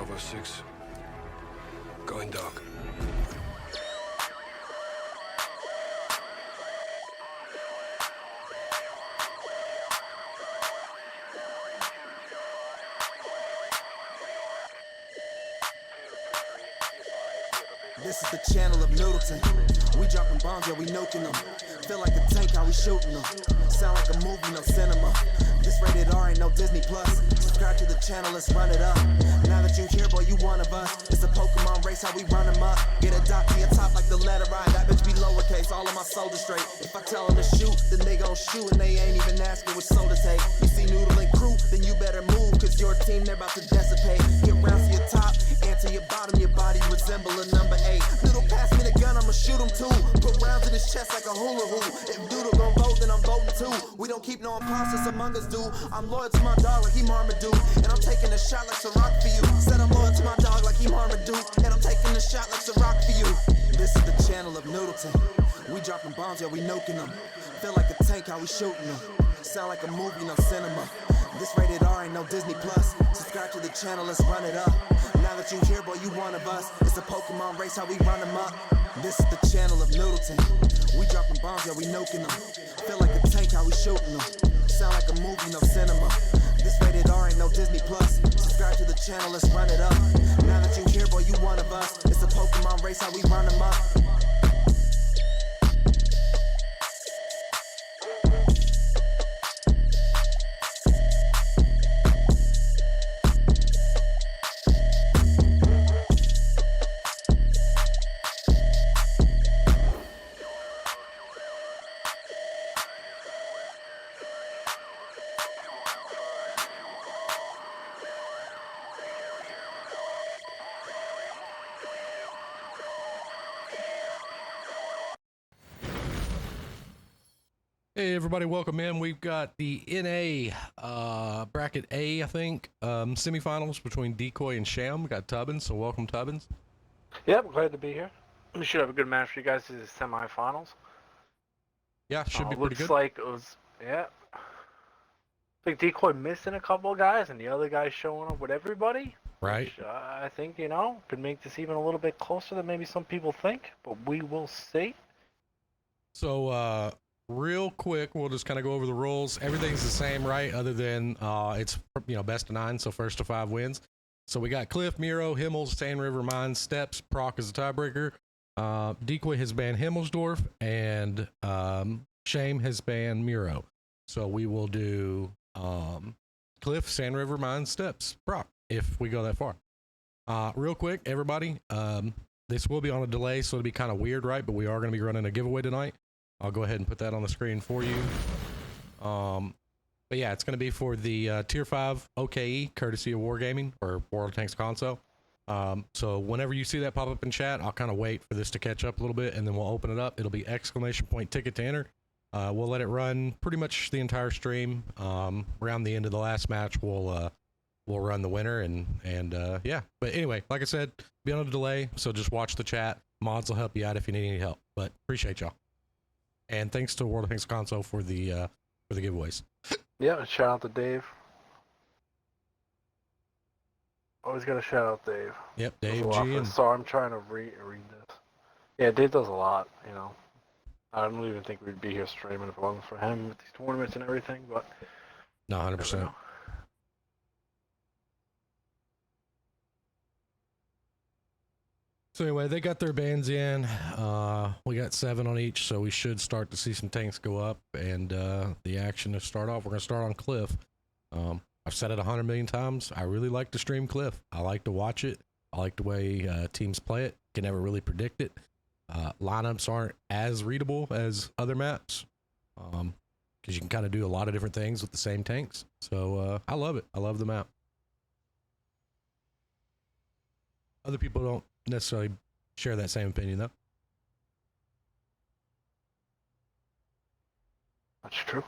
506. Going dark. This is the channel of Middleton. We dropping bombs, yeah, we nuking them. Feel like a tank, how we shooting them. Sound like a movie, no cinema. This rated R ain't no Disney Plus. Subscribe to the channel, let's run it up. Now that you here, boy, you one of us. It's a Pokemon race, how we run them up. Get a dot to your top like the letter I. That bitch be lowercase, all of my soldiers straight. If I tell them to shoot, then they gon' shoot. And they ain't even asking which soul to take. You see Noodle and crew, then you better move. Cause your team, they're about to dissipate. Get round to your top, and to your bottom. Your body resemble a number 8. Noodle, pass me the gun, I'ma shoot him too. Put rounds in his chest like a hula hoop. If Doodle gon' vote, then I'm voting too. We don't keep no imposters among us, dude. I'm loyal to my dog like he Marmaduke. And I'm taking a shot like Ciroc for you. Said I'm loyal to my dog like he Marmaduke. And I'm taking a shot like Ciroc for you. This is the channel of Noodleton. We dropping bombs, yeah, we nuking them. Feel like a tank, how we shooting them. Sound like a movie, no cinema. This rated R ain't no Disney Plus. Subscribe to the channel, let's run it up. Now that you here, boy, you one of us. It's a Pokemon race, how we run them up. This is the channel of Middleton. We dropping bombs, yeah, we nuking them. Feel like a tank, how we shooting them. Sound like a movie, no cinema. This rated R ain't no Disney Plus. Subscribe to the channel, let's run it up. Now that you here, boy, you one of us. It's a Pokemon race, how we run them up. Hey everybody, welcome in. We've got the NA bracket A, I think, semifinals between DECOY and SHAIM. We got Tubbins, so welcome Tubbins. Yep, glad to be here. We should have a good match for you guys in the semifinals. Yeah, should be pretty good. Looks like it was, yeah. Like DECOY missing a couple of guys and the other guys showing up with everybody. Right. Which, I think, you know, could make this even a little bit closer than maybe some people think, but we will see. So, real quick, we'll just kind of go over the rules. Everything's the same, right? Other than it's, you know, best of 9, so first to 5 wins. So we got Cliff, Miro, Himmels, Sand River, Mines, Steps, Proc as a tiebreaker. DECOY has banned Himmelsdorf, and SHAIM has banned Miro. So we will do Cliff, Sand River, Mines, Steps, Proc, if we go that far. Real quick, everybody, this will be on a delay, so it'll be kind of weird, right? But we are going to be running a giveaway tonight. I'll go ahead and put that on the screen for you. But yeah, it's going to be for the Tier 5 OKE, courtesy of Wargaming, or World of Tanks console. So whenever you see that pop up in chat, I'll kind of wait for this to catch up a little bit, and then we'll open it up. It'll be !ticket to enter. We'll let it run pretty much the entire stream. Around the end of the last match, we'll run the winner, and yeah. But anyway, like I said, be on a delay, so just watch the chat. Mods will help you out if you need any help. But appreciate y'all. And thanks to World of Tanks console for the giveaways. Yeah, shout out to Dave. Always got to shout out Dave. Yep, Dave G. Sorry, I'm trying to read this. Yeah, Dave does a lot, you know. I don't even think we'd be here streaming if it wasn't for him with these tournaments and everything, but... No, 100%. So anyway, they got their bands in. We got 7 on each, so we should start to see some tanks go up. And the action to start off, we're going to start on Cliff. I've said it 100 million times. I really like to stream Cliff. I like to watch it. I like the way teams play it. Can never really predict it. Lineups aren't as readable as other maps, because you can kind of do a lot of different things with the same tanks. So I love it. I love the map. Other people don't necessarily share that same opinion, though. That's true.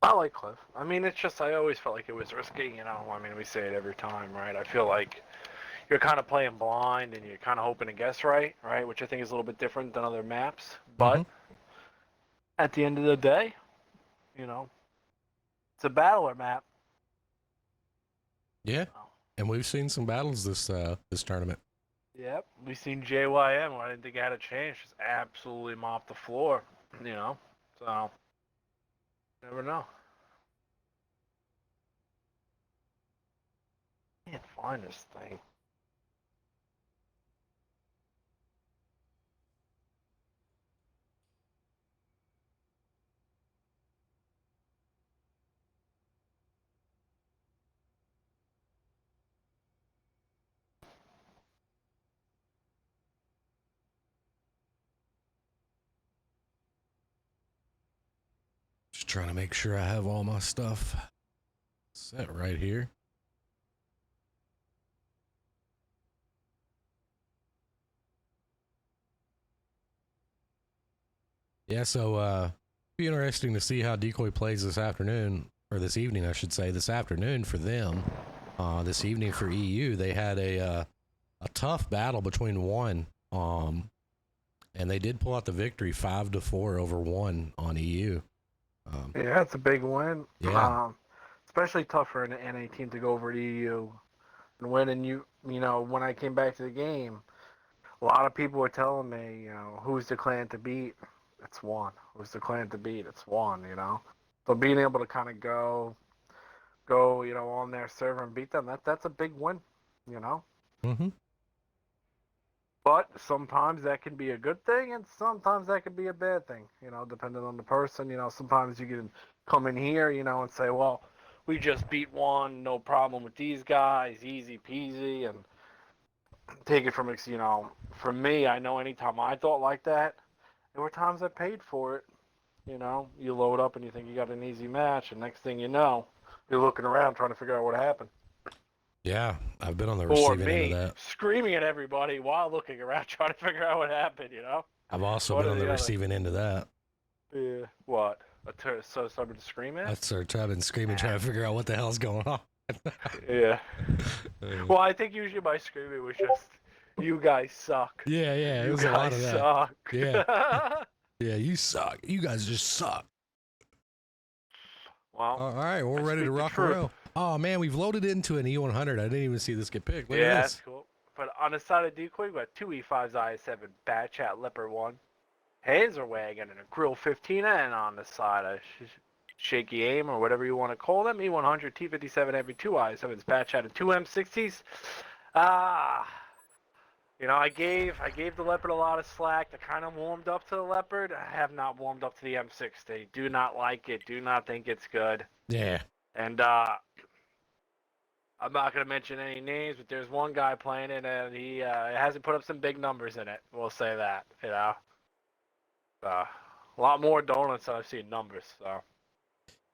I like Cliff. I mean, it's just, I always felt like it was risky, you know. I mean, we say it every time, right? I feel like you're kind of playing blind and you're kind of hoping to guess right, which I think is a little bit different than other maps. But at the end of the day, you know, it's a battler map. Yeah, and we've seen some battles this tournament. Yep, we seen JYM. I didn't think I had a chance. Just absolutely mopped the floor. You know, so never know. Can't find this thing. Just trying to make sure I have all my stuff set right here. Yeah, so be interesting to see how Decoy plays this afternoon, or this evening, I should say. This afternoon for them, this evening for EU. They had a tough battle between one, and they did pull out the victory 5-4 over one on EU. Yeah, it's a big win. Yeah. Especially tough for an NA team to go over to EU and win. And you know, when I came back to the game, a lot of people were telling me, you know, who's the clan to beat? It's one. Who's the clan to beat? It's one. You know, so being able to kind of go, you know, on their server and beat them, that's a big win. You know. Mm-hmm. But sometimes that can be a good thing, and sometimes that can be a bad thing, you know, depending on the person. You know, sometimes you can come in here, you know, and say, well, we just beat one, no problem with these guys, easy peasy, and take it from, you know, for me, I know anytime I thought like that, there were times I paid for it. You know, you load up and you think you got an easy match, and next thing you know, you're looking around trying to figure out what happened. Yeah, I've been on the Or receiving end me of that. screaming at everybody while looking around trying to figure out what happened, you know? I've also One been or on the the other. receiving end of that. Yeah. What? So started to scream at? That's our I've been screaming, trying to figure out what the hell's going on. Yeah. Well, I think usually my screaming was just, you guys suck. Yeah, it You was a lot of guys that. suck. Yeah. Yeah, you suck. You guys just suck. Well, All right, we're I ready to speak the rock and truth. roll. Oh man, we've loaded into an E100. I didn't even see this get picked. Look Yeah, at that's this. cool. But on the side of Decoy, we got two E5s, IS7, Bad Chat, Leopard 1, Hazelwagon, and a Grill 15, and on the side of Shaky Aim, or whatever you want to call them, E100, T57, every two IS7s, Bad Chat, and two M60s. You know, I gave the Leopard a lot of slack. I kind of warmed up to the Leopard. I have not warmed up to the M60. Do not like it. Do not think it's good. Yeah. And I'm not going to mention any names, but there's one guy playing it, and he hasn't put up some big numbers in it. We'll say that, you know. A lot more donuts than I've seen numbers, so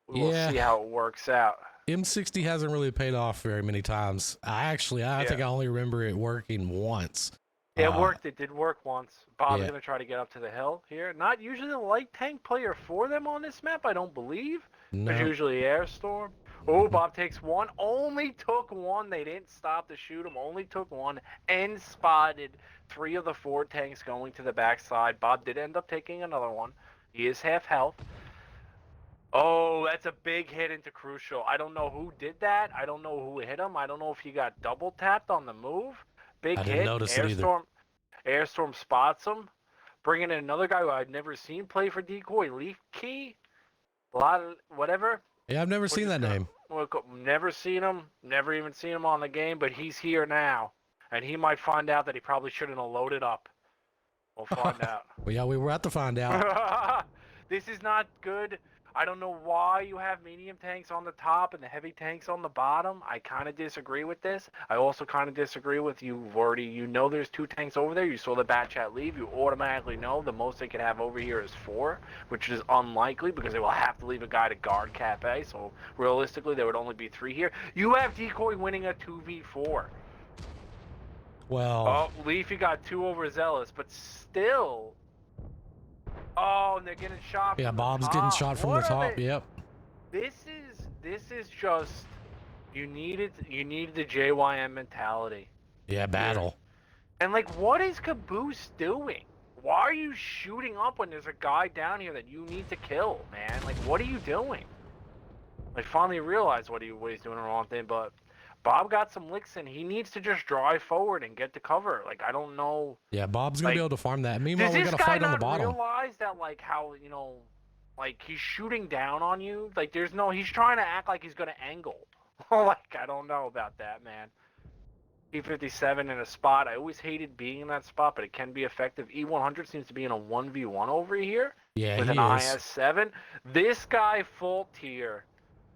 we'll see how it works out. M60 hasn't really paid off very many times. I think I only remember it working once. It worked. It did work once. Bob's Yeah. going to try to get up to the hill here. Not usually the light tank player for them on this map, I don't believe. No. There's usually Airstorm. Oh, Bob takes one. Only took one. They didn't stop to shoot him. Only took one and spotted 3 of the 4 tanks going to the backside. Bob did end up taking another one. He is half health. Oh, that's a big hit into Crucial. I don't know who did that. I don't know who hit him. I don't know if he got double tapped on the move. Big hit. I didn't notice it either. Airstorm spots him. Bringing in another guy who I'd never seen play for Decoy, Leaf Key. A lot of whatever. Yeah, I've never seen that name. Never seen him. Never even seen him on the game, but he's here now. And he might find out that he probably shouldn't have loaded up. We'll find out. Well, yeah, we were at to find out. This is not good. I don't know why you have medium tanks on the top and the heavy tanks on the bottom. I kind of disagree with this. I also kind of disagree with you know there's 2 tanks over there. You saw the Bat Chat leave. You automatically know the most they could have over here is 4, which is unlikely because they will have to leave a guy to guard Cap A. So realistically, there would only be 3 here. You have Decoy winning a 2v4. Well. Oh, Leafy got 2 overzealous, but still. Oh, and they're getting shot. Yeah, from Bob's the top. getting shot from the top. Yep. This is just you needed the JYM mentality. Yeah, battle. And like, what is Caboose doing? Why are you shooting up when there's a guy down here that you need to kill, man? Like, what are you doing? I finally realized what he's doing the wrong thing, but Bob got some licks in. He needs to just drive forward and get to cover. Like, I don't know. Yeah, Bob's gonna Like, be able to farm that. Meanwhile, does we this got to guy fight on the not bottom. realize that, like, how, like, he's shooting down on you? Like, he's trying to act like he's going to angle. Like, I don't know about that, man. E57 in a spot. I always hated being in that spot, but it can be effective. E100 seems to be in a 1v1 over here. Yeah, with he an is. IS7. This guy full tier.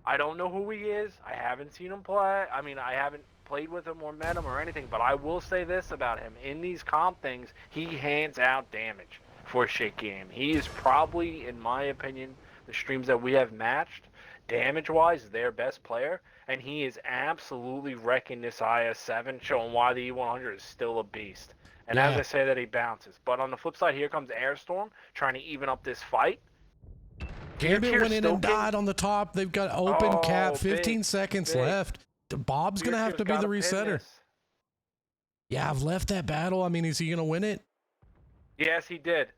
I don't know who he is. I haven't seen him play. I mean, I haven't played with him or met him or anything, but I will say this about him. In these comp things, he hands out damage for Shaky Aim. He is probably, in my opinion, the streams that we have matched, damage-wise, their best player, and he is absolutely wrecking this IS7, showing why the E100 is still a beast. And as I say that, he bounces. But on the flip side, here comes Airstorm, trying to even up this fight. Gambit went in and died on the top. They've got open cap, 15 seconds left. Bob's going to have to be the resetter. Yeah, I've left that battle. I mean, is he going to win it? Yes, he did.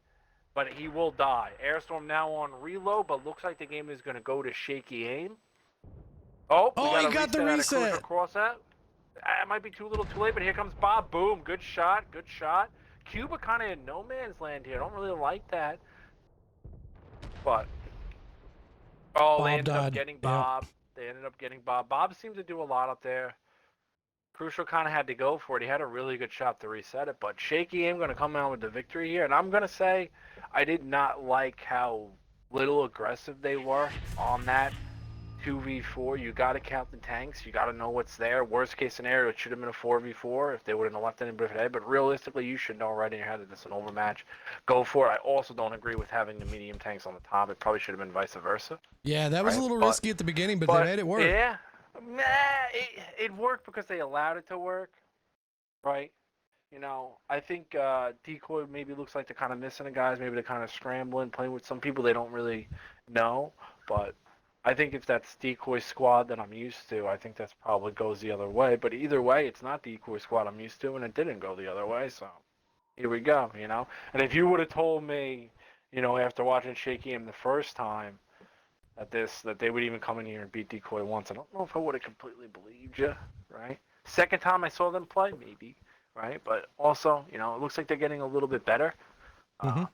But he will die. Airstorm now on reload, but looks like the game is going to go to Shaky Aim. Oh, he got the reset. Across that. It might be too little too late, but here comes Bob. Boom. Good shot. Good shot. Cuba kind of in no man's land here. I don't really like that. But, Bob they ended died. up getting Bob. Yep. They ended up getting Bob. Bob seemed to do a lot up there. Crucial kind of had to go for it. He had a really good shot to reset it. But Shaky Aim going to come out with the victory here. And I'm going to say I did not like how little aggressive they were on that 2v4. You got to count the tanks. You got to know what's there. Worst case scenario, it should have been a 4v4 if they wouldn't have left anybody today. But realistically, you should know right in your head that it's an overmatch. Go for it. I also don't agree with having the medium tanks on the top. It probably should have been vice versa. Yeah, that was a little risky at the beginning, but they made it work. Yeah. Nah, it worked because they allowed it to work, right? I think DECOY maybe looks like they're kind of missing the guys. Maybe they're kind of scrambling, playing with some people they don't really know. But I think if that's DECOY squad that I'm used to, I think that's probably goes the other way. But either way, it's not DECOY squad I'm used to, and it didn't go the other way. So here we go, And if you would have told me, after watching Shaky Aim the first time, that they would even come in here and beat DECOY once, I don't know if I would have completely believed you, right? Second time I saw them play, maybe, right? But also, it looks like they're getting a little bit better. Well,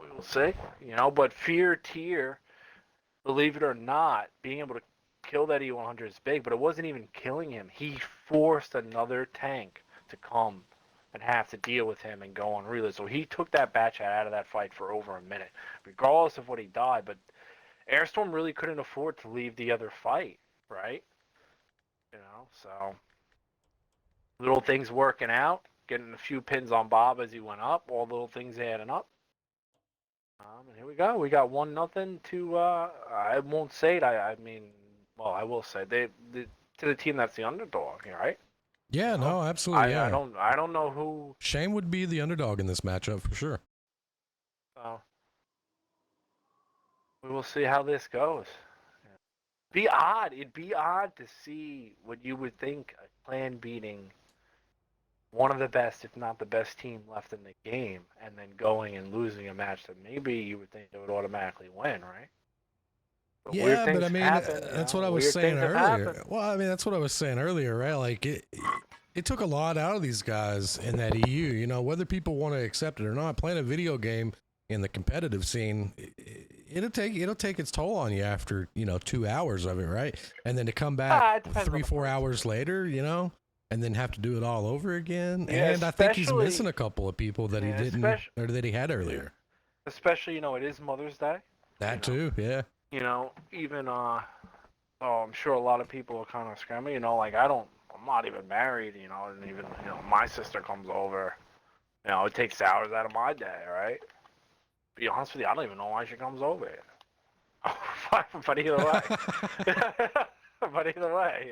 we will see, But Fear Tier, believe it or not, being able to kill that E100 is big, but it wasn't even killing him. He forced another tank to come and have to deal with him and go on relay. So he took that batch out of that fight for over a minute, regardless of what he died. But Airstorm really couldn't afford to leave the other fight, right? So little things working out, getting a few pins on Bob as he went up, all little things adding up. And here we go. We got 1-0 to, I won't say it. I will say to the team that's the underdog, right? Yeah, no, absolutely. I don't know who. SHAIM would be the underdog in this matchup for sure. So we will see how this goes. It'd be odd to see what you would think a clan beating one of the best, if not the best team left in the game, and then going and losing a match that maybe you would think they would automatically win, right? But yeah, but I mean, that's what I was saying earlier. Well, I mean, that's what I was saying earlier, right? Like it took a lot out of these guys in that EU, whether people want to accept it or not. Playing a video game in the competitive scene, it'll take its toll on you after 2 hours of it, right? And then to come back 3-4 hours later, and then have to do it all over again. Yeah, and I think he's missing a couple of people that he didn't or that he had earlier. Especially, it is Mother's Day. That too, yeah. Even I'm sure a lot of people are kind of scrambling. I'm not even married. And even my sister comes over. It takes hours out of my day, right? To be honest with you, I don't even know why she comes over here. But either way,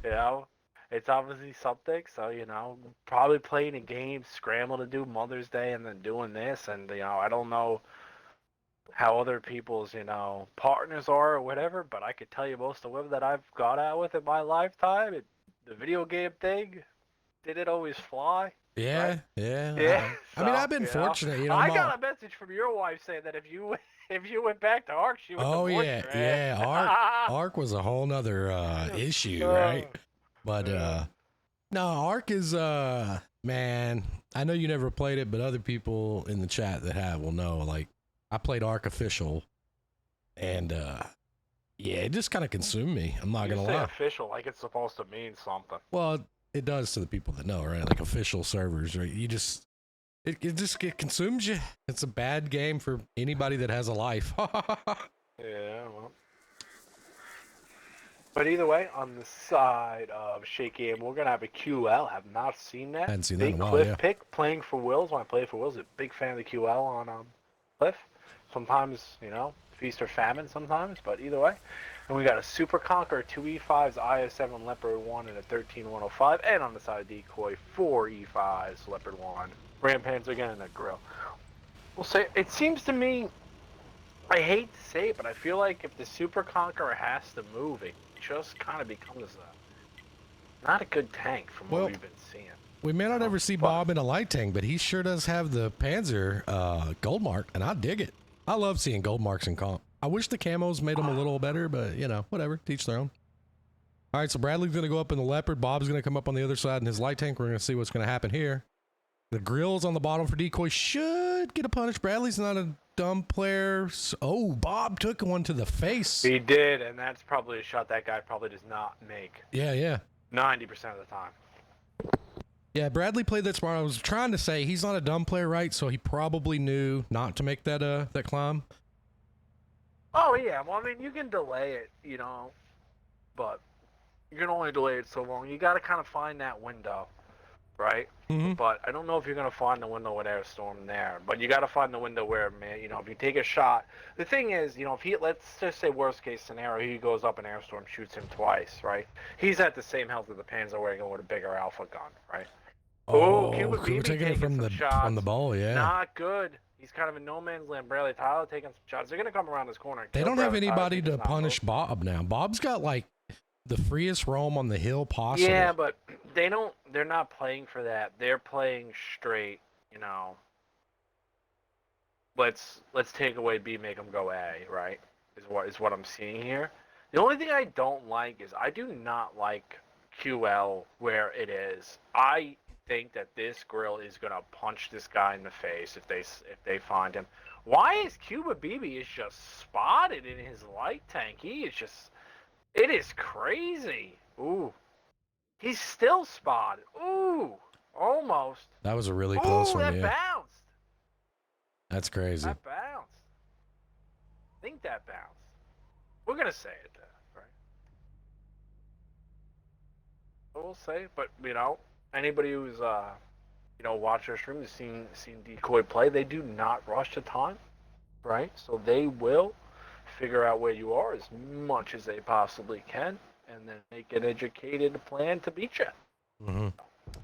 it's it's obviously something. So probably playing a game, scramble to do Mother's Day, and then doing this, and I don't know how other people's partners are or whatever, but I could tell you most of the women that I've got out with in my lifetime, the video game thing, did it always fly? Yeah, right? yeah. I mean, I've been fortunate. I got a message from your wife saying that if you went back to Ark, she would. Oh yeah, yeah. Ark was a whole nother issue, right? But no, Ark is man, I know you never played it, but other people in the chat that have will know. Like, I played Ark Official, and yeah, it just kind of consumed me. I'm not You gonna say lie. official like it's supposed to mean something. Well, it does to the people that know, right? Like official servers, right? You just it consumes you. It's a bad game for anybody that has a life. Yeah, well. But either way, on the side of SHAIM, we're gonna have a QL. Have not seen that. Hadn't seen that in Big a while, Cliff yeah. pick, playing for Wills. When I played for Wills, a big fan of the QL on Cliff. Sometimes, you know, feast or famine sometimes, but either way. And we got a Super Conqueror, 2 E5s, IS7 Leopard 1, and a 13105. And on the side of Decoy, 4 E5s, Leopard 1. Ram Panzer again, and a grill. We'll say, it seems to me, I hate to say it, but I feel like if the Super Conqueror has to move, it just kind of becomes not a good tank from Well, what we've been seeing. we may not ever see but- Bob in a light tank, but he sure does have the Panzer gold mark, and I dig it. I love seeing gold marks in comp. I wish the camos made them a little better, but you know, whatever, teach their own. All right, so Bradley's going to go up in the Leopard. Bob's going to come up on the other side in his light tank. We're going to see what's going to happen here. The grills on the bottom for Decoy should get a punish. Bradley's not a dumb player. Oh, Bob took one to the face. He did, and that's probably a shot that guy probably does not make Yeah. 90% of the time. Yeah, Bradley played that smart. I was trying to say he's not a dumb player, right? So he probably knew not to make that that climb. Oh, yeah. Well, I mean, you can delay it, you know, but you can only delay it so long. You got to kind of find that window, right? Mm-hmm. But I don't know if you're going to find the window with Airstorm there. But you got to find the window where, man, you know, if you take a shot. The thing is, you know, if he, let's just say worst case scenario, he goes up and Airstorm shoots him twice, right? He's at the same health as the Panzer where going with a bigger alpha gun, right? Oh, Cuba Cooper BB taking it from some the shots. ball, yeah. Not good. He's kind of in no man's land. Bradley Tyler taking some shots. They're going to come around this corner. And They kill don't have Bradley anybody Tyler. to punish Bob now. Bob's got like the freest roam on the hill possible. Yeah, but they don't. They're not playing for that. They're playing straight. You know. Let's take away B, make them go A. Right? Is what I'm seeing here. The only thing I don't like is I do not like QL where it is. I think that this grill is gonna punch this guy in the face if they find him. Why is Cuba BB is just spotted in his light tank? He is just. It is crazy. Ooh. He's still spotted. Ooh. Almost. That was a really close Ooh, one, that yeah. bounced. That's crazy. That bounced. I think that bounced. We're going to say it then, right? We'll say, but, you know, anybody who's, you know, watched our stream has seen Decoy play, they do not rush to time, right? So they will figure out where you are as much as they possibly can, and then make an educated plan to beat you. Mm-hmm.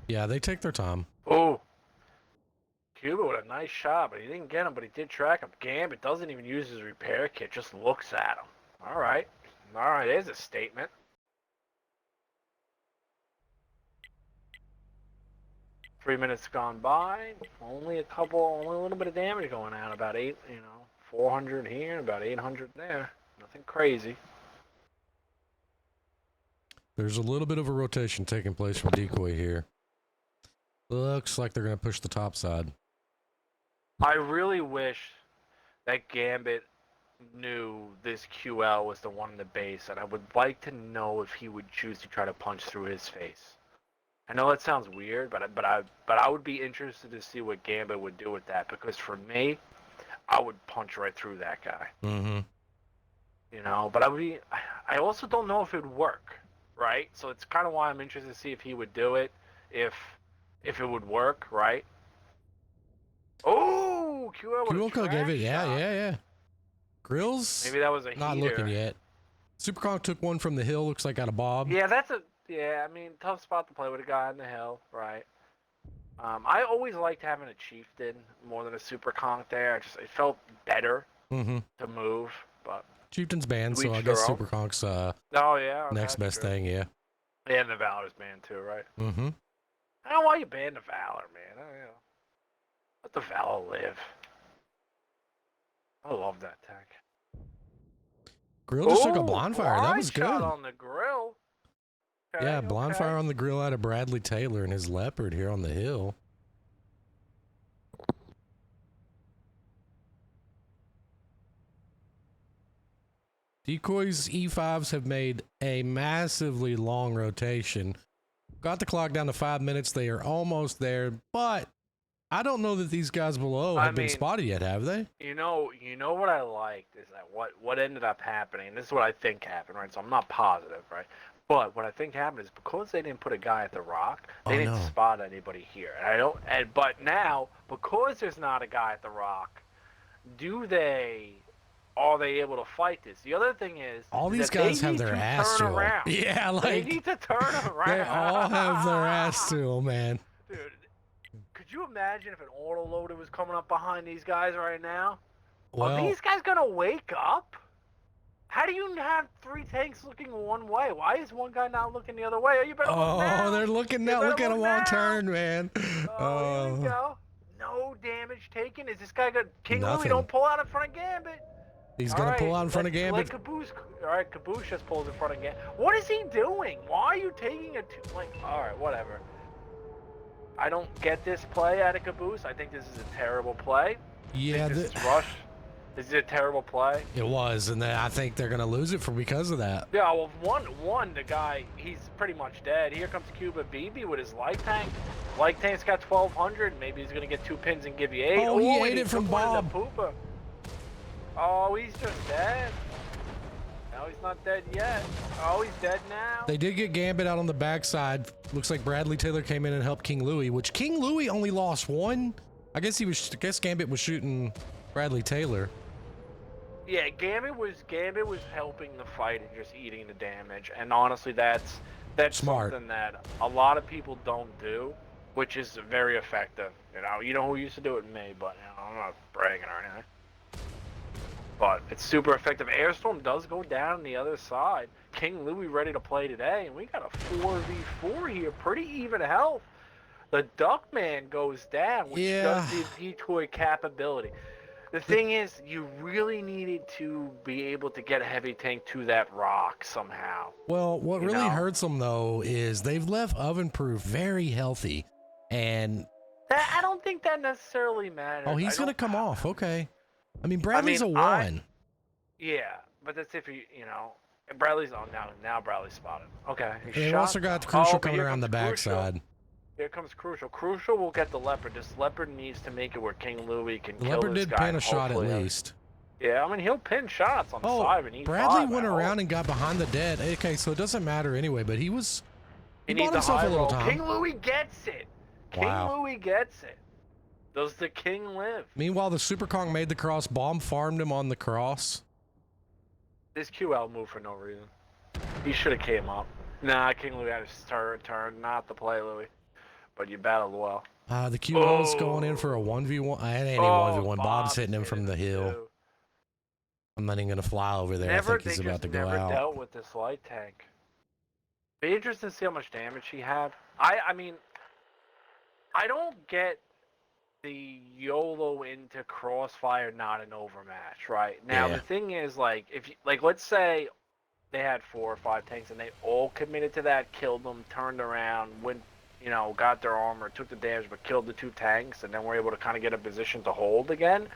Yeah, they take their time. Oh, Cuba with a nice shot, but he didn't get him, but he did track him. Gambit doesn't even use his repair kit, just looks at him. All right, there's a statement. Three minutes gone by, only a little bit of damage going on, about 400 here, about 800 there. Nothing crazy. There's a little bit of a rotation taking place from Decoy here. Looks like they're going to push the top side. I really wish that Gambit knew this QL was the one in the base, and I would like to know if he would choose to try to punch through his face. I know that sounds weird, but I would be interested to see what Gambit would do with that, because for me, I would punch right through that guy. Mm-hmm. You know, but I also don't know if it would work, right? So it's kind of why I'm interested to see if he would do it, if it would work, right? Oh, QL gave it, yeah. Grills, maybe that was a not heater. looking yet. Superconk took one from the hill, looks like out of Bob. Yeah, I mean, tough spot to play with a guy on the hill, right? I always liked having a chieftain more than a super conk there. It felt better to move, but Chieftain's banned, so each I guess their own. Superconk's that's next best true. thing, yeah. And the Valor's banned too, right? Mm-hmm. I don't know why you banned the Valor, man. I don't know. Let the Valor live. I love that tank. Grill just took a blind fire. That was Shot good. on the grill. Okay, Yeah, blind okay. fire on the grill out of Bradley Taylor and his leopard here on the hill. Decoy's E5s have made a massively long rotation. Got the clock down to 5 minutes. They are almost there, but I don't know that these guys below have been spotted yet, have they? You know what I liked is that what ended up happening, and this is what I think happened, right? So I'm not positive, right? But what I think happened is because they didn't put a guy at the rock, they didn't spot anybody here. But now, because there's not a guy at the rock, are they able to fight this? The other thing is all these guys have their ass to them. Yeah, like they need to turn around. They all have their ass to them, man. Dude, could you imagine if an autoloader was coming up behind these guys right now? Well, are these guys gonna wake up? How do you have 3 tanks looking one way? Why is one guy not looking the other way? Oh, you better look now. They're looking now. Look at them all turn, man. Oh, here we go. No damage taken. Is this guy got King Nothing. Louis? Don't pull out in front of Gambit. He's gonna pull out in front of Gambit. Caboose. All right, Caboose just pulls in front of Gambit. What is he doing? Why are you taking a all right, whatever. I don't get this play out of Caboose. I think this is a terrible play. Yeah, this is rush. This is a terrible play. It was, and I think they're gonna lose it because of that. Yeah, well, one, the guy, he's pretty much dead. Here comes Cuba BB with his light tank. Light tank's got 1,200. Maybe he's gonna get 2 pins and give you 8. Oh, he ate it from Bob. Oh, he's just dead. No, he's not dead yet. Oh, he's dead now. They did get Gambit out on the backside. Looks like Bradley Taylor came in and helped King Louis, which King Louis only lost 1. I guess Gambit was shooting Bradley Taylor. Yeah, Gambit was helping the fight and just eating the damage. And honestly, that's smart. Something that a lot of people don't do, which is very effective. You know who used to do it? Me, but I'm not bragging or anything. But it's super effective. Airstorm does go down on the other side. King Louis ready to play today, and we got a 4v4 here. Pretty even health. The Duckman goes down, which does the decoy capability. The thing is, you really needed to be able to get a heavy tank to that rock somehow. Well, what really hurts them, though, is they've left Oven Proof very healthy. And I don't think that necessarily matters. Oh, he's going to come off. Okay. I mean, Bradley's a 1. Yeah, but that's if Bradley's on now Bradley's spotted. Okay. He also got Crucial coming around the backside. Here comes Crucial. Crucial will get the Leopard. This Leopard needs to make it where King Louis can kill Leopard this did guy. pin a shot at least. Yeah, I mean, he'll pin shots on the side and Bradley went around and got behind the dead. Okay, so it doesn't matter anyway, but he bought himself a little time. King Louis gets it. King Louis gets it. Does the king live? Meanwhile, the Super Kong made the cross. Bomb farmed him on the cross. This QL moved for no reason. He should have came up. Nah, King Louis had his turn not to play Louis. But you battled well. The QL's going in for a 1v1. It ain't even 1v1. Bob's hitting him from the hill. Too. I'm not even going to fly over there. I think he's about to go out. Never dealt with this light tank. Be interested to see how much damage he had. I mean, I don't get the YOLO into Crossfire not an overmatch, right? Now, the thing is, let's say they had 4 or 5 tanks and they all committed to that, killed them, turned around, went, got their armor, took the damage, but killed the 2 tanks, and then were able to kind of get a position to hold again.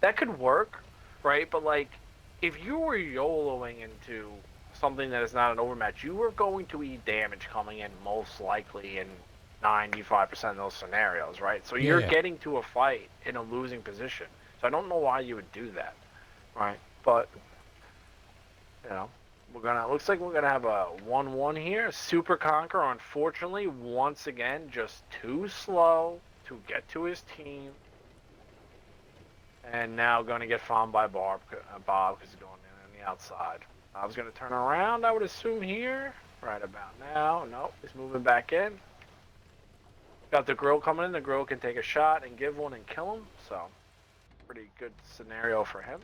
That could work, right? But, if you were YOLOing into something that is not an overmatch, you were going to eat damage coming in most likely in 95% of those scenarios, right? So you're getting to a fight in a losing position. So I don't know why you would do that, right? But, looks like we're gonna have a 1-1 here. Super Conqueror, unfortunately, once again, just too slow to get to his team. And now going to get found by Bob because he's going in on the outside. I was going to turn around, I would assume, here. Right about now. Nope, he's moving back in. Got the grill coming in. The grill can take a shot and give one and kill him. So, pretty good scenario for him.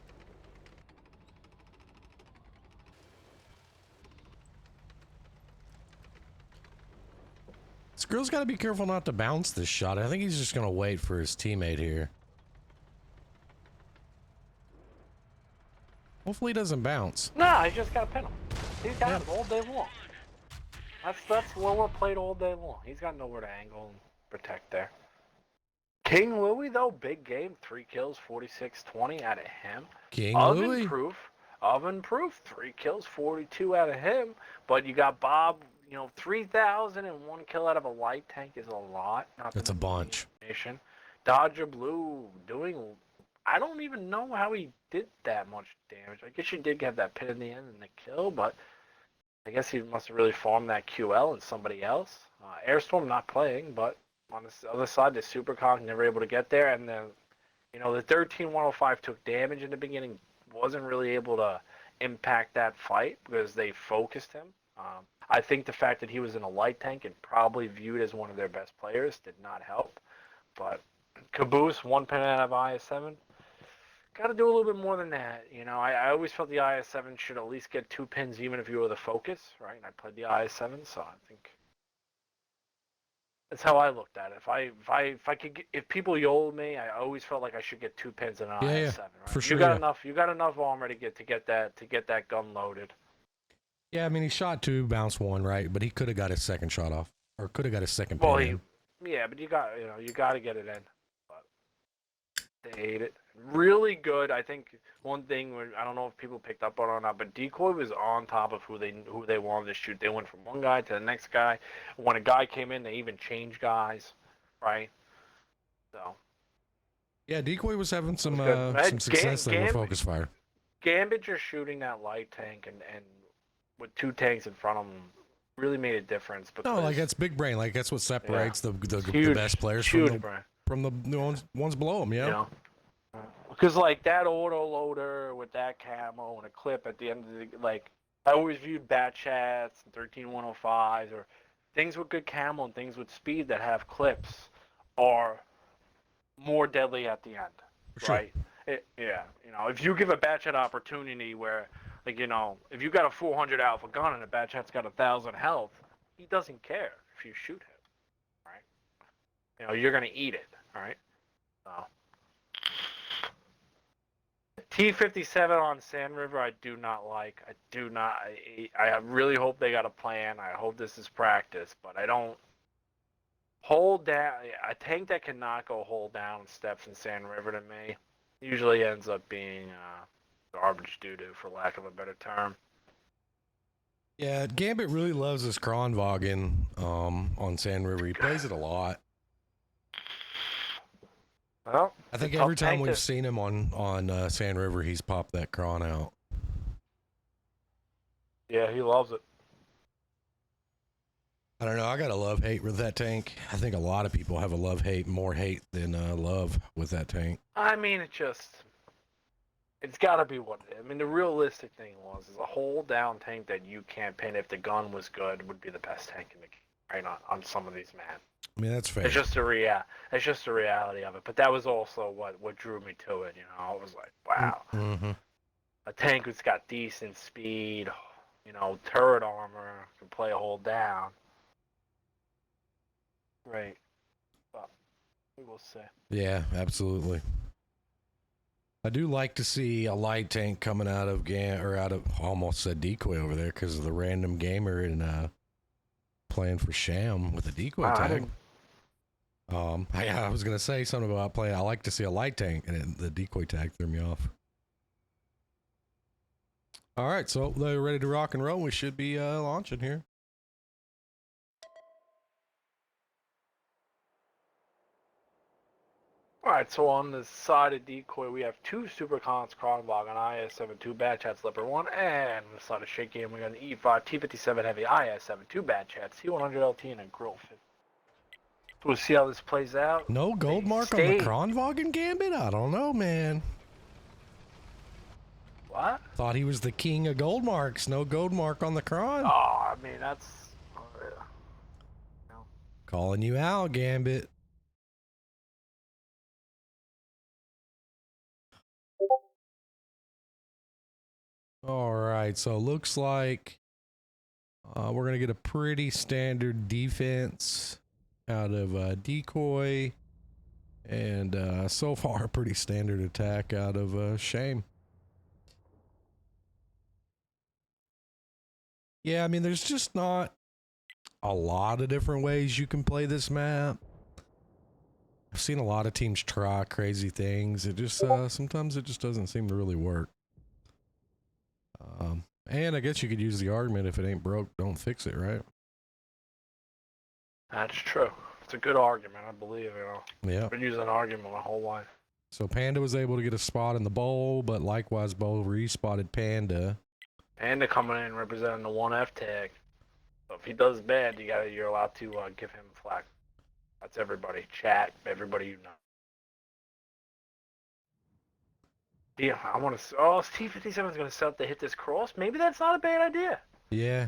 This grill's got to be careful not to bounce this shot. I think he's just going to wait for his teammate here. Hopefully he doesn't bounce. Nah, he just got to pin him. He's got him all day long. That's lower plate all day long. He's got nowhere to angle and protect there. King Louis though, big game, 3 kills, 46-20 out of him. King Oven Louis. proof, 3 kills, 42 out of him. But you got Bob, 3,001 kill out of a light tank is a lot. Not That's a bunch. Dodger Blue doing. I don't even know how he did that much damage. I guess you did get that pin in the end and the kill, but I guess he must have really farmed that QL and somebody else. Airstorm not playing, but on the other side, the Superconk never able to get there, and then the 13-105 took damage in the beginning, wasn't really able to impact that fight because they focused him. I think the fact that he was in a light tank and probably viewed as one of their best players did not help. But Caboose, 1 pin out of IS-7. Got to do a little bit more than that. I always felt the IS-7 should at least get 2 pins even if you were the focus, right? And I played the IS-7, so I think that's how I looked at it. If I could if people yolled me, I always felt like I should get 2 pins in an IS-7. Right? For sure. You got enough armor to get that gun loaded. Yeah, I mean he shot 2, bounced 1, right? But he could have got his second shot off, or could have got his second pin in. Yeah, but you got to get it in. But they ate it. Really good. I think one thing I don't know if people picked up on it or not, but Decoy was on top of who they wanted to shoot. They went from one guy to the next guy. When a guy came in, they even changed guys, right? So. Yeah, Decoy was having some success there with focus fire. Gambit just shooting that light tank and with 2 tanks in front of him really made a difference. No, like that's big brain. Like that's what separates the best players from the ones below them. Yeah. Because like that auto loader with that camo and a clip at the end of the I always viewed bat chats and 13-105s or things with good camo and things with speed that have clips are more deadly at the end, sure. right? If you give a bat chat opportunity where, if you got a 400 alpha gun and a bat chat's got 1,000 health, he doesn't care if you shoot him, right? You're gonna eat it, all right? So. T-57 on Sand River, I do not like. I do not. I really hope they got a plan. I hope this is practice, but I don't hold down. A tank that cannot go hold down steps in Sand River to me usually ends up being garbage doo-doo, for lack of a better term. Yeah, Gambit really loves this Kronwagen on Sand River. He plays it a lot. Well, I think every time we've seen him on Sand River, he's popped that Kron out. Yeah, he loves it. I don't know. I got a love-hate with that tank. I think a lot of people have a love-hate, more hate than love with that tank. I mean, it's got to be what it is. I mean, the realistic thing is a hold-down tank that you can't pin if the gun was good would be the best tank in the game, right, on some of these maps. I mean, that's fair. It's just the reality of it. But that was also what drew me to it. I was like, wow, a tank that's got decent speed, turret armor, can play a hold down. Great. But we will see. Yeah, absolutely. I do like to see a light tank coming out of almost said Decoy over there because of the random gamer and playing for SHAIM with a Decoy tag. I was gonna say something about playing. I like to see a light tank, and the Decoy tag threw me off. All right, so they're ready to rock and roll. We should be launching here. All right, so on the side of Decoy, we have 2 Supercons, Kronwagen, IS-7, 2 Bad Chats, Leopard 1, and on the side of SHAIM, we got an E5, T-57 Heavy, IS-7, 2 Bad Chats, T-100 LT, and a Grill 50. We'll see how this plays out. No gold mark on the Kronwagen Gambit? I don't know, man. What? Thought he was the king of gold marks. No gold mark on the Kron. Oh, I mean, that's... Calling you out, Gambit. All right, so looks like we're going to get a pretty standard defense out of Decoy, and so far a pretty standard attack out of SHAIM. Yeah, I mean, there's just not a lot of different ways you can play this map. I've seen a lot of teams try crazy things. It just sometimes it just doesn't seem to really work. And I guess you could use the argument, if it ain't broke, don't fix it, right? That's true. It's a good argument, I believe. Yeah. I've been using that argument my whole life. So Panda was able to get a spot in the bowl, but likewise Bowl respotted Panda. Panda coming in representing the 1F tag. So if he does bad, you're allowed to give him flack. That's everybody. Chat, everybody you know. Yeah, I want to. Oh, T-57 is going to set up to hit this cross. Maybe that's not a bad idea. Yeah,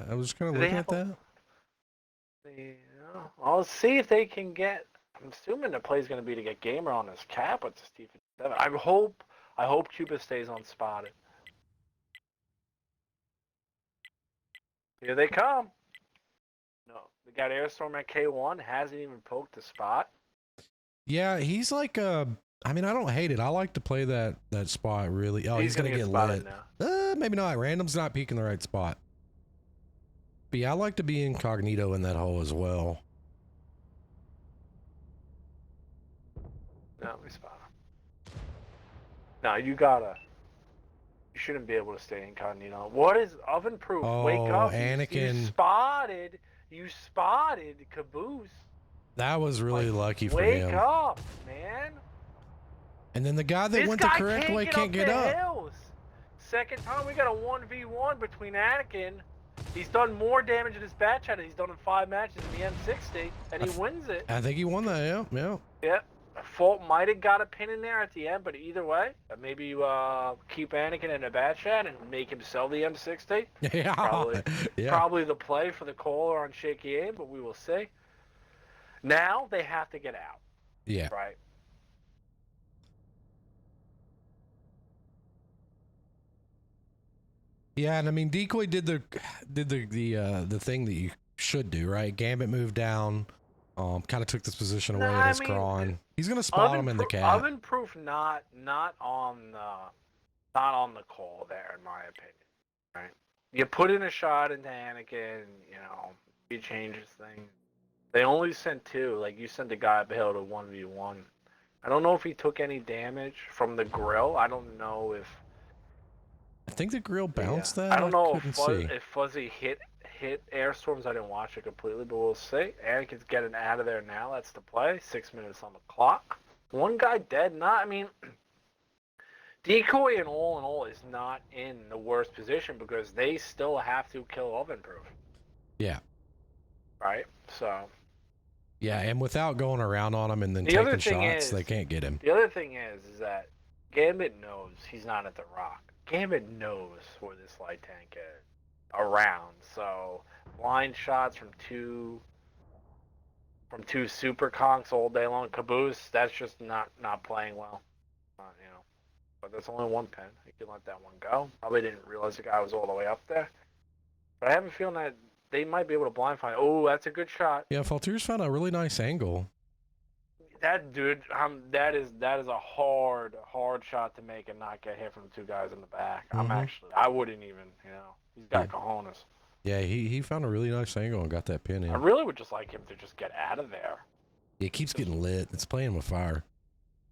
I was kind of looking at that. Yeah, I'll see if they can get. I'm assuming the play is going to be to get Gamer on this cap with this T-57. I hope Cuba stays unspotted. Here they come. No, they got Airstorm at K1. Hasn't even poked the spot. Yeah, he's like I mean, I don't hate it. I like to play that spot really. Oh, he's gonna get lit. Now. Maybe not. Random's not peeking the right spot. But yeah, I like to be incognito in that hole as well. No, we spot him. No, you shouldn't be able to stay incognito. What is oven proof? Oh, Wake up. Anakin. You spotted Caboose. That was really lucky for him. Wake up, man. And then the guy that went the correct way can't get up. Hills. Second time we got a 1v1 between Anakin. He's done more damage in his batch than he's done in 5 matches in the M60, and he wins it. I think he won that, yeah. Yep. Fault might have got a pin in there at the end, but either way, maybe you keep Anakin in a bat chat and make him sell the M60. Yeah. Probably the play for the caller on Shaky Aim, but we will see. Now they have to get out. Yeah. Right. Yeah, and I mean Decoy did the thing that you should do, right? Gambit moved down, kind of took this position away at his crawn. He's gonna spot him in the cap. Oven proof not on the call there, in my opinion. Right? You put in a shot into Anakin, he changes things. They only sent 2. Like you sent a guy up hill to 1v1. I don't know if he took any damage from the grill. I don't know if. I think the grill bounced that. I don't know if Fuzzy hit Airstorms. I didn't watch it completely, but we'll see. Anakin's getting out of there now. That's the play. 6 minutes on the clock. One guy dead. Decoy in all is not in the worst position because they still have to kill Oven Proof. Yeah. Right? So. Yeah, and without going around on him and then taking shots, they can't get him. The other thing is that Gambit knows he's not at the Rock. Gambit knows where this light tank is around. So blind shots from two super conks all day long. Caboose, that's just not playing well. But that's only 1 pin. You can let that one go. Probably didn't realize the guy was all the way up there. But I have a feeling that they might be able to blind find. Oh, that's a good shot. Yeah, Faltiers found a really nice angle. That dude, that is a hard shot to make and not get hit from 2 guys in the back. I wouldn't even, he's got cojones. Yeah, he found a really nice angle and got that pin in. I really would just like him to just get out of there. It keeps getting lit. It's playing with fire.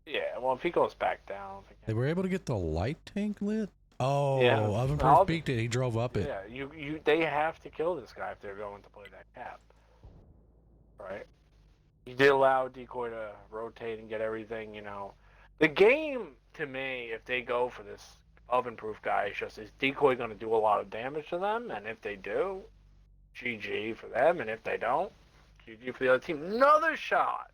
Yeah, well, if he goes back down. They were able to get the light tank lit? Oh, yeah. Oven Proof peeked it. He drove up it. Yeah, they have to kill this guy if they're going to play that cap. Right? You did allow Decoy to rotate and get everything, The game, to me, if they go for this Oven Proof guy, is Decoy going to do a lot of damage to them? And if they do, GG for them. And if they don't, GG for the other team. Another shot!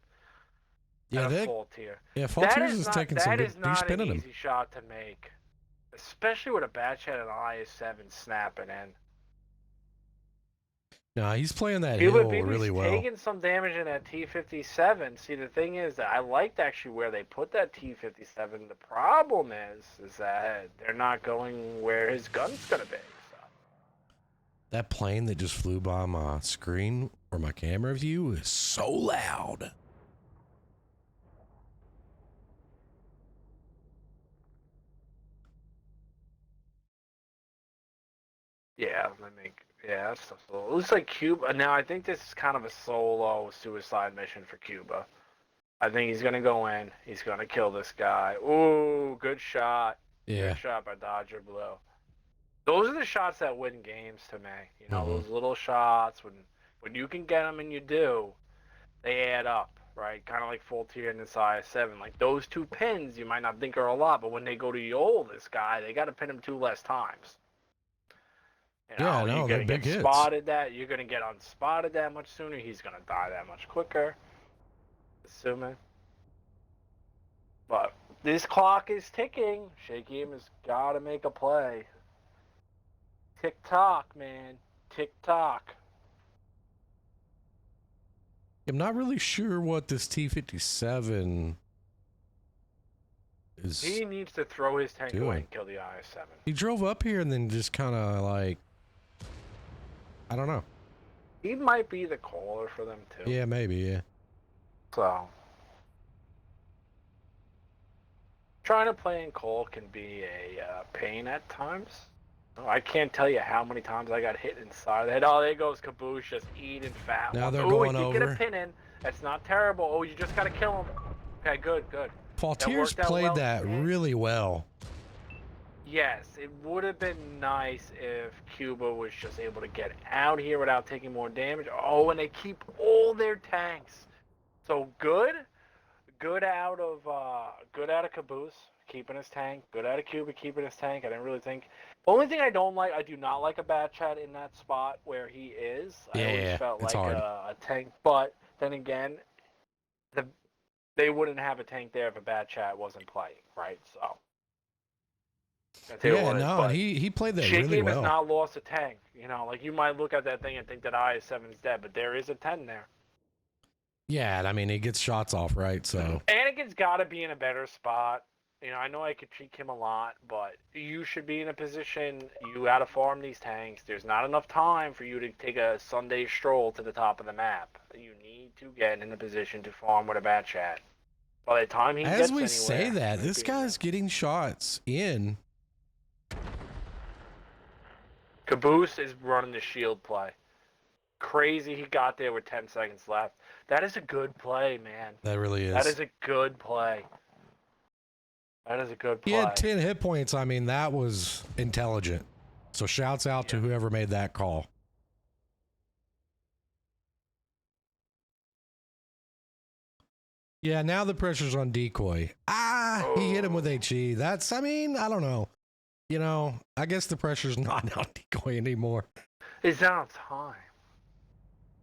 Yeah, Faltier. Yeah, Faltiers is taking some good. That is not an easy shot to make. Especially with a batch head and IS-7 snapping in. No, he's playing that hill really well. He's taking some damage in that T-57. See, the thing is that I liked actually where they put that T-57. The problem is that they're not going where his gun's going to be. So. That plane that just flew by my screen or my camera view is so loud. Yeah, that's tough. It looks like Cuba. Now, I think this is kind of a solo suicide mission for Cuba. I think he's going to go in. He's going to kill this guy. Ooh, good shot. Yeah. Good shot by Dodger Blue. Those are the shots that win games to me. You know, those little shots, when you can get them and you do, they add up, right? Kind of like full tier in this IS-7. Like, those 2 pins you might not think are a lot, but when they go to Yol, this guy, they got to pin him 2 less times. You know, Yeah, no, you're they're gonna big get hits. spotted you're gonna get unspotted that much sooner. He's gonna die that much quicker, assuming. But this clock is ticking. Shakim has got to make a play. Tick tock, man. Tick tock. I'm not really sure what this T-57 is. He needs to throw his tank away doing. and kill the IS-7. He drove up here and then just kind of like, I don't know. He might be the caller for them too. Yeah, maybe, yeah. So, trying to play in Cole can be a pain at times. I can't tell you how many times I got hit inside the head. Oh, there goes Caboose just eating fat. Now they're Ooh, going he did get over. a pin in. That's not terrible. Oh, you just got to kill him. Okay, good, good. Faultier's worked out played well. that really well. Yes, it would have been nice if Cuba was just able to get out here without taking more damage. Oh, and they keep all their tanks. So good out of Caboose keeping his tank. Good out of Cuba keeping his tank. I didn't really think. Only thing I do not like a bad chat in that spot where he is. I always felt it's like hard. a tank. But then again, they wouldn't have a tank there if a bad chat wasn't playing, right? So. Yeah, no, and he played that really well. Has not lost a tank. You know, like you might look at that thing and think that IS-7 is dead, but there is a 10 there. Yeah, and I mean, he gets shots off, right? So Anakin's got to be in a better spot. You know, I know I could cheek him a lot, but you should be in a position. You got to farm these tanks. There's not enough time for you to take a Sunday stroll to the top of the map. You need to get in a position to farm with a bad chat. By the time he gets as we anywhere, say that, this guy's getting shots in. Caboose is running the shield play. Crazy he got there with 10 seconds left. That is a good play, man. That really is. That is a good play. That is a good play. He had 10 hit points. I mean, that was intelligent. So shouts out to whoever made that call. Yeah, now the pressure's on Decoy. He hit him with HE. That's, I mean, I don't know. You know, I guess the pressure's not on Decoy anymore. It's out of time.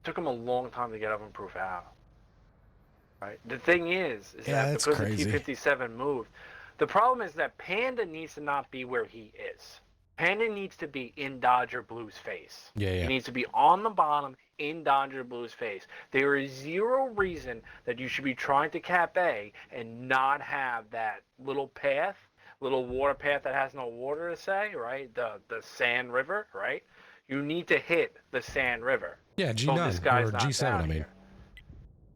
Took him a long time to get up and prove out. Right? The thing is that because crazy. the T-57 moved, the problem is that Panda needs to not be where he is. Panda needs to be in Dodger Blue's face. Yeah. He needs to be on the bottom in Dodger Blue's face. There is zero reason that you should be trying to cap A and not have that little path, little water path that has no water to say, right? The sand river, right? You need to hit the sand river. Yeah, G9 so this guy's or not G7, down I mean. here.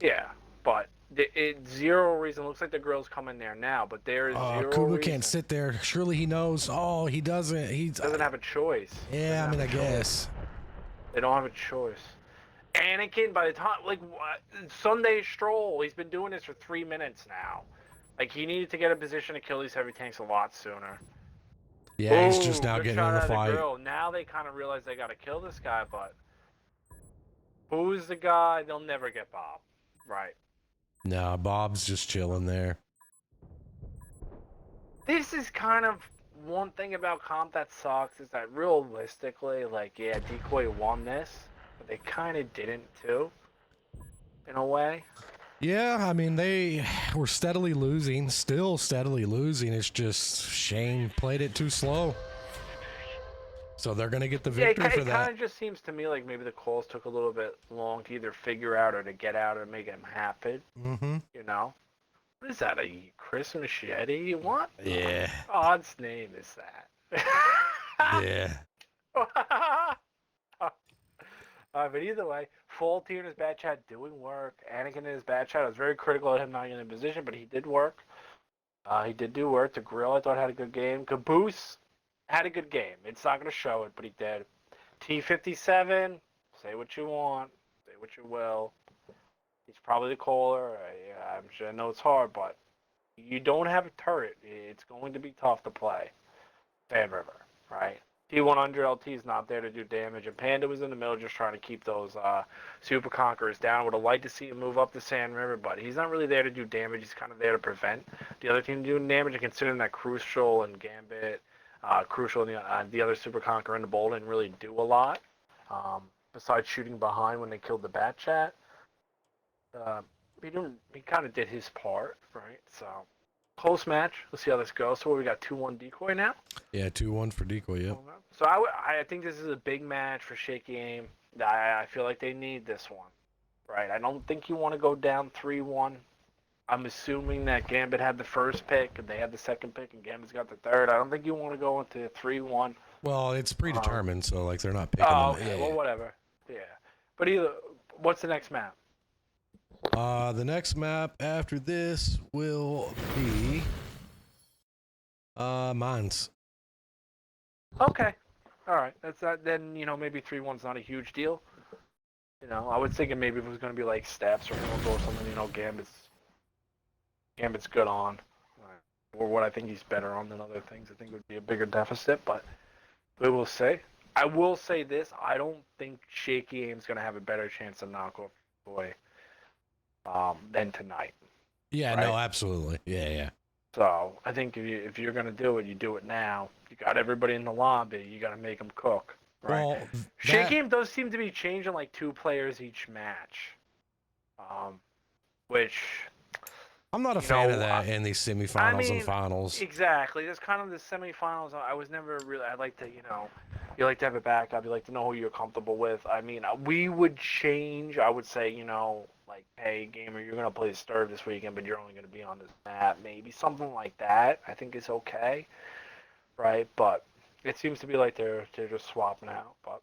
Yeah, but it's zero reason. Looks like the girl's coming there now, but there is zero Kuba reason. can't sit there. Surely he knows. Oh, he doesn't. He doesn't have a choice. Yeah, I mean, I guess. They don't have a choice. Anakin, by the time, Sunday stroll, he's been doing this for 3 minutes now. Like, he needed to get a position to kill these heavy tanks a lot sooner. Yeah, he's just now getting in the fight. Now they kind of realize they got to kill this guy, but who's the guy? They'll never get Bob. Right. No, Bob's just chilling there. This is kind of one thing about comp that sucks is that realistically, yeah, Decoy won this, but they kind of didn't too, in a way. Yeah, I mean, they were steadily losing, still steadily losing. It's just SHAIM played it too slow. So they're going to get the victory for that. It kind of just seems to me like maybe the calls took a little bit long to either figure out or to get out and make them happen. Mm-hmm. You know? What is that, a Chris Machete? What? Yeah. Odd's name is that? Yeah. But either way, Faultier and his bad chat doing work. Anakin and his bad chat, I was very critical of him not getting in position, but he did work. He did do work. The Grill, I thought, had a good game. Caboose had a good game. It's not going to show it, but he did. T57, say what you want, say what you will. He's probably the caller. I'm sure I know it's hard, but you don't have a turret. It's going to be tough to play. Fan River, right? T100 LT is not there to do damage, and Panda was in the middle just trying to keep those Super Conquerors down. Would have liked to see him move up the Sand River, but he's not really there to do damage. He's kind of there to prevent the other team doing damage, and considering that Crucial and Gambit, Crucial and the other Super Conqueror in the bowl didn't really do a lot, besides shooting behind when they killed the Bat Chat. He kind of did his part, right? So, close match. Let's see how this goes. So we got 2-1 Decoy now? Yeah, 2-1 for Decoy, yep. So I think this is a big match for Shaky Aim. I feel like they need this one, right? I don't think you want to go down 3-1. I'm assuming that Gambit had the first pick, and they had the second pick, and Gambit's got the third. I don't think you want to go into 3-1. Well, it's predetermined, so, like, they're not picking Oh, them. okay. Yeah, Well, whatever. Yeah. But what's the next map? The next map after this will be Mines. Okay. All right. That's that. Then maybe 3-1's not a huge deal. I was thinking maybe if it was going to be like Steps or Hills or something. Gambit's good on, or what I think he's better on than other things. I think it would be a bigger deficit, but we will see. I will say this: I don't think Shaky Aim's going to have a better chance to knock off Boy than tonight. Yeah, right? no, absolutely. Yeah. So I think if you're going to do it, you do it now. You got everybody in the lobby. You got to make them cook. Right. Well, Shaky Aim does seem to be changing like 2 players each match, which I'm not a fan of that in these semifinals and finals. Exactly. There's kind of the semifinals. I was never really. I like to, you like to have a backup. You like to know who you're comfortable with. I mean, we would change. I would say, like, hey, gamer, you're gonna play Sturv this weekend, but you're only gonna be on this map. Maybe something like that. I think is okay, right? But it seems to be like they're just swapping out. But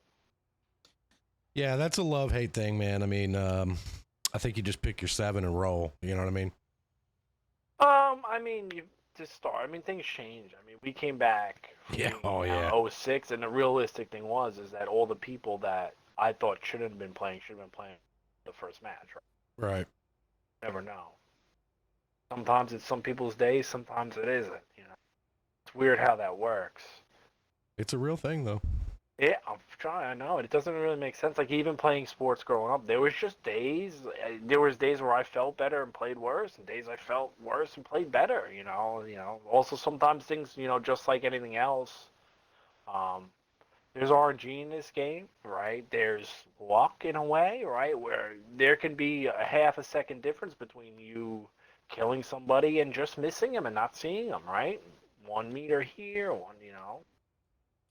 yeah, that's a love-hate thing, man. I mean, I think you just pick your 7 and roll. You know what I mean? I mean, things change. I mean, we came back from 06, and the realistic thing is that all the people that I thought shouldn't have been playing the first match, right? Right. Never know. Sometimes it's some people's days, sometimes it isn't, It's weird how that works. It's a real thing, though. Yeah, I'm trying. I know it doesn't really make sense. Like even playing sports growing up, there was just days. There was days where I felt better and played worse, and days I felt worse and played better. Also sometimes things, just like anything else. There's RNG in this game, right? There's luck in a way, right? Where there can be a half a second difference between you killing somebody and just missing him and not seeing him, right? 1 meter here,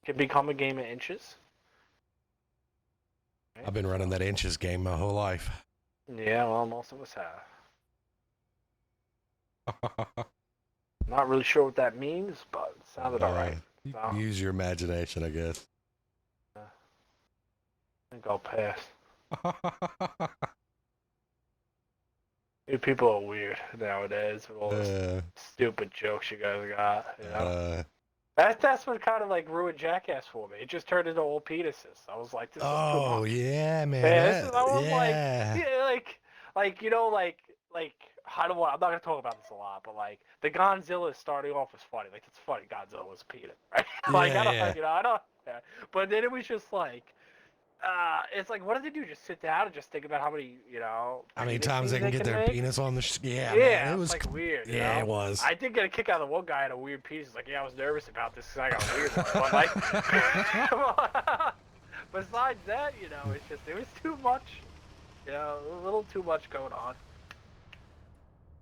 can become a game of inches. Right? I've been running that inches game my whole life. Yeah, well, most of us have. Not really sure what that means, but it sounded all right. So, use your imagination, I guess. I think I'll pass. You people are weird nowadays with all those stupid jokes you guys got. That's what kind of like ruined Jackass for me. It just turned into old penises. I was like, this is too much. Yeah, man. I don't want. I'm not gonna talk about this a lot, but like the Godzilla starting off was funny. Like it's funny, Godzilla was a penis, right? I don't. Yeah. But then it was just like, it's like, what do they do? Just sit down and just think about how many, how many times they can get their penis on the yeah, man, it was like weird. Yeah, it was. I did get a kick out of the one guy had a weird penis. He's like, yeah, I was nervous about this because I got a weird one. But like, besides that, it's just it was too much. A little too much going on.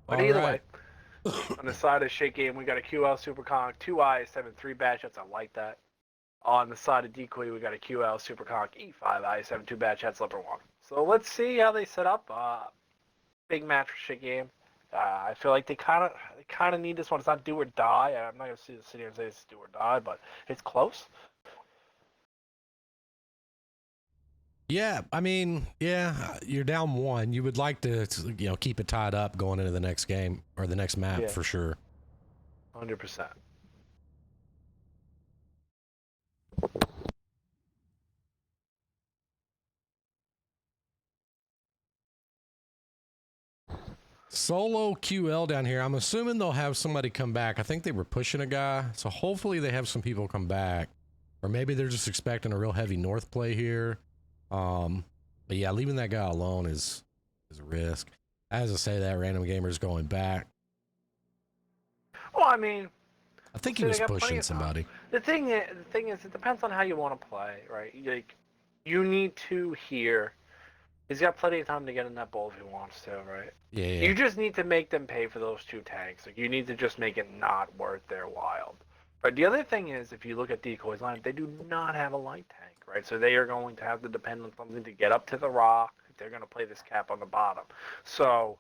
But either way, on the side of Shake Game, we got a QL Superconk, 2 IS-7, 3 bad shots. I like that. On the side of Decoy, we got a QL Superconk, E5 IS-7, 2 bad shots, Leopard 1. So let's see how they set up. Big match for Shake Game. I feel like they kind of need this one. It's not do or die. I'm not gonna sit here and say it's do or die, but it's close. Yeah, I mean, you're down 1. You would like to, keep it tied up going into the next game or the next map for sure. 100%. Solo QL down here. I'm assuming they'll have somebody come back. I think they were pushing a guy, so hopefully they have some people come back. Or maybe they're just expecting a real heavy north play here. But yeah, leaving that guy alone is a risk. As I say that, random gamer's going back. Well, I mean, I think he was pushing somebody. The thing is, it depends on how you want to play, right? Like, you need to hear. He's got plenty of time to get in that ball if he wants to, right? Yeah, yeah. You just need to make them pay for those 2 tanks. Like, you need to just make it not worth their while. Right. The other thing is, if you look at Decoy's line, they do not have a light tank, right? So they are going to have to depend on something to get up to the rock. They're going to play this cap on the bottom. So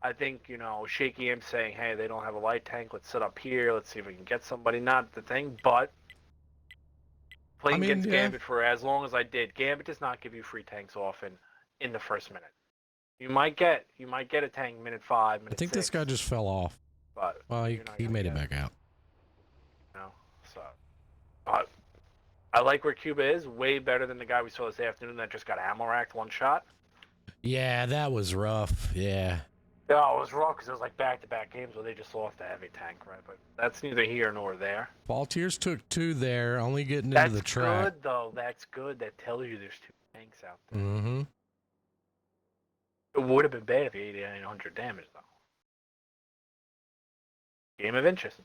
I think, you know, Shaky M saying, hey, they don't have a light tank. Let's sit up here. Let's see if we can get somebody. Not the thing, but playing against Gambit for as long as I did, Gambit does not give you free tanks often in the first minute. You might get a tank minute 5, minute 6. I think this guy just fell off. But well, he made it back out. No, so I like where Cuba is. Way better than the guy we saw this afternoon that just got ammo racked 1 shot. Yeah, that was rough. Yeah. Yeah, it was rough because it was like back-to-back games where they just lost a heavy tank, right? But that's neither here nor there. Volunteers took 2 there, only getting into the track. That's good, though. That's good. That tells you there's 2 tanks out there. Mm-hmm. It would have been bad if he ate 800 damage, though. Game of interest.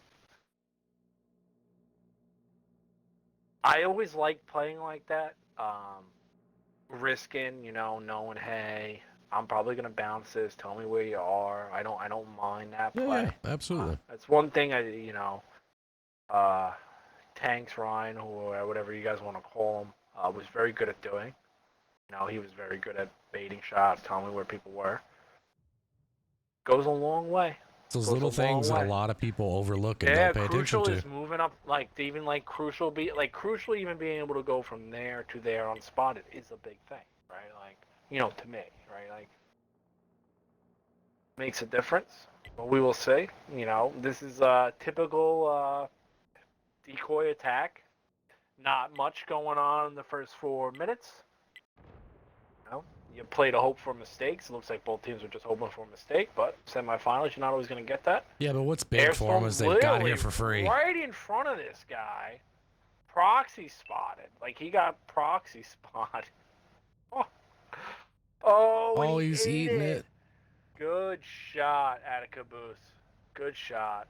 I always like playing like that. Risking, you know, knowing, hey, I'm probably gonna bounce this. Tell me where you are. I don't mind that play. Yeah, absolutely. That's one thing Tanks Ryan or whatever you guys want to call him was very good at doing. You know, he was very good at baiting shots, telling me where people were. Goes a long way. Those little things that a lot of people overlook and don't pay attention to. Crucial is moving up, Crucial Crucial even being able to go from there to there unspotted is a big thing, right? Like, you know, to me, right? Like, makes a difference. But we will see. You know, this is a typical decoy attack. Not much going on in the first 4 minutes. You know, you play to hope for mistakes. It looks like both teams are just hoping for a mistake, but semifinals, you're not always going to get that. Yeah, but what's big for them is they've got here for free. Right in front of this guy, proxy spotted. Like, he got proxy spotted. Oh, he's eating it. Good shot, Attica-Caboose. Good shot.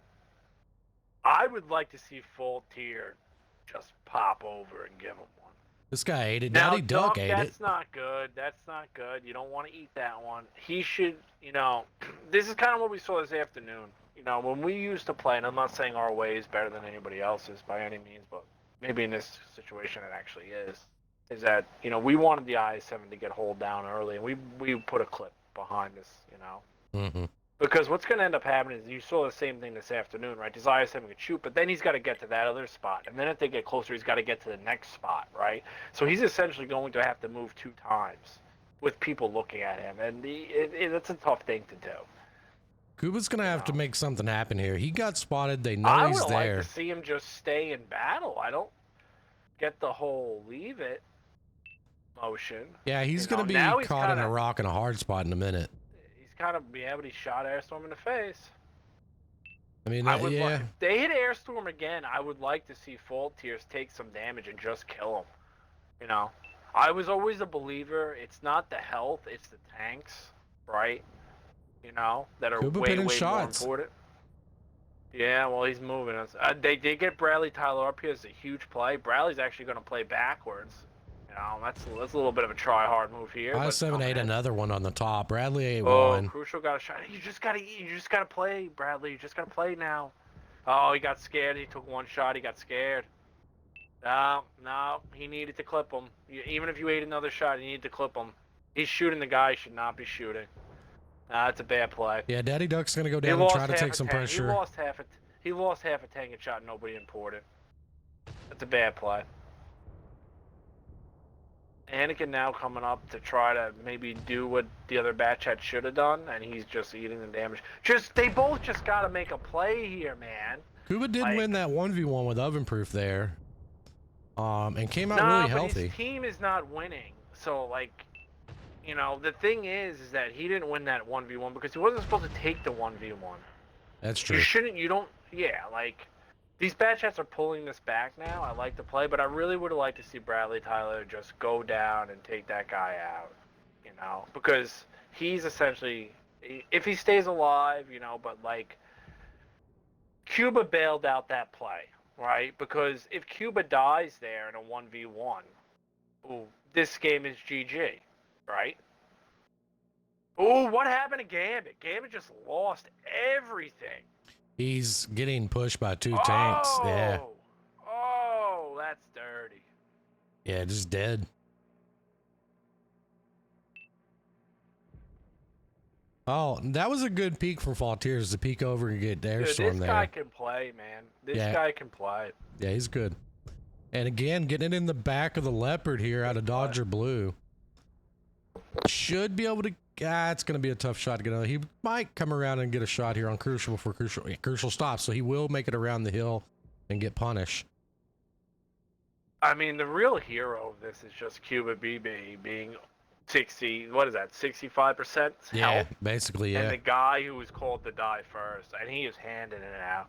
I would like to see Full Tier just pop over and give him one. This guy ate it. Daddy Duck ate it. That's not good. That's not good. You don't want to eat that one. He should, you know, this is kind of what we saw this afternoon. You know, when we used to play, and I'm not saying our way is better than anybody else's by any means, but maybe in this situation it actually is that, you know, we wanted the IS-7 to get hold down early, and we put a clip behind this, you know. Mm-hmm. Because what's going to end up happening is you saw the same thing this afternoon, right? This IS-7 could shoot, but then he's got to get to that other spot. And then if they get closer, he's got to get to the next spot, right? So he's essentially going to have to move 2 times with people looking at him. And that's a tough thing to do. Kuba's going to have to make something happen here. He got spotted. They know he's there. I would like to see him just stay in battle. I don't get the whole leave it motion. Yeah, he's going to be caught in a rock and a hard spot in a minute. But he shot Airstorm in the face. I mean, if they hit Airstorm again, I would like to see Fault Tiers take some damage and just kill him. You know, I was always a believer. It's not the health, it's the tanks, right? You know, that are way more important. Yeah, well, he's moving us. They did get Bradley Tyler up here. It's a huge play. Bradley's actually going to play backwards. You know, that's a little bit of a try-hard move here. I-7 ate another one on the top. Bradley ate one. Oh, Crucial got a shot. You just gotta play, Bradley. You just gotta play now. Oh, he got scared. He took 1 shot. He got scared. No, he needed to clip him. Even if you ate another shot, you need to clip him. He's shooting the guy he should not be shooting. That's a bad play. Yeah, Daddy Duck's gonna go down and try to take some pressure. He lost half a tank and shot nobody important. That's a bad play. Anakin now coming up to try to maybe do what the other batch had should have done, and he's just eating the damage. They both just got to make a play here, man. Kuba did win that 1v1 with oven proof there, and came out really healthy. His team is not winning, so like, you know, the thing is that he didn't win that 1v1 because he wasn't supposed to take the 1v1. That's true. You don't, yeah, like, these bad chats are pulling this back now. I like to play, but I really would have liked to see Bradley Tyler just go down and take that guy out, you know, because he's essentially, if he stays alive, you know, but like, Cuba bailed out that play, right? Because if Cuba dies there in a 1v1, ooh, this game is GG, right? Ooh, what happened to Gambit? Gambit just lost everything. He's getting pushed by 2 tanks. Yeah. Oh, that's dirty. Yeah, just dead. Oh, that was a good peek from Faultiers to peek over and get Airstorm there. This guy can play, man. This guy can play. Yeah, he's good. And again, getting it in the back of the Leopard here out of Dodger Blue. Should be able to... it's going to be a tough shot to get on. He might come around and get a shot here on Crucial before Crucial stops, so he will make it around the hill and get punished. I mean, the real hero of this is just Cuba BB being 65% Yeah, health. basically, yeah. And the guy who was called to die first, and he is handing it out.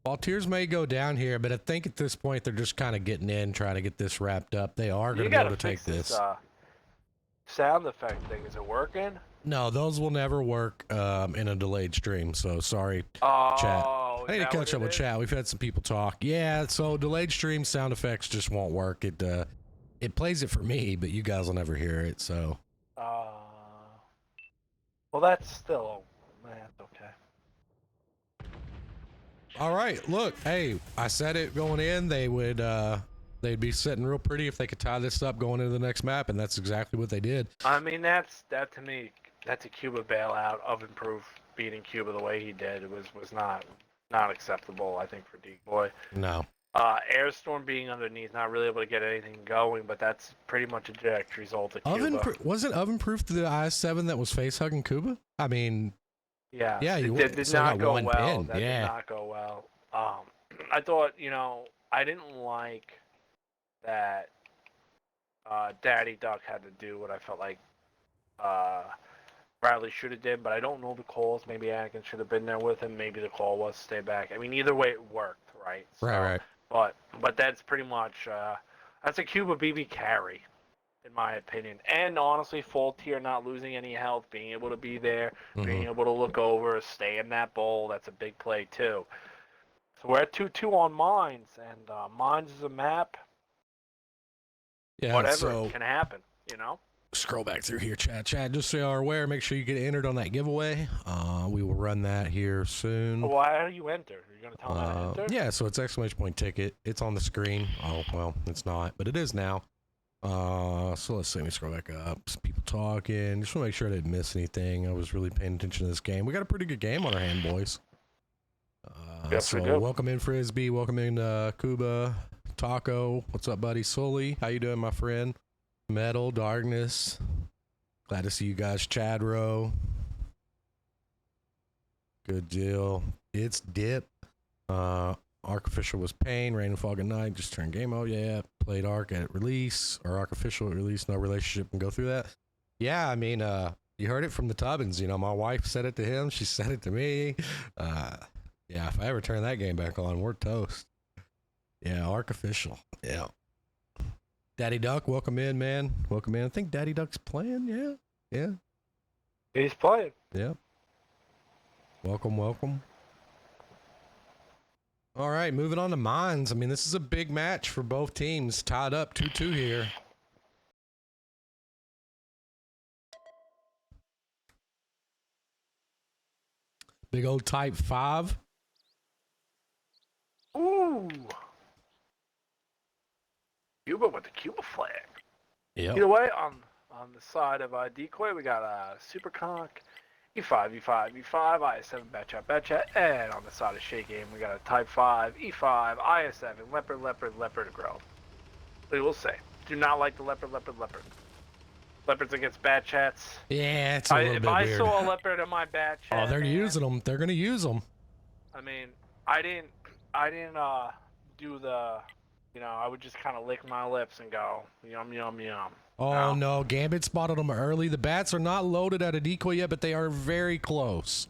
Faultiers may go down here, but I think at this point they're just kind of getting in, trying to get this wrapped up. They are going to be able to take this. Sound effect thing, is it working? No, those will never work in a delayed stream, so sorry, chat. I need to catch up with chat. We've had some people talk. Yeah, so delayed stream sound effects just won't work. It plays it for me, but you guys will never hear it, so. Well, that's still, man, okay. All right, look, hey, I said it going in, they would, they'd be sitting real pretty if they could tie this up going into the next map, and that's exactly what they did. I mean, that to me, that's a Cuba bailout of Improve beating Cuba the way he did. It was not acceptable, I think, for DECOY. No. Airstorm being underneath, not really able to get anything going, but that's pretty much a direct result of Cuba. Wasn't Oven Proof the IS-7 that was face hugging Cuba? I mean, yeah, it did not go well. Pin. That did not go well. I thought, you know, I didn't like that Daddy Duck had to do what I felt like Bradley should have did, but I don't know the calls. Maybe Anakin should have been there with him. Maybe the call was stay back. I mean, either way it worked, right? So, right. But that's pretty much that's a Cuba BB carry, in my opinion. And honestly, Faultier not losing any health, being able to be there, being able to look over, stay in that bowl, that's a big play too. So we're at 2-2 on Mines, and Mines is a map. Yeah, whatever can happen, you know? Scroll back through here, chat, just so you are aware, make sure you get entered on that giveaway. We will run that here soon. Why do you enter? Are you going to tell me how to enter? Yeah, so it's ! ticket. It's on the screen. Oh, well, it's not, but it is now. So let's see, let me scroll back up. Some people talking. Just want to make sure I didn't miss anything. I was really paying attention to this game. We got a pretty good game on our hand, boys. Yes, so we do. welcome in Frisbee, welcome in Cuba, Taco. What's up, buddy? Sully, how you doing, my friend? Metal, Darkness. Glad to see you guys. Chadro. Good deal. It's Dip. Arc Official was Pain. Rain and Fog at Night. Just turned game out. Yeah. Played Arc at release. Or Arc Official at release. No relationship. And go through that. Yeah, I mean, you heard it from the Tubbins. You know, my wife said it to him. She said it to me. Yeah, if I ever turn that game back on, we're toast. Yeah, Arc Official. Yeah. Daddy Duck, welcome in, man. Welcome in. I think Daddy Duck's playing. Yeah. He's playing. Yeah. Welcome. All right, moving on to Mines. I mean, this is a big match for both teams. Tied up 2-2 here. Big old Type 5. Ooh. Cuba with the Cuba flag. Yeah. Either way, on the side of DECOY, we got Super Conk, E5, IS7, Betcha, and on the side of SHAIM, we got a Type 5, E5, IS7, Leopard Grove. We will say, do not like the Leopard. Leopards against bad chats. Yeah, it's a little bit weird. If I saw a Leopard in my bad chat, oh, they're using them. They're gonna use them. I mean, I didn't do the you know, I would just kind of lick my lips and go, yum, yum, yum. Oh no, Gambit spotted them early. The bats are not loaded at a decoy yet, but they are very close.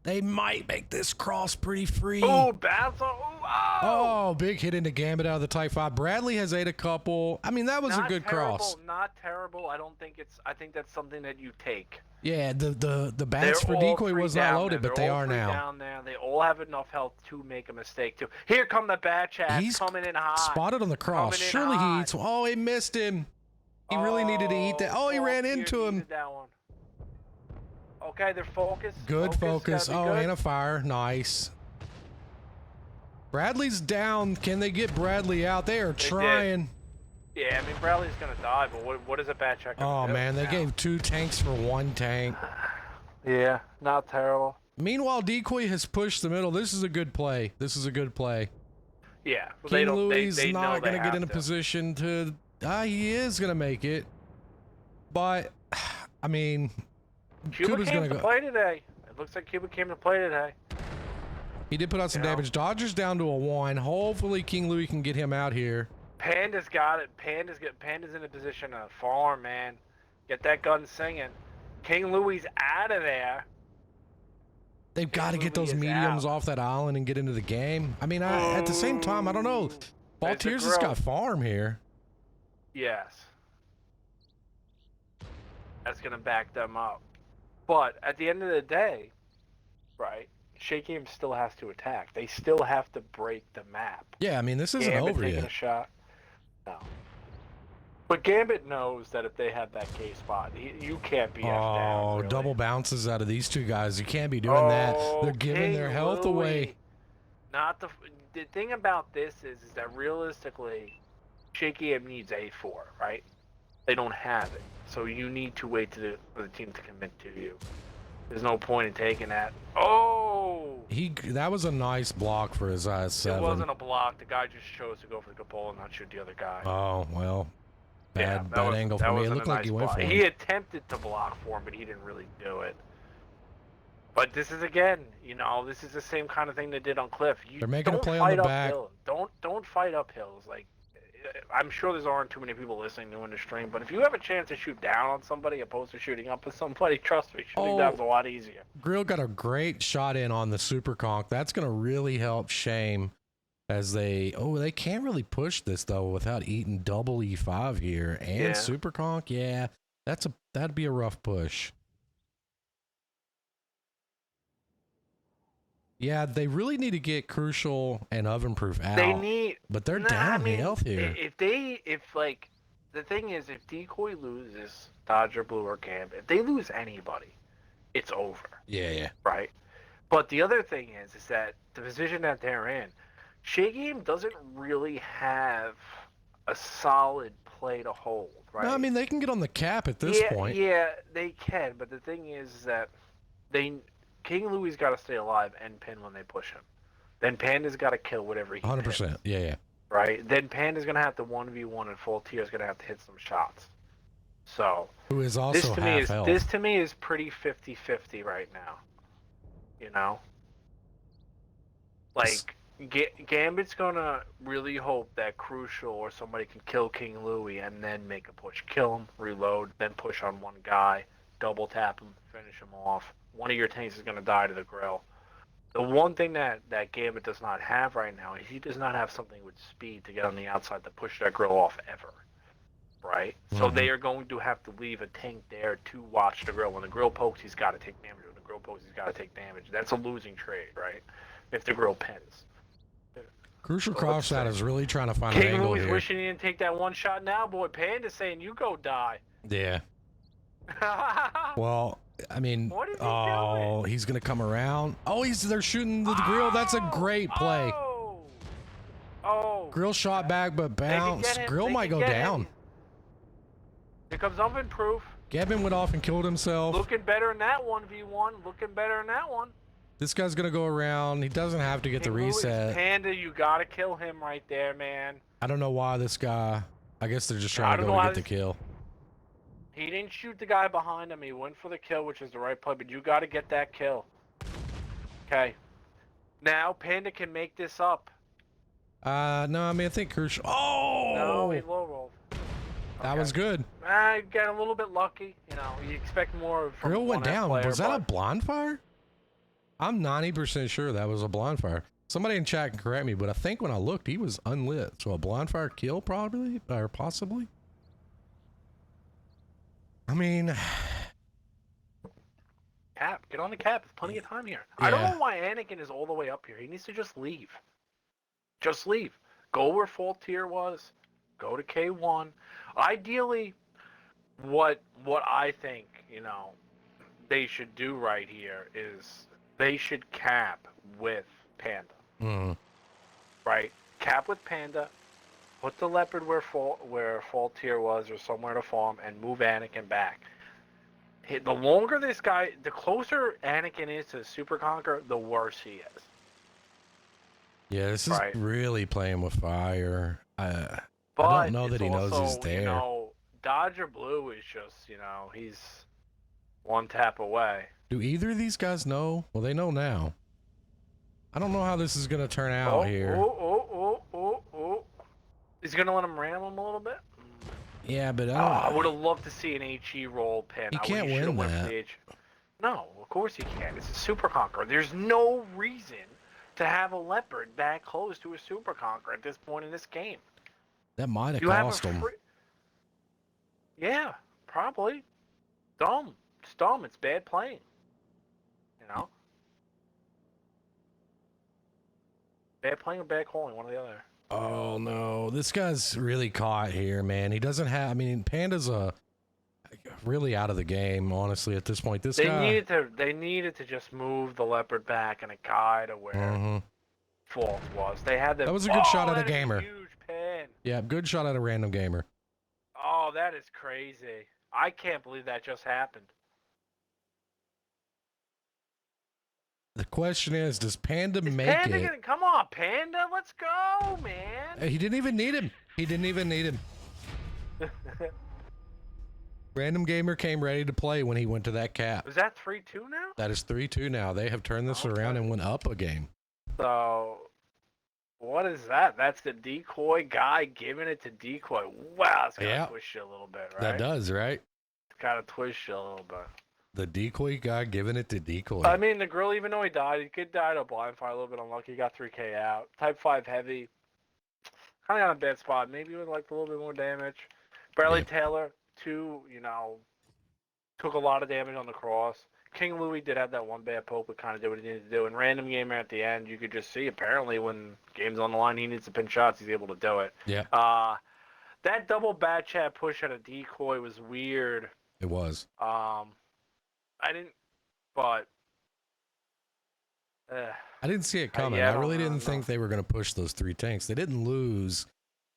They might make this cross pretty free. Oh, bats are, oh! Oh, big hit into Gambit out of the Type 5. Bradley has ate a couple. I mean, that was a good cross. Not terrible. I don't think it's, I think that's something that you take. Yeah, the bats for decoy was not loaded, but they are now. Down there. They all have enough health to make a mistake too. Here come the bat chat. He's coming in hot. Spotted on the cross. Surely he eats. Oh, he missed him. He really needed to eat that. Oh, he ran into him. That one. Okay, they're focused. Good focus. Oh, good. and a fire. Nice. Bradley's down. Can they get Bradley out? They are trying. Yeah, I mean, Bradley's going to die, but what is a bat check gonna do? Oh, man, they gave 2 tanks for 1 tank. Yeah, not terrible. Meanwhile, Decoy has pushed the middle. This is a good play. This is a good play. Yeah. Well, King Louis is not going to get in a position to... he is going to make it. But, I mean... Cuba came to play today. It looks like Cuba came to play today. He did put out some damage. Dodger's down to a 1. Hopefully King Louis can get him out here. Panda's got it. Panda's in a position to farm, man. Get that gun singing. King Louis out of there. They've got to get those mediums off that island and get into the game. I mean, at the same time, I don't know. Baltiers has got farm here. Yes. That's going to back them up. But at the end of the day, right, SHAIM still has to attack. They still have to break the map. Yeah, I mean, this isn't over yet. A shot. No. But Gambit knows that if they have that K spot, you can't be down, really. Double bounces out of these 2 guys. You can't be doing that. They're giving their health away. Not the thing about this is that realistically, SHAIM needs A4, right? They don't have it. So you need to wait for the team to commit to you. There's no point in taking that. Oh! That was a nice block for his I-7. It wasn't a block. The guy just chose to go for the cupola and not shoot the other guy. Oh, well. Bad angle for me. It looked like he went for him. He attempted to block for him, but he didn't really do it. But this is, again, you know, this is the same kind of thing they did on Cliff. They're making a play on the back. Don't fight up hills. Like, I'm sure there aren't too many people listening to the stream, but if you have a chance to shoot down on somebody opposed to shooting up with somebody, trust me, shooting down's a lot easier. Grill got a great shot in on the super conch. That's going to really help SHAIM as they can't really push this though without eating double E5 here and super conch. Yeah, that'd be a rough push. Yeah, they really need to get Crucial and Oven Proof out. But they're down in health here. Like, the thing is, if Decoy loses Dodger, Blue, or Gambit, if they lose anybody, it's over. Yeah. Right? But the other thing is that the position that they're in, SHAIM doesn't really have a solid play to hold, right? No, I mean, they can get on the cap at this point. Yeah, they can, but the thing is that King Louis got to stay alive and pin when they push him. Then Panda's got to kill whatever he 100%. pins, Yeah. Right? Then Panda's going to have to 1v1 and Full Tier's going to have to hit some shots. So, who is also half health. This to me is pretty 50-50 right now. You know? Like, Gambit's going to really hope that Crucial or somebody can kill King Louis and then make a push. Kill him, reload, then push on one guy, double tap him, finish him off. One of your tanks is going to die to the grill. The one thing that Gambit does not have right now is he does not have something with speed to get on the outside to push that grill off ever. Right? So they are going to have to leave a tank there to watch the grill. When the grill pokes, he's got to take damage. When the grill pokes, he's got to take damage. That's a losing trade, right? If the grill pins. Crucial Crossout is really trying to find an King angle Louis here. wishing he didn't take that one shot now, boy. Panda's saying, you go die. Yeah. Well, I mean, what is he doing? He's going to come around. Oh, they're shooting the grill. That's a great play. Grill shot back, but bounce. Grill might go down. Here comes Oven Proof. Gavin went off and killed himself. Looking better in that 1v1. Looking better in that one. This guy's going to go around. He doesn't have to get the reset. Panda, you got to kill him right there, man. I don't know why this guy... I guess they're just trying to go to get the kill. He didn't shoot the guy behind him. He went for the kill, which is the right play, but you got to get that kill. Okay. Now, Panda can make this up. No, I mean, I think Kershaw. No, Oh! he low rolled. That was good. I got a little bit lucky. You know, you expect more from Grill went one down. player, Was that a but blind fire? I'm 90% sure that was a blind fire. Somebody in chat can correct me, but I think when I looked, he was unlit. So a blind fire kill probably, or possibly? I mean... Cap, get on the cap. There's plenty of time here. Yeah. I don't know why Anakin is all the way up here. He needs to just leave. Just leave. Go where Full Tier was. Go to K1. Ideally, what I think, you know, they should do right here is they should cap with Panda. Mm. Right? Cap with Panda. Put the Leopard where Full Tier was or somewhere to farm and move Anakin back. The longer this guy, the closer Anakin is to Super Conqueror, the worse he is. Yeah, this is Right. really playing with fire. I But don't know it's that he knows also, he's there. You know, Dodger Blue is just, you know, he's one tap away. Do either of these guys know? Well, they know now. I don't know how this is going to turn out here. Oh. He's going to let him ram him a little bit? Yeah, but I would have loved to see an HE roll pin. He can't win that. No, of course he can't. It's a Super Conqueror. There's no reason to have a Leopard that close to a Super Conqueror at this point in this game. That might have You have cost him. Yeah, probably. Dumb. It's dumb. It's bad playing. You know? Bad playing or bad calling, one or the other. Oh no, this guy's really caught here, man. He doesn't have. I mean, Panda's really out of the game, honestly. At this point, They needed to just move the Leopard back and a guy to where Fault was. They had that was a good shot at a that is gamer. Huge pin. Yeah, good shot at a random gamer. Oh, that is crazy. I can't believe that just happened. The question is, does Panda make Panda it? come on, Panda, let's go, man. He didn't even need him. He didn't even need him. Random gamer came ready to play when he went to that cap. Is that 3-2 now? That is 3-2 now. They have turned this around and went up a game. So, what is that? That's the decoy guy giving it to decoy. Wow, it's got to twist you a little bit, right? That does, right? It's got to twist you a little bit. The decoy guy giving it to decoy. I mean, the grill, even though he died, he could die to a blind fire, a little bit unlucky. He got 3K out. Type 5 heavy. Kind of on a bad spot. Maybe with like a little bit more damage. Bradley Taylor, 2, you know, took a lot of damage on the cross. King Louis did have that one bad poke, but kind of did what he needed to do. And random gamer at the end, you could just see apparently when game's on the line, he needs to pin shots, he's able to do it. Yeah. That double bat chat push at a decoy was weird. It was. I didn't, but I didn't see it coming. I really didn't think they were going to push those 3 tanks. They didn't lose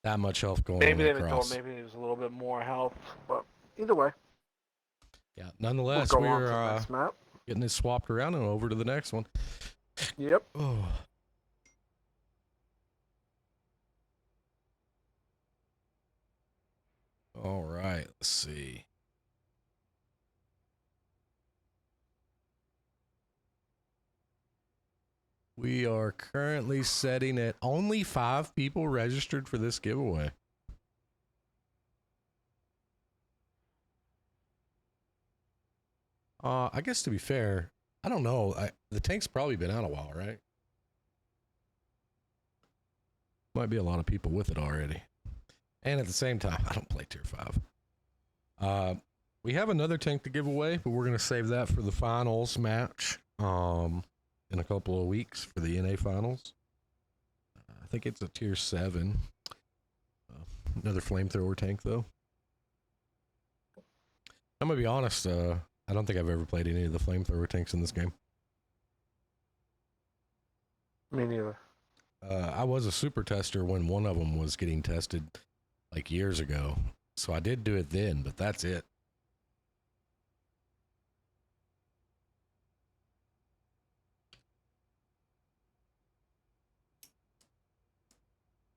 that much health going maybe they across. thought maybe it was a little bit more health, but either way. Yeah. Nonetheless, we're getting this swapped around and over to the next one. Yep. Oh. All right. Let's see. We are currently setting at only 5 people registered for this giveaway. I guess to be fair, I don't know. The tank's probably been out a while, right? Might be a lot of people with it already. And at the same time, I don't play tier 5. We have another tank to give away, but we're going to save that for the finals match. In a couple of weeks for the NA finals. I think it's a tier 7. Another flamethrower tank though. I'm gonna be honest, I don't think I've ever played any of the flamethrower tanks in this game. Me neither. I was a super tester when one of them was getting tested like years ago. So I did do it then, but that's it.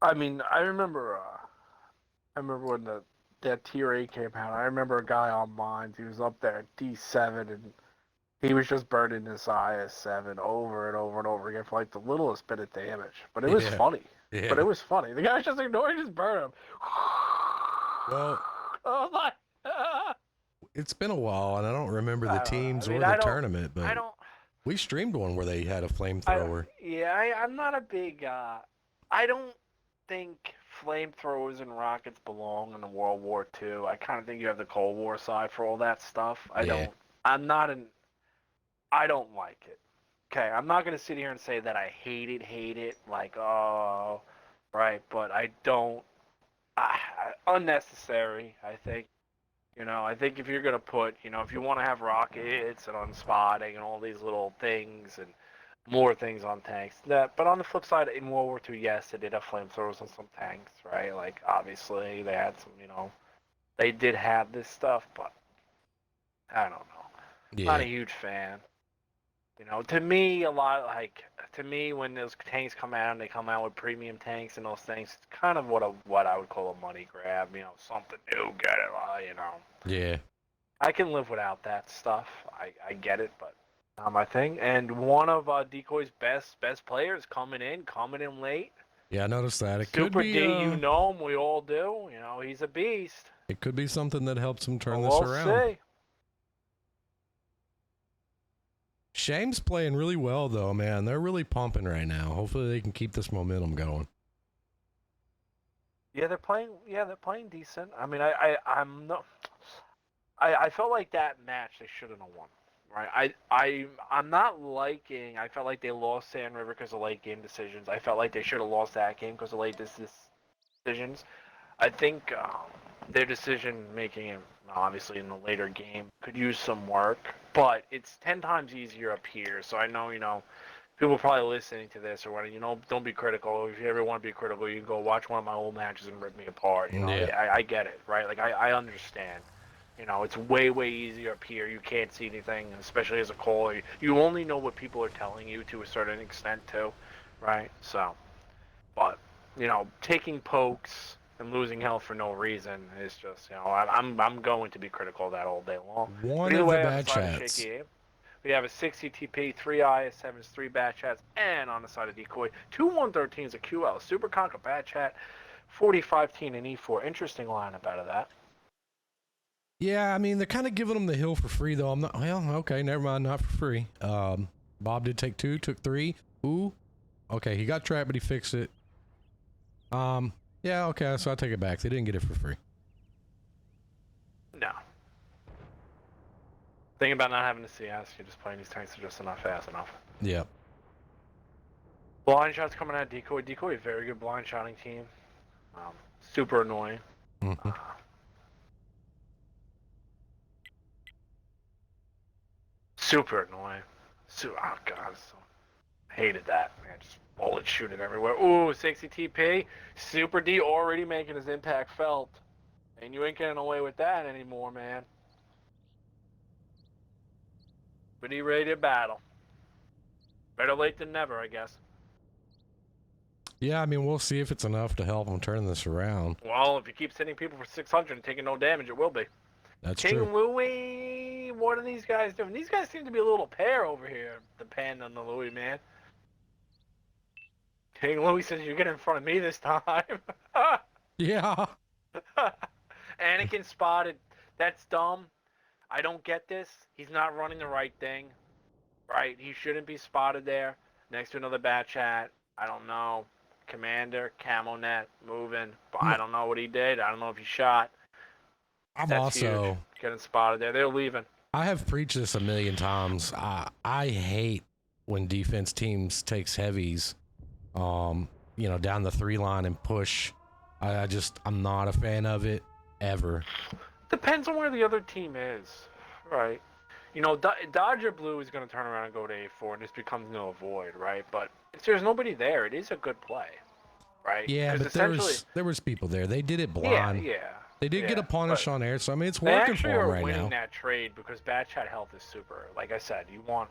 I mean, I remember when that tier 8 came out. I remember a guy on Mines. He was up there at D7, and he was just burning this IS7 over and over and over again for like the littlest bit of damage. But it was funny. Yeah. But it was funny. The guy just ignored, just burned him. Well, Oh my! it's been a while, and I don't remember the I don't know. teams I mean, or the I don't. tournament, I but don't. we streamed one where they had a I flamethrower. yeah. I'm not a big. I don't think flamethrowers and rockets belong in the World War II. I kind of think you have the Cold War side for all that stuff. I Yeah. don't. I'm not an. I don't like it. Okay, I'm not gonna sit here and say that I hate it, like oh, right. But I don't. Unnecessary. I think. I think if you're gonna put, if you want to have rockets and unspotting and all these little things and more things on tanks, but on the flip side, in World War II, yes, they did have flamethrowers on some tanks, right? Like obviously they had some, they did have this stuff, but I don't know. Not Yeah. a huge fan. To me, a lot to me when those tanks come out and they come out with premium tanks and those things, it's kind of what I would call a money grab. Something new, get it, Yeah. I can live without that stuff. I get it, but not my thing. And one of DECOY's best players coming in late. Yeah, I noticed that. It could Super be D, you know him, we all do. He's a beast. it could be something that helps him turn But this we'll around. see. Shame's playing really well though, man. They're really pumping right now. Hopefully they can keep this momentum going. Yeah, they're playing. Yeah, they're playing decent. I mean, I'm no. I felt like that match they shouldn't have won. Right. I'm not liking. I felt like they lost Sand River because of late game decisions. I felt like they should have lost that game because of late decisions. I think their decision making, obviously in the later game, could use some work. But it's 10 times easier up here. So I know people are probably listening to this or whatever. Don't be critical. If you ever want to be critical, you can go watch one of my old matches and rip me apart. Yeah. I get it, right? Like I understand. It's way easier up here. You can't see anything, especially as a caller. You only know what people are telling you to a certain extent too, right? So, but taking pokes and losing health for no reason is just I'm going to be critical of that all day long. One But either of the way, on bad the side of chats. Shaky Abe, we have a 60 TP, 3 IS7s, 3 bad chats, and on the side of Decoy, 2 113s, a QL, Super Conquer bad chat, 45 teen and E4. Interesting lineup out of that. Yeah, I mean they're kind of giving them the hill for free though. I'm not. Well, okay, never mind, not for free. Bob did take 2, took 3. Ooh, okay, he got trapped, but he fixed it. Yeah, okay, so I take it back. They didn't get it for free. No. Thing about not having to CS, you're just playing these tanks are just not fast enough. Yeah. Blind shots coming out of Decoy. Decoy, a very good blind shotting team. Super annoying. Mm-hmm. Super annoying. Oh god, hated that. Man, just bullets shooting everywhere. Ooh, 60 TP. Super D already making his impact felt. And you ain't getting away with that anymore, man. But he ready to battle. Better late than never, I guess. Yeah, I mean we'll see if it's enough to help him turn this around. Well, if you keep sending people for 600 and taking no damage, it will be. That's King true. Louis, what are these guys doing? These guys seem to be a little pair over here, depending on the Louis, man. King Louis says, you get in front of me this time. Yeah. Anakin spotted. That's dumb. I don't get this. He's not running the right thing. Right? He shouldn't be spotted there. Next to another bat chat. I don't know. Commander, camo net, moving. But I don't know what he did. I don't know if he shot. I'm That's also huge. Getting spotted there. They're leaving. I have preached this a million times. I hate when defense teams takes heavies, down the 3 line and push. I'm not a fan of it ever. Depends on where the other team is, right? Dodger Blue is going to turn around and go to A4, and this becomes null void, right? But if there's nobody there, it is a good play, right? Yeah, but there was people there. They did it blind. Yeah. They did get a punish on air, so I mean it's They working for actually them are right winning now. that trade because bad chat health is super. Like I said, you want,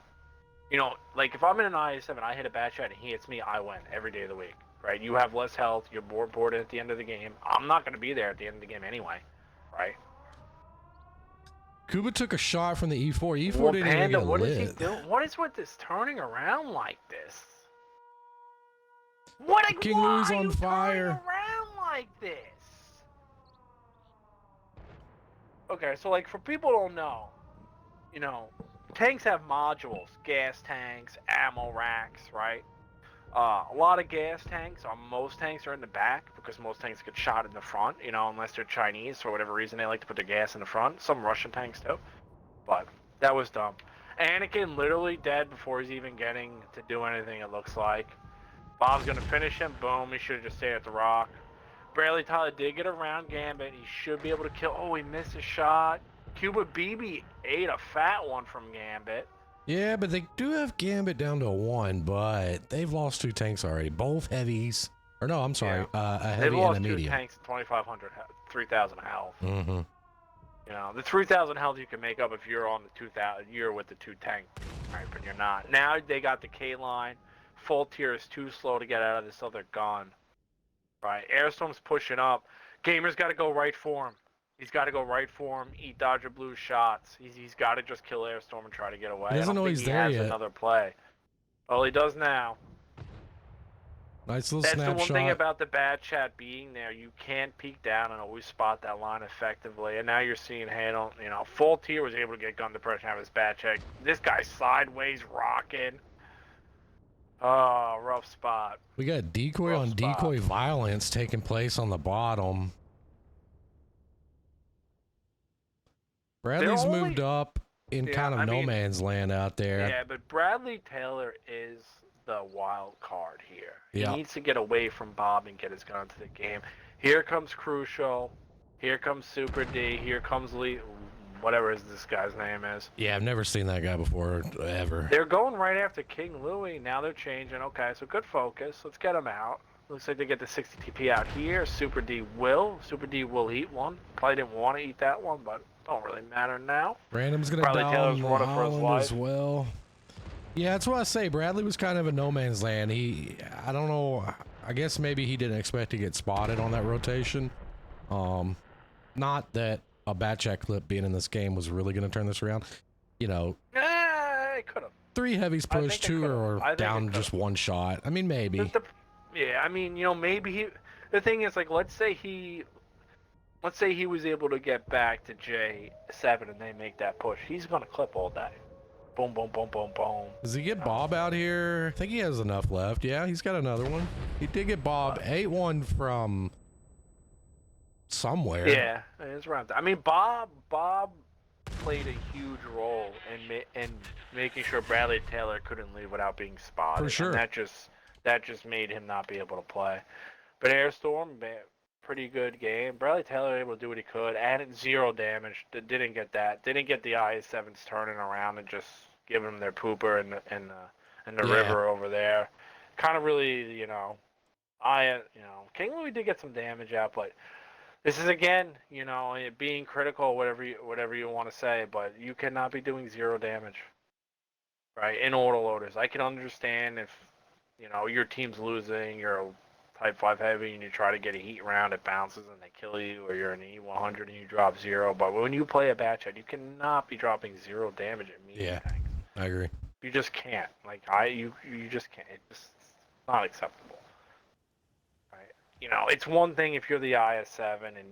like if I'm in an IS7, I hit a bad chat and he hits me, I win every day of the week, right? You have less health, you're more bored at the end of the game. I'm not going to be there at the end of the game anyway, right? Kuba took a shot from the E4. E4 Well, didn't even Panda, get what lit. is he doing? What is with this turning around like this? King Why Louis are on you fire. turning around like this? Okay, so like for people who don't know, you know, tanks have modules, gas tanks, ammo racks, right? A lot of gas tanks, most tanks are in the back because most tanks get shot in the front, you know, unless they're Chinese for whatever reason they like to put their gas in the front. Some Russian tanks too, but that was dumb. Anakin literally dead before he's even getting to do anything. It looks like Bob's gonna finish him. Boom! He should have just stayed at the rock. Bradley Tyler did get around Gambit. He should be able to kill. Oh, he missed a shot. Cuba BB ate a fat one from Gambit. Yeah, but they do have Gambit down to a 1, but they've lost 2 tanks already. Both heavies. Or no, I'm sorry, a They've heavy and a lost 2 medium. tanks, 2,500, 3,000 health. Mm-hmm. You know, the 3,000 health you can make up if you're on the 2,000. You're with the 2 tank, right? But you're not. Now they got the K line. Full tier is too slow to get out of this other gun. Right, Airstorm's pushing up. Gamer's got to go right for him. He's got to go right for him. Eat Dodger Blue shots. He's got to just kill Airstorm and try to get away. He doesn't I don't know think he's he there has yet. another play. Well, he does now. Nice little That's snapshot. the one thing about the bad chat being there. You can't peek down and always spot that line effectively. And now you're seeing Handle, you know, full tier was able to get gun depression out of his bad check. This guy's sideways rocking. Oh, rough spot. We got decoy Rough on spot. decoy violence taking place on the bottom. Bradley's only- moved up in Yeah, kind of I no mean- man's land out there. Yeah, but Bradley Taylor is the wild card here. He Yeah. needs to get away from Bob and get his gun into the game. Here comes Crucial. Here comes Super D. Here comes Lee. Whatever this guy's name is. Yeah, I've never seen that guy before, ever. They're going right after King Louis. Now they're changing. Okay, so good focus. Let's get him out. Looks like they get the 60 TP out here. Super D will eat one. Probably didn't want to eat that one, but don't really matter now. Random's gonna Bradley down Taylor's the running for his Holland as life. well. Yeah, that's what I say. Bradley was kind of a no man's land. I don't know. I guess maybe he didn't expect to get spotted on that rotation. Not that a bat check clip being in this game was really going to turn this around. You know, It could have. 3 heavies I push, think it 2 could've. I are think it down could've. just 1 shot. I mean, maybe. Yeah, I mean, you know, maybe he. The thing is, like, let's say he was able to get back to J7 and they make that push. He's gonna clip all day. Boom, boom, boom, boom, boom. Does he get Bob out here? I think he has enough left. Yeah, he's got another one. He did get Bob. 8-1 from somewhere. Yeah, it's around. I mean, Bob played a huge role in making sure Bradley Taylor couldn't leave without being spotted. For sure. And that just made him not be able to play. But Airstorm, pretty good game. Bradley Taylor able to do what he could. Added 0 damage. Didn't get that. Didn't get the IS-7s turning around and just giving them their pooper in the river over there. Kind of really, you know, King Louis did get some damage out, but this is again, you know, being critical, whatever you want to say, but you cannot be doing 0 damage, right? In autoloaders, I can understand if, you know, your team's losing, you're a Type 5 heavy, and you try to get a heat round, it bounces and they kill you, or you're an E100 and you drop 0. But when you play a batch out, you cannot be dropping 0 damage at medium tanks. I agree. You just can't. Like you just can't. It's not acceptable. Right? You know, it's one thing if you're the IS-7 and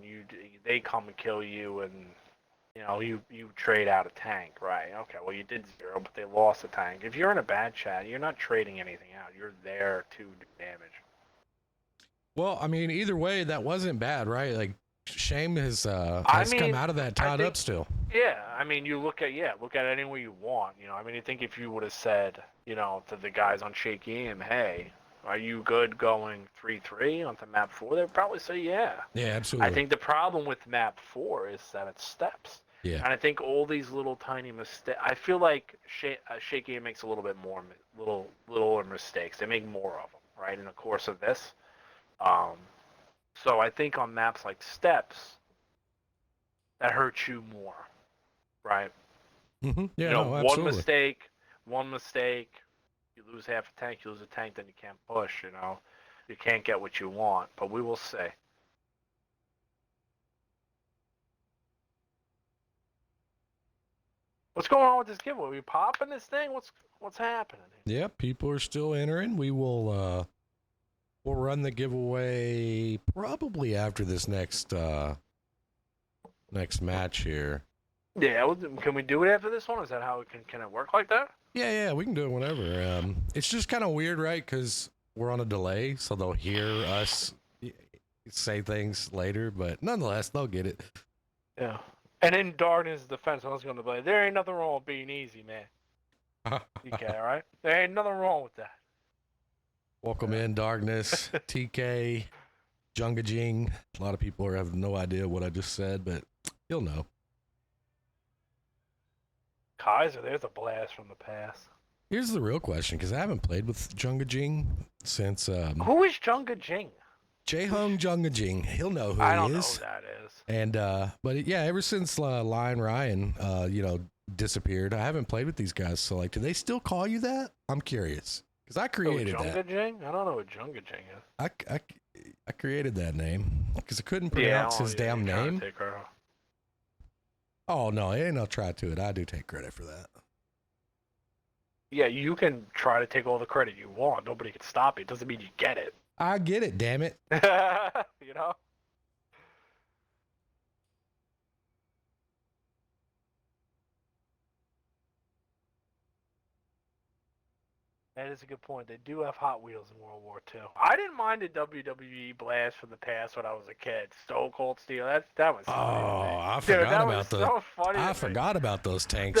they come and kill you, and you know you trade out a tank, right? Okay, well you did 0, but they lost a tank. If you're in a bad chat, you're not trading anything out. You're there to do damage. Well, I mean, either way, that wasn't bad, right? Like, SHAIM has come out of that tied up still. Yeah, I mean, you look at any way you want. You know, I mean, you think if you would have said, you know, to the guys on Shaky Aim, hey, are you good going 3-3 onto map 4? They'd probably say, yeah. Yeah, absolutely. I think the problem with map 4 is that it's steps. Yeah. And I think all these little tiny mistakes. I feel like Shaky Aim makes a little bit more little mistakes. They make more of them, right, in the course of this. So I think on maps like steps, that hurts you more, right? Mm-hmm. Yeah, you know, no, absolutely. one mistake, you lose half a tank, you lose a tank, then you can't push, you know. You can't get what you want, but we will see. What's going on with this giveaway? Are we popping this thing? What's happening? Yeah, people are still entering. We'll We'll run the giveaway probably after this next next match here. Yeah, can we do it after this one? Is that how it can it work like that? Yeah, we can do it whenever. It's just kind of weird, right? Because we're on a delay, so they'll hear us say things later, but nonetheless, they'll get it. Yeah. And in Darden's defense, I was going to play. There ain't nothing wrong with being easy, man. TK, all right? There ain't nothing wrong with that. Welcome in, Darkness, TK, Junga Jing. A lot of people have no idea what I just said, but you'll know. Kaiser, there's a blast from the past. Here's the real question, because I haven't played with Junga Jing since... Who is Junga Jing? Jae-Hung Junga Jing. He'll know who I he don't know is. who that is. And, but yeah, ever since Lion Ryan, you know, disappeared, I haven't played with these guys. So, like, do they still call you that? I'm curious. Because I created Junga that. Jing? I don't know what Junga Jing is. I created that name because I couldn't pronounce his damn name. Oh, no, ain't no try to it. I do take credit for that. Yeah, you can try to take all the credit you want. Nobody can stop you. It doesn't mean you get it. I get it, damn it. You know? That is a good point. They do have Hot Wheels in World War II. I didn't mind the WWE blast from the past when I was a kid. Stone Cold Steel. That was funny to me. I forgot about those. So funny I to forgot me. about those tanks.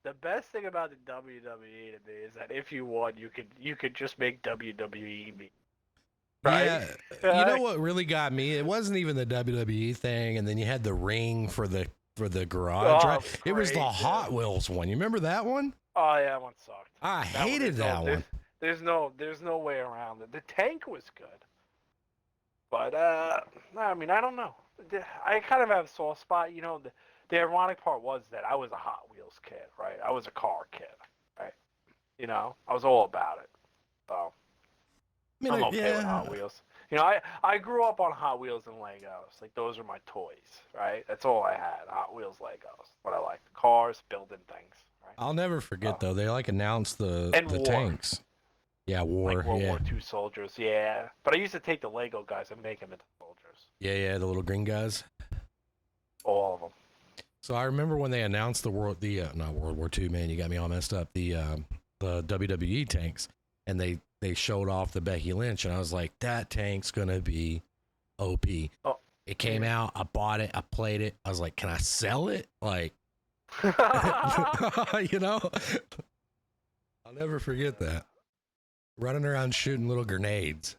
The best thing about the WWE to me is that if you won, you could just make WWE me. Right? Yeah, you know what really got me? It wasn't even the WWE thing, and then you had the ring for the garage. Right? It was the Hot Wheels one. You remember that one? Oh yeah, that one sucked. I hated that one. There's no way around it. The tank was good, but I mean, I don't know. I kind of have a soft spot. You know, the ironic part was that I was a Hot Wheels kid, right? I was a car kid, right? You know, I was all about it. So I'm okay with Hot Wheels. You know, I grew up on Hot Wheels and Legos. Like, those are my toys, right? That's all I had, Hot Wheels, Legos. What I like, cars, building things. Right? I'll never forget, though. They, like, announced the tanks. Yeah, war. Like World War II soldiers, yeah. But I used to take the Lego guys and make them into soldiers. Yeah, the little green guys. All of them. So I remember when they announced not World War II, man, you got me all messed up. The WWE tanks, and they showed off the Becky Lynch, and I was like, that tank's gonna be OP. Oh. It came out, I bought it, I played it. I was like, can I sell it? Like, you know, I'll never forget that. Running around shooting little grenades.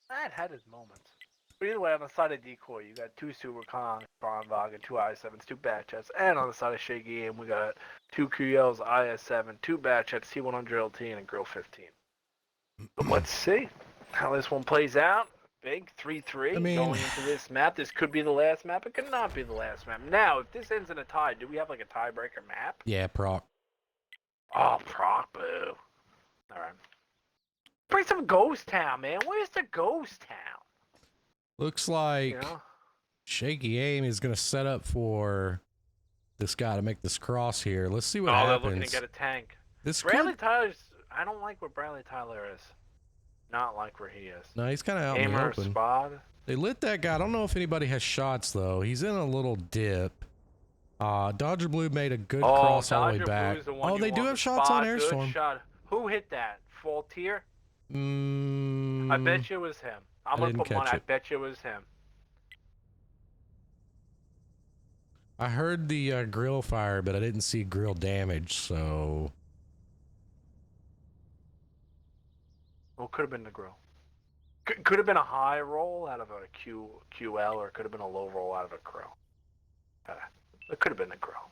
That had his moments. But either way, on the side of Decoy, you got 2 Super Kong, Braunwagen, 2 i7s, 2 Batchets, and on the side of Shaky Aim, we got 2 QLs, IS7, 2 Batchets, T100 LT, and a Grill 15. But let's see how this one plays out. Big 3-3 going into this map. This could be the last map. It could not be the last map. Now, if this ends in a tie, do we have like a tiebreaker map? Yeah, proc. Oh, proc, boo. All right. Bring some Ghost Town, man. Where's the Ghost Town? Looks like Shaky Aim is going to set up for this guy to make this cross here. Let's see what happens. They're looking to get a tank. This Tyler's... I don't like where Bradley Tyler is. Not like where he is. No, he's kind of out in the open. Spot. They lit that guy. I don't know if anybody has shots, though. He's in a little dip. Dodger Blue made a good cross all the way back. Oh, they do have shots on Airstorm. Shot. Who hit that? Faultier? I bet you it was him. I'm going to put money. I bet you it was him. I heard the grill fire, but I didn't see grill damage, so... Well, could have been the grill. Could have been a high roll out of a QL, or it could have been a low roll out of a grill. It could have been the grill.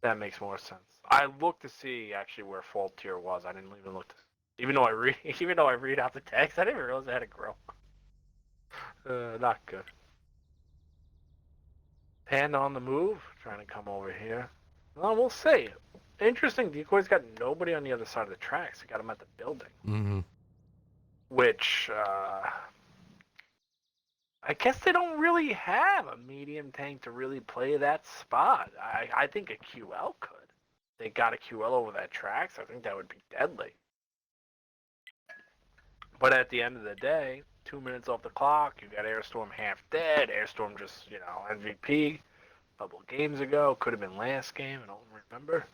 That makes more sense. I looked to see actually where Faultier was. I didn't even look. Even though I read out the text, I didn't realize I had a grill. Not good. Panda on the move, trying to come over here. Well, we'll see. Interesting, Decoy's got nobody on the other side of the tracks. He got him at the building. Mm-hmm. Which, I guess they don't really have a medium tank to really play that spot. I think a QL could. They got a QL over that tracks. I think that would be deadly. But at the end of the day, 2 minutes off the clock, you got Airstorm half dead. Airstorm just, MVP a couple of games ago. Could have been last game. I don't remember.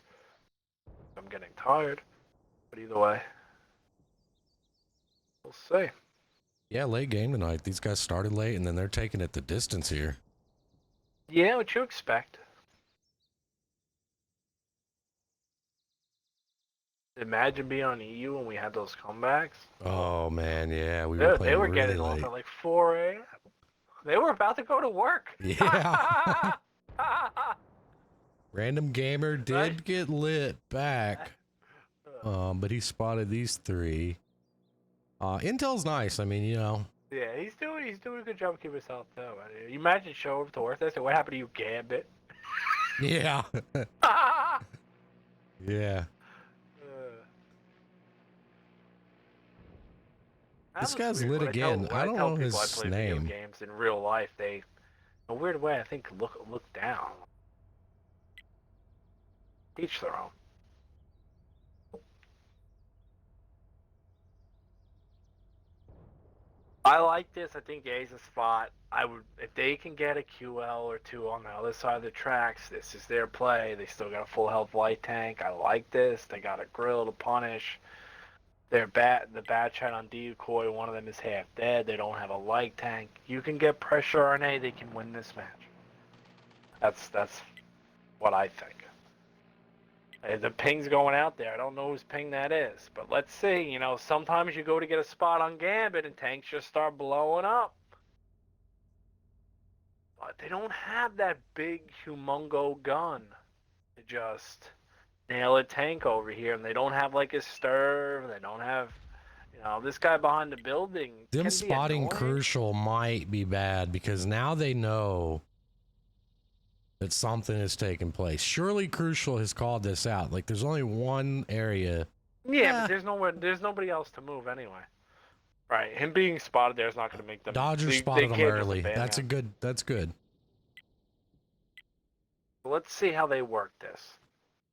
I'm getting tired. But either way, we'll see. Yeah, late game tonight. These guys started late, and then they're taking it the distance here. Yeah, what you expect. Imagine being on EU when we had those comebacks. Oh man, yeah, we were Dude, playing they were really getting late. off at like 4 a.m. They were about to go to work. Yeah. Random gamer did Right. get lit back, but he spotted these three. Intel's nice. I mean, Yeah, he's doing a good job of keeping himself though. You imagine show up to work. They say, "What happened to you, Gambit?" yeah, yeah. This guy's lit again. I don't know People I his play video name. games in real life, they, in a weird way, I think look down. Each their own. I like this. I think A's a spot. I would, if they can get a QL or two on the other side of the tracks, this is their play. They still got a full health light tank. I like this. They got a grill to punish. The bat chat on DECOY, one of them is half dead. They don't have a light tank. You can get pressure on A, they can win this match. That's what I think. The ping's going out there. I don't know whose ping that is, but let's see. Sometimes you go to get a spot on Gambit and tanks just start blowing up. But they don't have that big humongo gun to just nail a tank over here, and they don't have like a Sturv. They don't have, this guy behind the building. Them spotting Crucial might be bad because now they know that something is taking place. Surely Crucial has called this out. Like, there's only one area. Yeah, but there's nobody else to move anyway. Right, him being spotted there is not going to make them. Dodgers spotted him early. That's good. Let's see how they work this.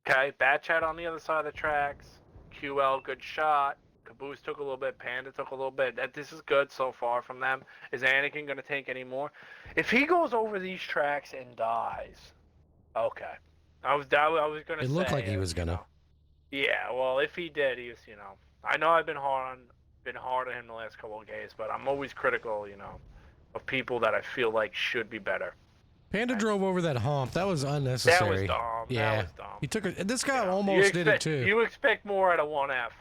Okay, Bat Chat on the other side of the tracks. QL, good shot. Caboose took a little bit. Panda took a little bit. This is good so far from them. Is Anakin going to take any more? If he goes over these tracks and dies, okay. I was going to say. It looked like he was going to. Yeah, well, if he did, he was, I know I've been hard on him the last couple of games, but I'm always critical, of people that I feel like should be better. Panda drove over that hump. That was unnecessary. That was dumb. Yeah. That was dumb. He took it. This guy almost did it too. You expect more out of 1F.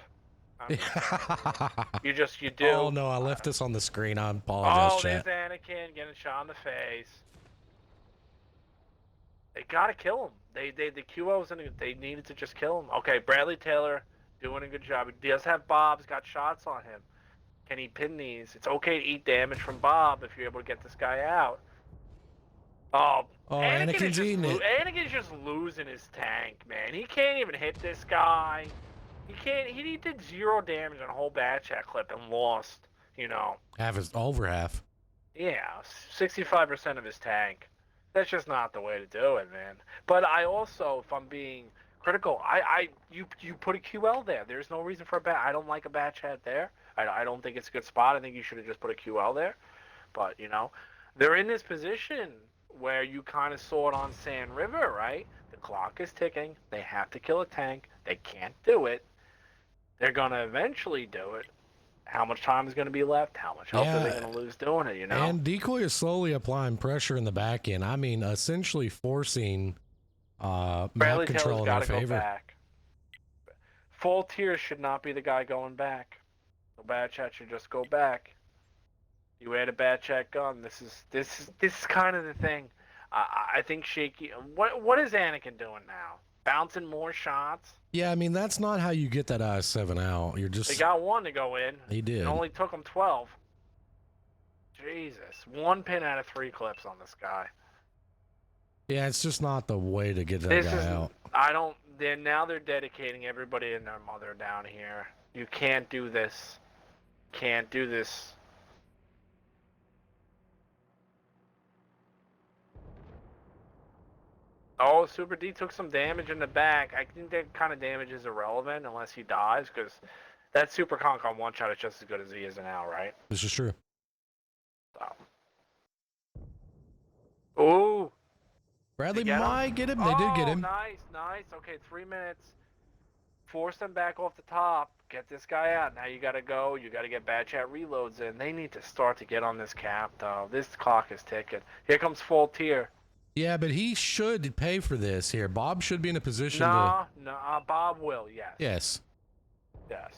You do. Oh no, I left this on the screen. I apologize, chat. There's Anakin getting shot in the face. They gotta kill him. The QOs they needed to just kill him. Okay, Bradley Taylor doing a good job. He does have Bob's got shots on him. Can he pin these? It's okay to eat damage from Bob if you're able to get this guy out. Oh, Anakin's eating it. Anakin's just losing his tank, man. He can't even hit this guy. He did 0 damage on a whole bat chat clip and lost, Over half. Yeah, 65% of his tank. That's just not the way to do it, man. But I also, if I'm being critical, you put a QL there. There's no reason for a bat. I don't like a bat chat there. I don't think it's a good spot. I think you should have just put a QL there. But, they're in this position where you kind of saw it on Sand River, right? The clock is ticking. They have to kill a tank. They can't do it. They're going to eventually do it. How much time is going to be left? How much health are they going to lose doing it, And DECOY is slowly applying pressure in the back end. I mean, essentially forcing map control in their favor. Go back. Full Tier should not be the guy going back. The Bad Chat should just go back. You add a Bad Chat gun. This is kind of the thing. I think Shaky. What is Anakin doing now? Bouncing more shots? Yeah, I mean, that's not how you get that IS-7 out. You're just... They got one to go in. He did. It only took them 12. Jesus. 1 pin out of 3 clips on this guy. Yeah, it's just not the way to get that guy out. Now they're dedicating everybody and their mother down here. You can't do this. Can't do this. Oh, Super D took some damage in the back. I think that kind of damage is irrelevant unless he dies, because That super conk on one shot is just as good as he is now, right? This is true. So. Ooh. Bradley Get him? might get him. They did get him. Nice, nice. Okay, 3 minutes. Force them back off the top. Get this guy out. Now you got to go. You got to get bad chat reloads in. They need to start to get on this cap, though. This clock is ticking. Here comes full tier. Yeah, but he should pay for this here. Bob should be in a position No, Bob will, yes. Yes. Yes.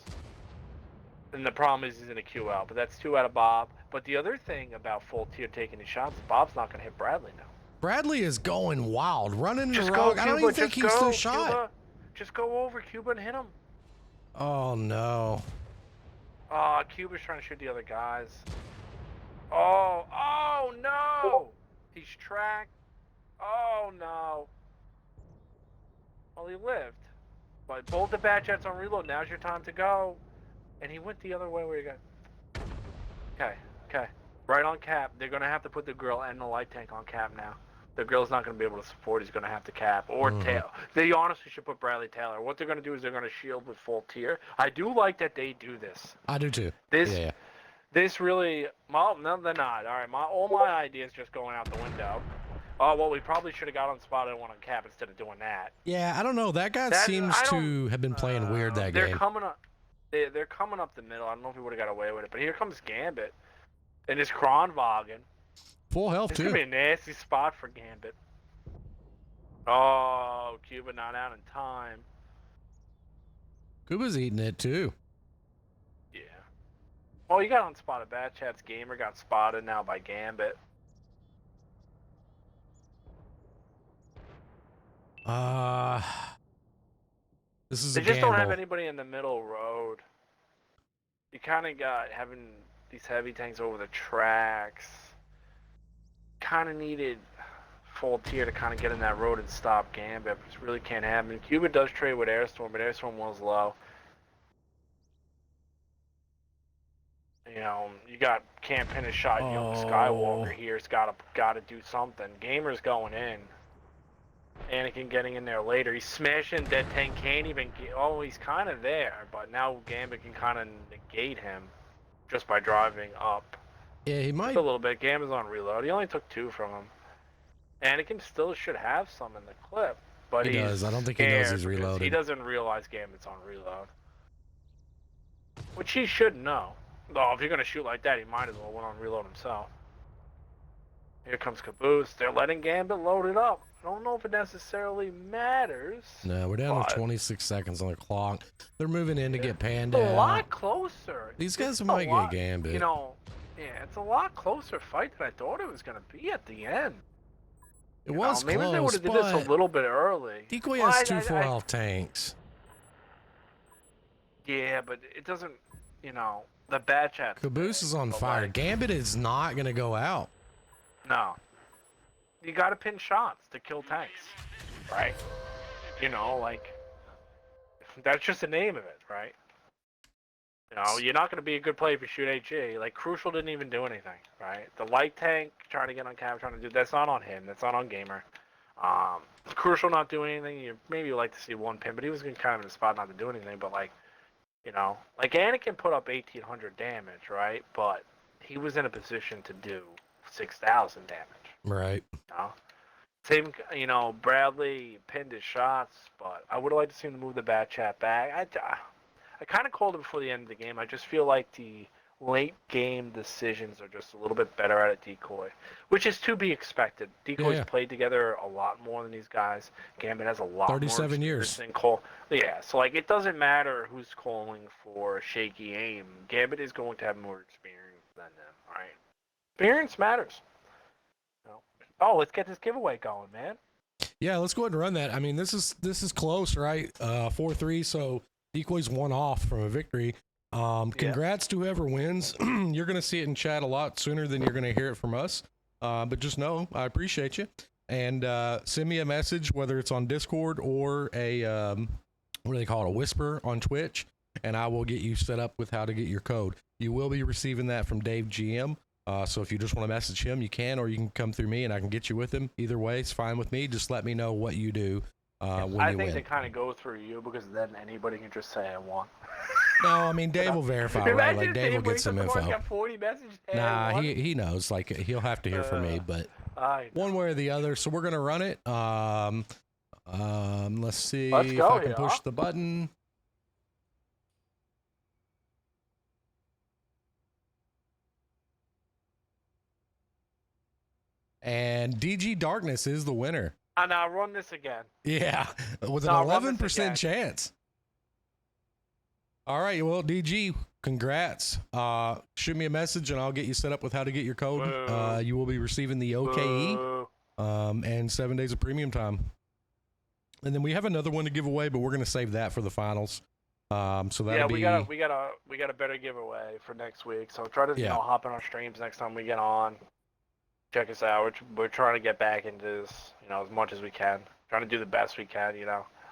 And the problem is he's in a queue out, but that's 2 out of Bob. But the other thing about full tier taking his shots, Bob's not going to hit Bradley now. Bradley is going wild, running Just the go, rock. I don't even think he's still shot. Cuba. Just go over Cuba and hit him. Oh, no. Cuba's trying to shoot the other guys. Oh, no! He's tracked. Oh, no. Well, he lived. But both the bad jets on reload. Now's your time to go. And he went the other way where you got. Okay. Right on cap. They're going to have to put the grill and the light tank on cap now. The grill's not going to be able to support. He's going to have to cap or tail. They honestly should put Bradley Taylor. What they're going to do is they're going to shield with full tier. I do like that they do this. I do too. This really. Well, no, they're not. All right, all my ideas just going out the window. Oh well, we probably should have got on spot and one on cap instead of doing that. Yeah, I don't know. That guy seems to have been playing weird that game. They're coming up. They're coming up the middle. I don't know if he would have got away with it, but here comes Gambit and his Kronwagen. Full health, too. This could be a nasty spot for Gambit. Oh, Cuba not out in time. Cuba's eating it, too. Yeah. Oh, you got on spot at Bad Chat's Gamer. Got spotted now by Gambit. This is They a just gamble. don't have anybody in the middle road. You kind of got having these heavy tanks over the tracks. Kind of needed full tier to kind of get in that road and stop Gambit, but it really can't happen. Cuba does trade with Airstorm, but Airstorm was low. You know, you got can't pin a shot. Young Skywalker here's got to do something. Gamer's going in. Anakin getting in there later. He's smashing Dead Tank. Can't even get. Oh, he's kind of there, but now Gambit can kind of negate him just by driving up. Yeah, he might. Just a little bit. Gambit's on reload. He only took 2 from him. Anakin still should have some in the clip, but he does. I don't think he knows he's reloaded. He doesn't realize Gambit's on reload, which he should know. Though, if you're gonna shoot like that, he might as well went on reload himself. Here comes Caboose. They're letting Gambit load it up. I don't know if it necessarily matters. No, we're down to 26 seconds on the clock. They're moving in to get panned It's a out. lot closer. These guys It's might a lot, get Gambit. You know, yeah, it's a lot closer fight than I thought it was gonna be at the end. It was maybe close, they would have did this a little bit early. Decoy has 2 full health tanks. Yeah, but it doesn't, you know, the bad chat. Caboose is on fire. Gambit is not going to go out. No. You got to pin shots to kill tanks, right? You know, like, that's just the name of it, right? You know, you're not going to be a good player if you shoot HE. Like, Crucial didn't even do anything, right? The light tank trying to get on cap, trying to do that's not on him. That's not on Gamer. Crucial not doing anything. You maybe like to see one pin, but he was kind of in the spot not to do anything. But like, you know, like Anakin put up 1,800 damage, right? But he was in a position to do 6,000 damage. Right. You know? Same, you know, Bradley pinned his shots, but I would have liked to see him move the bad chat back. I kind of called it before the end of the game. I just feel like the late game decisions are just a little bit better at Decoy, which is to be expected. Decoy's played together a lot more than these guys. Gambit has a lot 37 more years. than Cole. Yeah, so like it doesn't matter who's calling for shaky aim. Gambit is going to have more experience than them, right? Experience matters. Oh, let's get this giveaway going, man. Yeah, let's go ahead and run that. I mean, this is close, right? 4-3, so Decoy's 1 off from a victory. Congrats to whoever wins. You're going to see it in chat a lot sooner than you're going to hear it from us. But just know, I appreciate you. And send me a message, whether it's on Discord or a, what do they call it, a whisper on Twitch, and I will get you set up with how to get your code. You will be receiving that from Dave GM. So if you just want to message him, you can, or you can come through me and I can get you with him. Either way, it's fine with me. Just let me know what you do when you win. I think they kind of go through you because then anybody can just say I won. No, I mean Dave will verify, right? Imagine Like if Dave will get wakes up some in the morning, info. got 40 messages. Hey, Nah, what? he knows. Like he'll have to hear from me, but I know. one way or the other. So we're gonna run it. Let's see Let's if go I can here. push the button. And DG Darkness is the winner. And I'll run this again. Yeah, with an No, I'll run this 11% again. chance. All right, well, DG, congrats. Shoot me a message and I'll get you set up with how to get your code. Boo. You will be receiving the OKE Boo. and 7 days of premium time. And then we have another one to give away, but we're gonna save that for the finals. So that'll be. We got a better giveaway for next week. So try to hop in our streams next time we get on. Check us out. We're trying to get back into this, as much as we can. Trying to do the best we can,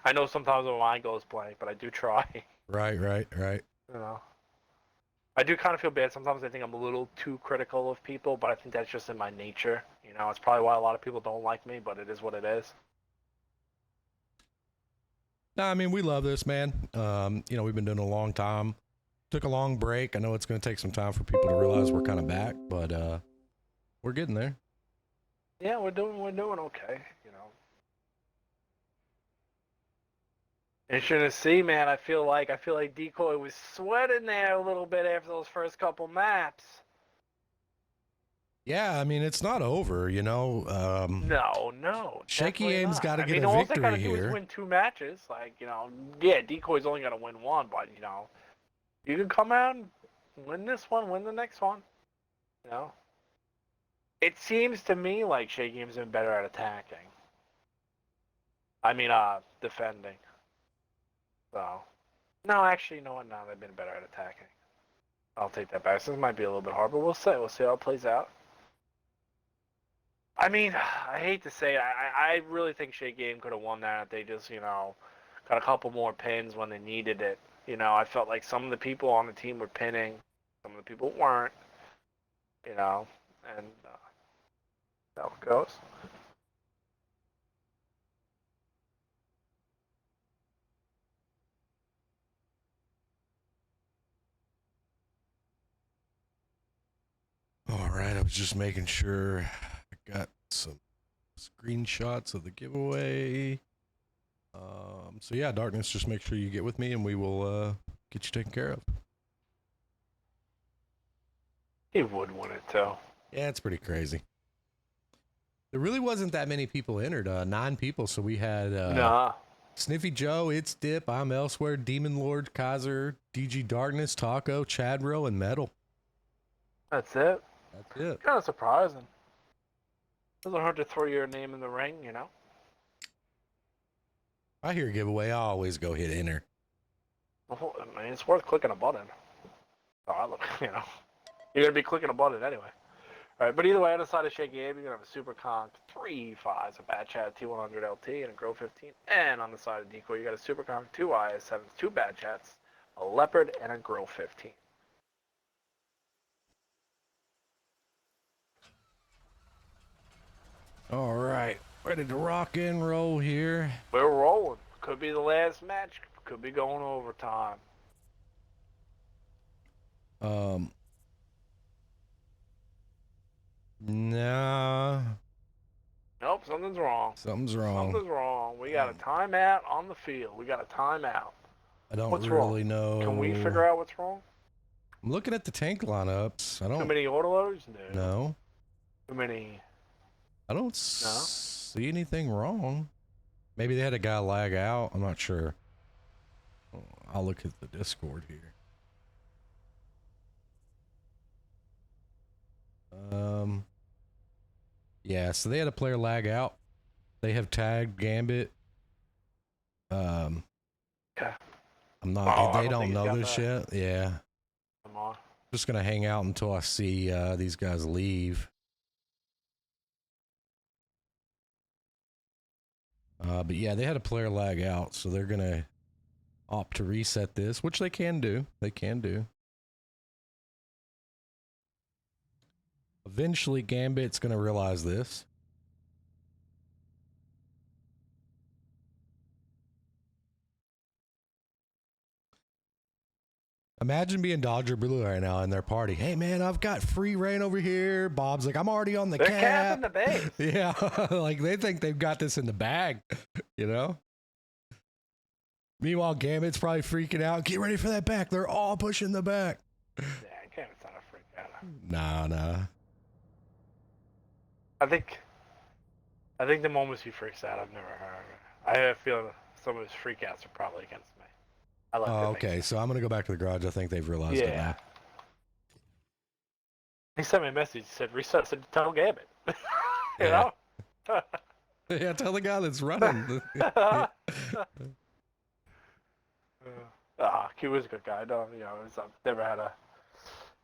I know sometimes my mind goes blank, but I do try. Right. I do kind of feel bad. Sometimes I think I'm a little too critical of people, but I think that's just in my nature. It's probably why a lot of people don't like me, but it is what it is. No, I mean, we love this, man. We've been doing it a long time. Took a long break. I know it's going to take some time for people to realize we're kind of back, but we're getting there. Yeah, we're doing okay, And you're gonna see, man. I feel like DECOY was sweating there a little bit after those first couple maps. Yeah, I mean, it's not over, No. Shaky definitely Aim's not. got to get a all they victory gotta do here. is win 2 matches. DECOY's only gotta win 1, but you can come out and win this one, win the next one. It seems to me like Shaky Aim's been better at attacking. I mean, defending. So, no, actually, you know what? No, they've been better at attacking. I'll take that back. This might be a little bit hard, but we'll see. We'll see how it plays out. I mean, I hate to say it. I really think Shaky Aim could have won that if they just, got a couple more pins when they needed it. I felt like some of the people on the team were pinning. Some of the people weren't. And that's how it goes. All right, I was just making sure I got some screenshots of the giveaway. So yeah, Darkness, just make sure you get with me and we will get you taken care of. He would win it, too. Yeah, it's pretty crazy. There really wasn't that many people entered, 9 people, so we had Sniffy Joe, It's Dip, I'm Elsewhere, Demon Lord, Kaiser, DG Darkness, Taco, Chadro, and Metal. That's it. That's it. Kind of surprising. Doesn't hurt to throw your name in the ring, I hear a giveaway, I always go hit enter. Well, I mean, it's worth clicking a button. Oh, you're gonna be clicking a button anyway. All right, but either way, on the side of Shaky Aim, you're gonna have a Super Conk, 3 5s, a Bad Chat T100 LT, and a Grow 15. And on the side of DECOY, you got a Super Conk, 2 IS7s, 2 Bad Chats, a Leopard, and a Grow 15. All right, ready to rock and roll here. We're rolling. Could be the last match. Could be going overtime. Nah. Nope, something's wrong. Something's wrong. Something's wrong. We got a timeout on the field. We got a timeout. I don't What's really wrong? know. Can we figure out what's wrong? I'm looking at the tank lineups. I don't. Too many autoloads? No. No. Too many. I don't see anything wrong. Maybe they had a guy lag out. I'm not sure. I'll look at the Discord here. Yeah, so they had a player lag out. They have tagged Gambit. Okay. I'm not. Oh, they don't know this that. yet. Yeah. Come on. Just gonna hang out until I see these guys leave. But yeah, they had a player lag out, so they're gonna opt to reset this, which they can do. They can do. Eventually, Gambit's gonna realize this. Imagine being Dodger Blue right now in their party. Hey man, I've got free reign over here. Bob's like, I'm already on the They're cap. capping the base. Yeah, like they think they've got this in the bag, you know? Meanwhile, Gambit's probably freaking out. Get ready for that back. They're all pushing the back. Yeah, Gambit's not a freak out. Nah. I think the moments he freaks out, I've never heard. I have a feeling some of his freakouts are probably against me. I like Oh, okay. So I'm gonna go back to the garage. I think they've realized it now. He sent me a message. He said, "Reset. Said tell Gambit." you Yeah. know. Yeah, tell the guy that's running. Q was a good guy. No, I've never had a.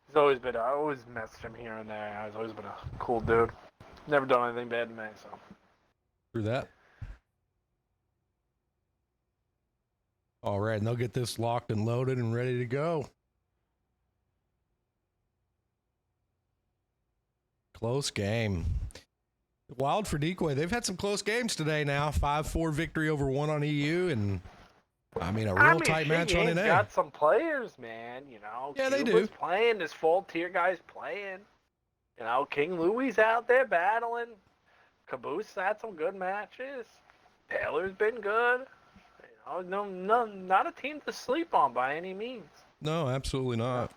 He's always been. I always messaged him here and there. He's always been a cool dude. Never done anything bad to me. So. Through that. All right, and they'll get this locked and loaded and ready to go. Close game. Wild for Decoy. They've had some close games today now. 5-4 victory over 1 on EU, and I mean a real tight match on NA. Got some players, man. Yeah, they Cuba's do. playing. This full tier guy's playing. King Louie's out there battling. Caboose had some good matches. Taylor's been good. No, not a team to sleep on by any means. No, absolutely not.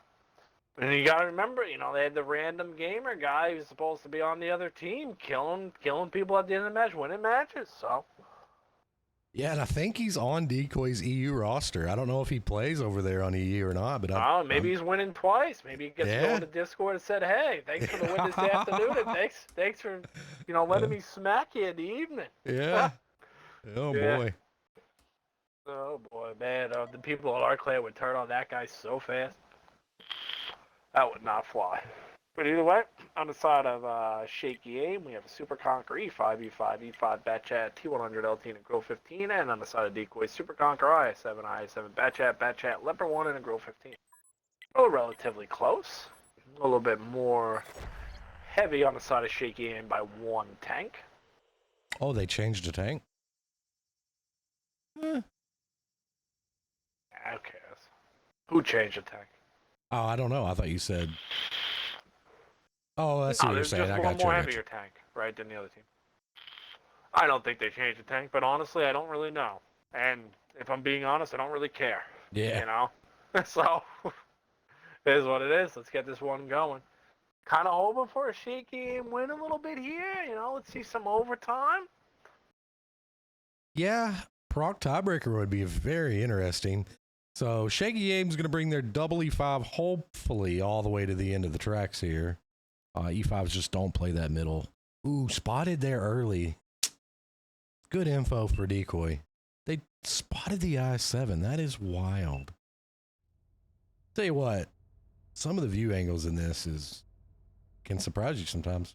And you gotta remember, they had the random gamer guy who's supposed to be on the other team, killing people at the end of the match, winning matches. So. Yeah, and I think he's on Decoy's EU roster. I don't know if he plays over there on EU or not, but maybe he's winning twice. Maybe he gets to go on the Discord and said, "Hey, thanks for the win this afternoon, and thanks for letting me smack you in the evening." Yeah. Oh boy. Oh boy, man! The people at our clan would turn on that guy so fast. That would not fly. But either way, on the side of Shaky Aim, we have a Super Conquer E5, E5 Batchat, T100 LT, and a Grow 15. And on the side of Decoy, Super Conquer IS7, IS7 Batchat, Leopard 1, and a Grow 15. Oh, relatively close. A little bit more heavy on the side of Shaky Aim by 1 tank. Oh, they changed the tank? Who cares? Who changed the tank? Oh, I don't know. I thought you said. Oh, that's what you're saying. I got you. There's just one more heavier tank, right, than the other team. I don't think they changed the tank, but honestly, I don't really know. And if I'm being honest, I don't really care. Yeah. So, it is what it is. Let's get this one going. Kind of hoping for a shaky win a little bit here. Let's see some overtime. Yeah, proc tiebreaker would be very interesting. So Shaky Aim's going to bring their double E5 hopefully all the way to the end of the tracks here. E5s just don't play that middle. Ooh, spotted there early. Good info for Decoy. They spotted the I7. That is wild. Tell you what, some of the view angles in this can surprise you sometimes.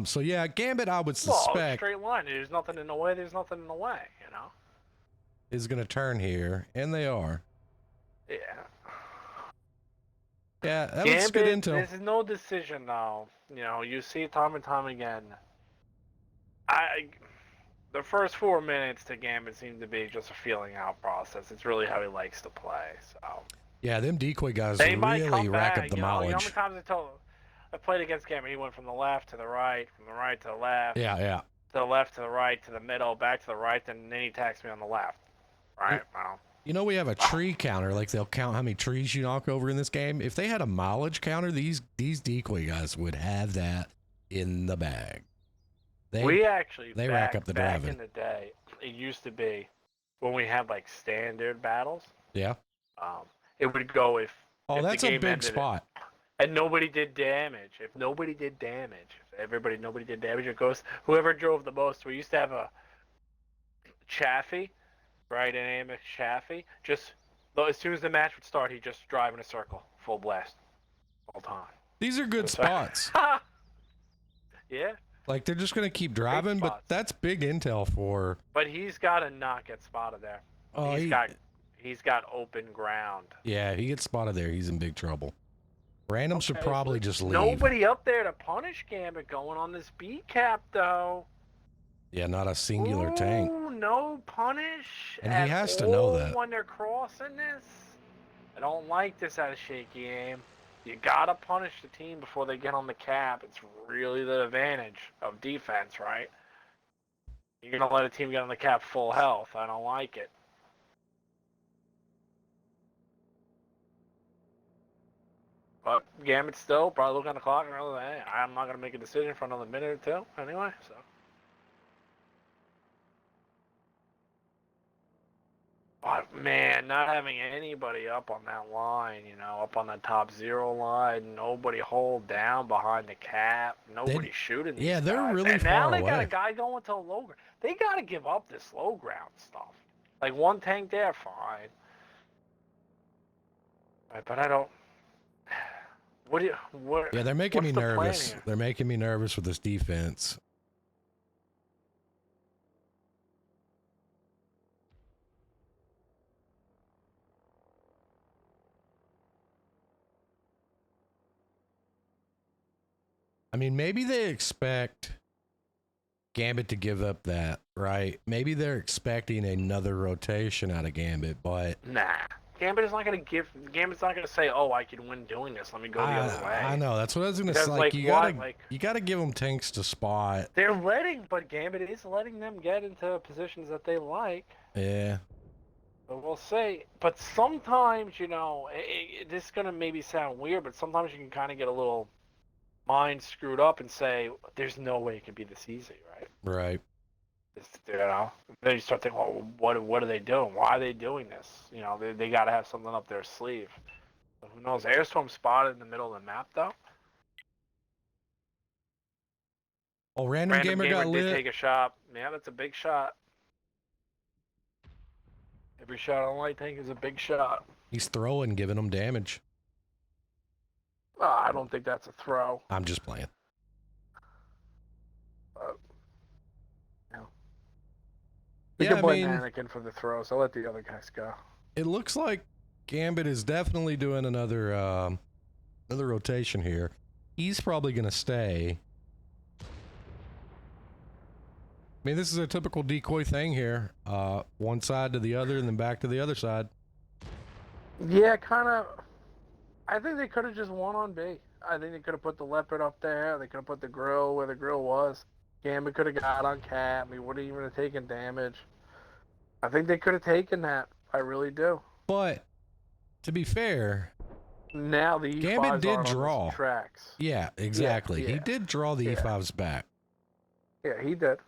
So yeah, Gambit, I would suspect. Well, straight line. There's nothing in the way. Is going to turn here, and they are. Yeah. Yeah, that was good intel. There's no decision now. You see it time and time again. The first 4 minutes to Gambit seemed to be just a feeling out process. It's really how he likes to play. So. Yeah, them Decoy guys really rack up the mileage. How many times I played against Gambit, he went from the left to the right, from the right to the left. Yeah. To the left to the right to the middle, back to the right, and then he attacks me on the left. Right. Well. We have a tree counter. Like they'll count how many trees you knock over in this game. If they had a mileage counter, these Decoy guys would have that in the bag. They rack up the driving. Back in the day, it used to be when we had like standard battles. Yeah. It would go if. Oh, if that's the a game big ended spot. And nobody did damage. If nobody did damage, it goes. Whoever drove the most. We used to have a Chaffee. Right, an AMX Chaffee. Just as soon as the match would start, he'd just drive in a circle, full blast, all time. These are good spots. Yeah. Like they're just gonna keep driving, but that's big intel for. But he's got to not get spotted there. Oh, he's got open ground. Yeah, he gets spotted there. He's in big trouble. Random should probably just leave. Nobody up there to punish Gambit going on this B cap though. Yeah, not a singular tank. Ooh, no punish. And he at has to know all that. when they're crossing this. I don't like this out of shaky aim. You gotta punish the team before they get on the cap. It's really the advantage of defense, right? You're gonna let a team get on the cap full health. I don't like it. But Gambit still probably looking at the clock and really, hey, I'm not gonna make a decision for another minute or two anyway. So. But man, not having anybody up on that line, up on the top 0 line, nobody hold down behind the cap, nobody shooting these Yeah, they're guys. really And now far they got a away. guy going to a low ground. They got to give up this low ground stuff. Like one tank there, fine. Right, but I don't. What? Yeah, they're making me what's the plan nervous. here? They're making me nervous with this defense. I mean, maybe they expect Gambit to give up that, right? Maybe they're expecting another rotation out of Gambit, but Nah. Gambit's not gonna say, "Oh, I can win doing this. Let me go the other way." I know that's what I was gonna Because, say. like, You gotta give them tanks to spot. but Gambit is letting them get into positions that they like. Yeah. But we'll see. But sometimes, this is gonna maybe sound weird, but sometimes you can kind of get a little mind screwed up and say, "There's no way it could be this easy," right? Right. Then you start thinking, well, what are they doing? Why are they doing this? They got to have something up their sleeve. But who knows? Airstorm spotted in the middle of the map, though. Oh, random gamer got did lit. take a shot. Yeah, that's a big shot. Every shot on light tank is a big shot. He's throwing, giving them damage. I don't think that's a throw. I'm just playing. We Yeah, can blame I mean, Anakin for the throw, so let the other guys go. it looks like Gambit is definitely doing another rotation here. He's probably gonna stay. I mean, this is a typical decoy thing here. One side to the other, and then back to the other side. Yeah, kind of. I think they could have just won on B. I think they could have put the Leopard up there. They could have put the grill where the grill was. Gambit could have got on cap. We wouldn't even have taken damage. I think they could have taken that. I really do. But to be fair, Now the E5s Gambit did aren't on draw. the tracks. Yeah, exactly. Yeah. He did draw the E5s back. Yeah, he did.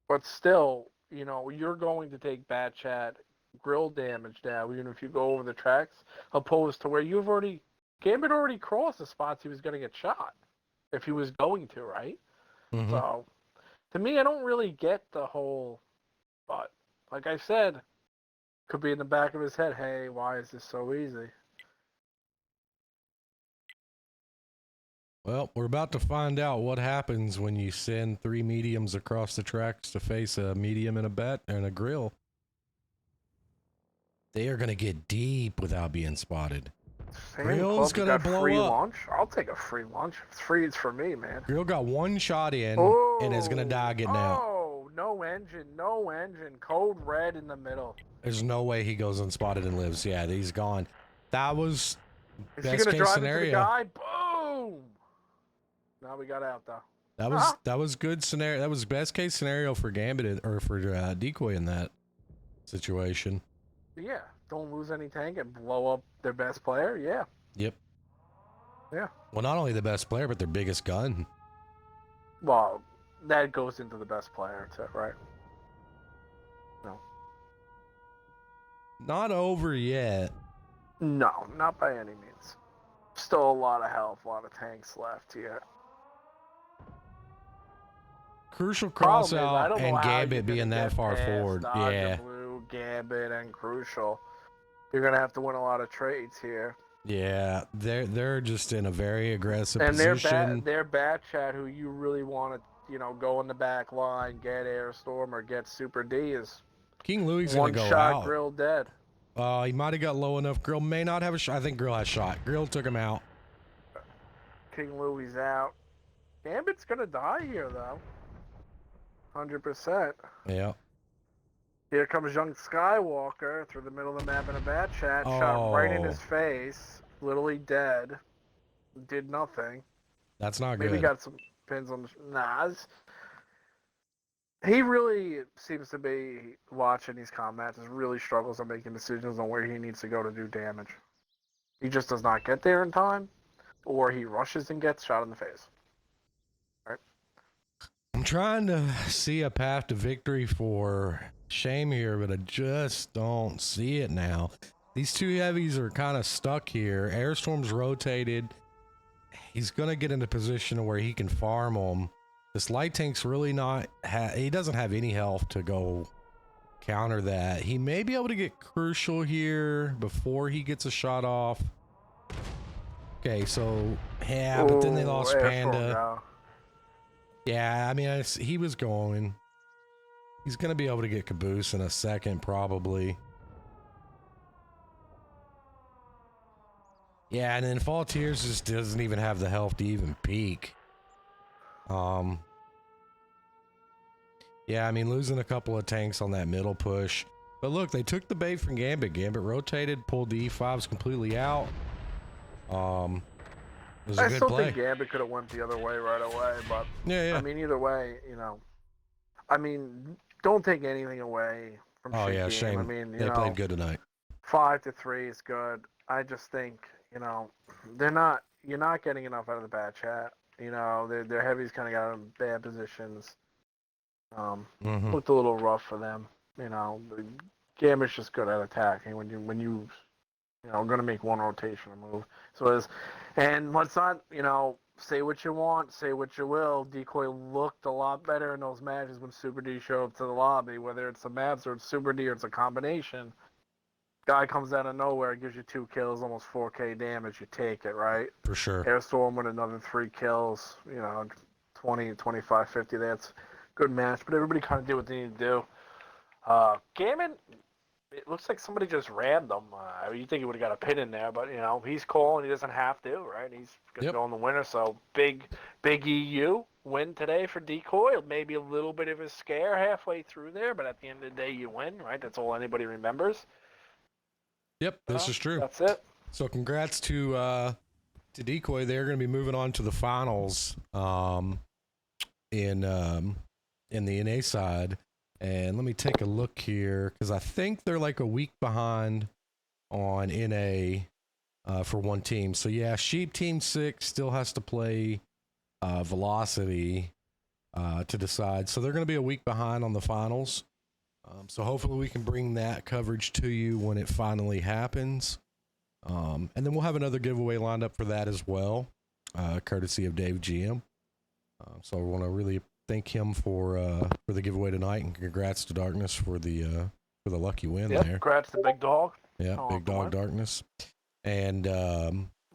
But still, you're going to take bad chat grill damage now, even if you go over the tracks, opposed to where Gambit already crossed the spots he was going to get shot, if he was going to, right? Mhm. So, to me, I don't really get the whole, but like I said, could be in the back of his head, hey, why is this so easy? Well, we're about to find out what happens when you send 3 mediums across the tracks to face a medium and a bet and a grill. They are going to get deep without being spotted. Grill's Club's gonna got blow free up. lunch. I'll take a free lunch. If it's free, it's for me, man. Grill got one shot in and is going to die getting out. Oh, no engine. Code red in the middle. There's no way he goes unspotted and lives. Yeah, he's gone. That was Is he best gonna case drive scenario. into the guy? Boom! Now we got out though. That was good scenario. That was best case scenario for Gambit or for Decoy in that situation. Yeah, don't lose any tank and blow up their best player. Yeah. Yep. Yeah. Well, not only the best player, but their biggest gun. Well, that goes into the best player too, right? No. Not over yet. No, not by any means. Still a lot of health, a lot of tanks left here. Crucial Problem is, I crossout don't know and how you're Gambit being gonna that get far past forward. Dodger Yeah. Blue, Gambit, and Crucial. You're gonna have to win a lot of trades here. Yeah, they're just in a very aggressive And position. their bat chat, who you really want to, go in the back line, get Airstorm or get Super D, is King Louis gonna one go shot out. Grill dead. He might have got low enough. Grill may not have a shot. I think Grill has shot. Grill took him out. King Louis out. Gambit's gonna die here, though. 100%. Yeah. Here comes young Skywalker through the middle of the map in a bad chat. Shot right in Oh. his face. Literally dead. Did nothing. That's not Maybe good. got some pins on the... Nah. He really seems to be watching these combat matches. Really struggles on making decisions on where he needs to go to do damage. He just does not get there in time. Or he rushes and gets shot in the face. Right? I'm trying to see a path to victory for SHAIM here, but I just don't see it now. These two heavies are kind of stuck here. Airstorm's rotated. He's going to get into a position where he can farm them. This light tank's really not... he doesn't have any health to go counter that. He may be able to get crucial here before he gets a shot off. Okay, so... yeah, but then they lost Panda. Yeah, I mean, he was going. He's going to be able to get Caboose in a second, probably. Yeah, and then Fall Tears just doesn't even have the health to even peek. Yeah, I mean, losing a couple of tanks on that middle push. But look, they took the bait from Gambit. Gambit rotated, pulled the E5s completely out. It was a I good still play. think Gambit could have went the other way right away, but Yeah. I mean, either way, you know. I mean, don't take anything away from Oh yeah, Game. SHAIM. I mean, you they know, played good tonight. 5-3 is good. I just think, you know, you're not getting enough out of the bad chat. You know, their heavies kind of got in bad positions. Looked a little rough for them. You know, the Gambit's just good at attacking when you know, going to make one rotational move. So it is, and let's not, you know, say what you want, say what you will. Decoy looked a lot better in those matches when Super D showed up to the lobby, whether it's the maps or it's Super D or it's a combination. Guy comes out of nowhere, gives you 2 kills, almost 4K damage. You take it, right? For sure. Airstorm with another 3 kills, you know, 20, 25, 50. That's good match, but everybody kind of did what they need to do. Gammon, it looks like somebody just rammed him. You think he would have got a pin in there, but, you know, he's calling. He doesn't have to, right? He's going to go in the winner. So big EU win today for Decoy. Maybe a little bit of a scare halfway through there, but at the end of the day, you win, right? That's all anybody remembers. Yep, this is true. That's it. So congrats to Decoy. They're going to be moving on to the finals in the NA side. And let me take a look here, because I think they're like a week behind on NA for one team. So yeah, Sheep Team 6 still has to play Velocity to decide. So they're going to be a week behind on the finals. So hopefully we can bring that coverage to you when it finally happens. And then we'll have another giveaway lined up for that as well, courtesy of Dave GM. So I want to really thank him for the giveaway tonight, and congrats to Darkness for the lucky win there. Congrats to Big Dog. Yeah, Big Dog Darkness. And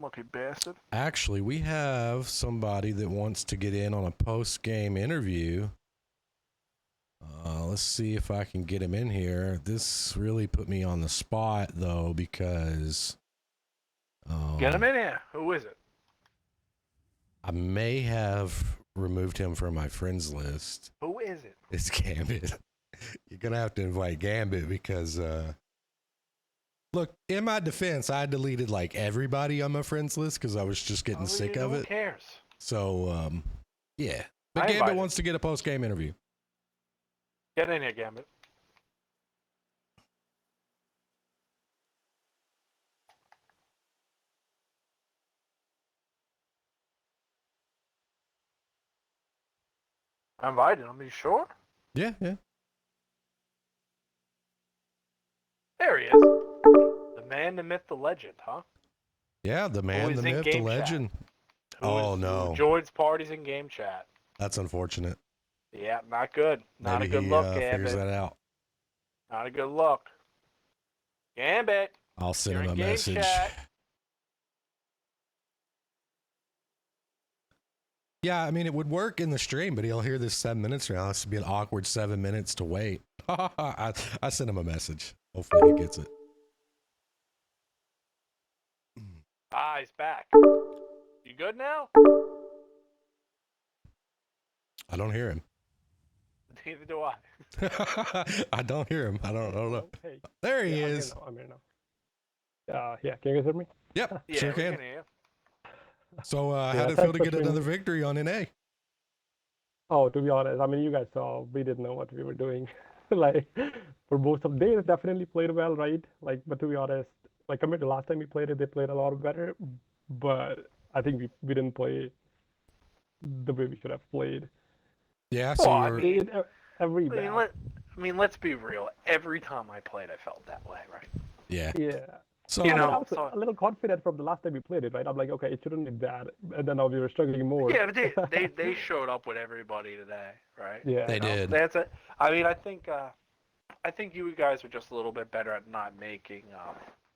lucky bastard. Actually, we have somebody that wants to get in on a post-game interview. Let's see if I can get him in here. This really put me on the spot, though, because... get him in here. Who is it? I may have removed him from my friends list. Who is it? It's Gambit. You're going to have to invite Gambit because... Look, in my defense, I deleted like everybody on my friends list because I was just getting sick of it. Who cares? So, yeah. But Gambit wants to get a post-game interview. Get in here, Gambit. I invited him. Are you sure? Yeah. There he is. The man, the myth, the legend, huh? Yeah, the man, the myth, the legend. Oh, no. Who joins parties in game chat. That's unfortunate. Yeah, not good. Not Maybe a good look, Gambit. Figures that out. Not a good look. Gambit. I'll send him a message. Chat. Yeah, I mean, it would work in the stream, but he'll hear this 7 minutes from now. This would be an awkward 7 minutes to wait. I sent him a message. Hopefully he gets it. Ah, he's back. You good now? I don't hear him. Neither do I. I don't hear him. I don't know. Hey, There he yeah, is. I'm here now. Yeah, can you guys hear me? Yep, Yeah, sure we can. can hear. So, how Yeah, did it feel thanks to for get another tuning in. victory on NA? Oh, to be honest, I mean, you guys saw we didn't know what we were doing. Like, for most of they definitely played well, right? Like, but to be honest, like compared to last time we played it, they played a lot better. But I think we didn't play the way we should have played. Yeah, so Well, you I were. mean, Every I mean, match. let's be real. Every time I played, I felt that way, right? Yeah. Yeah. So, You I mean, I know, was so a little confident from the last time we played it, right? I'm like, okay, it shouldn't be bad. And then now we were struggling more. yeah, but they showed up with everybody today, right? Yeah. They did. That's it. I mean, I think you guys were just a little bit better at not making.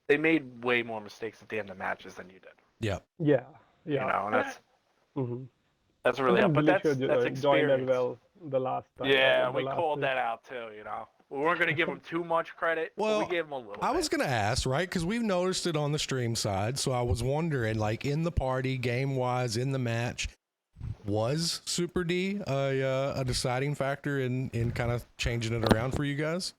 They made way more mistakes at the end of matches than you did. yeah. Yeah. You Yeah. know, and Mm-hmm. that's And really. then But Delicious that's joined as experience. well the last time. Yeah, the we last called week. that out too. You know, we weren't going to give them too much credit, but Well, we gave them a little. I was bit. going to ask, right? Because we've noticed it on the stream side. So I was wondering, like, in the party, game wise, in the match, was Super D a deciding factor in kind of changing it around for you guys?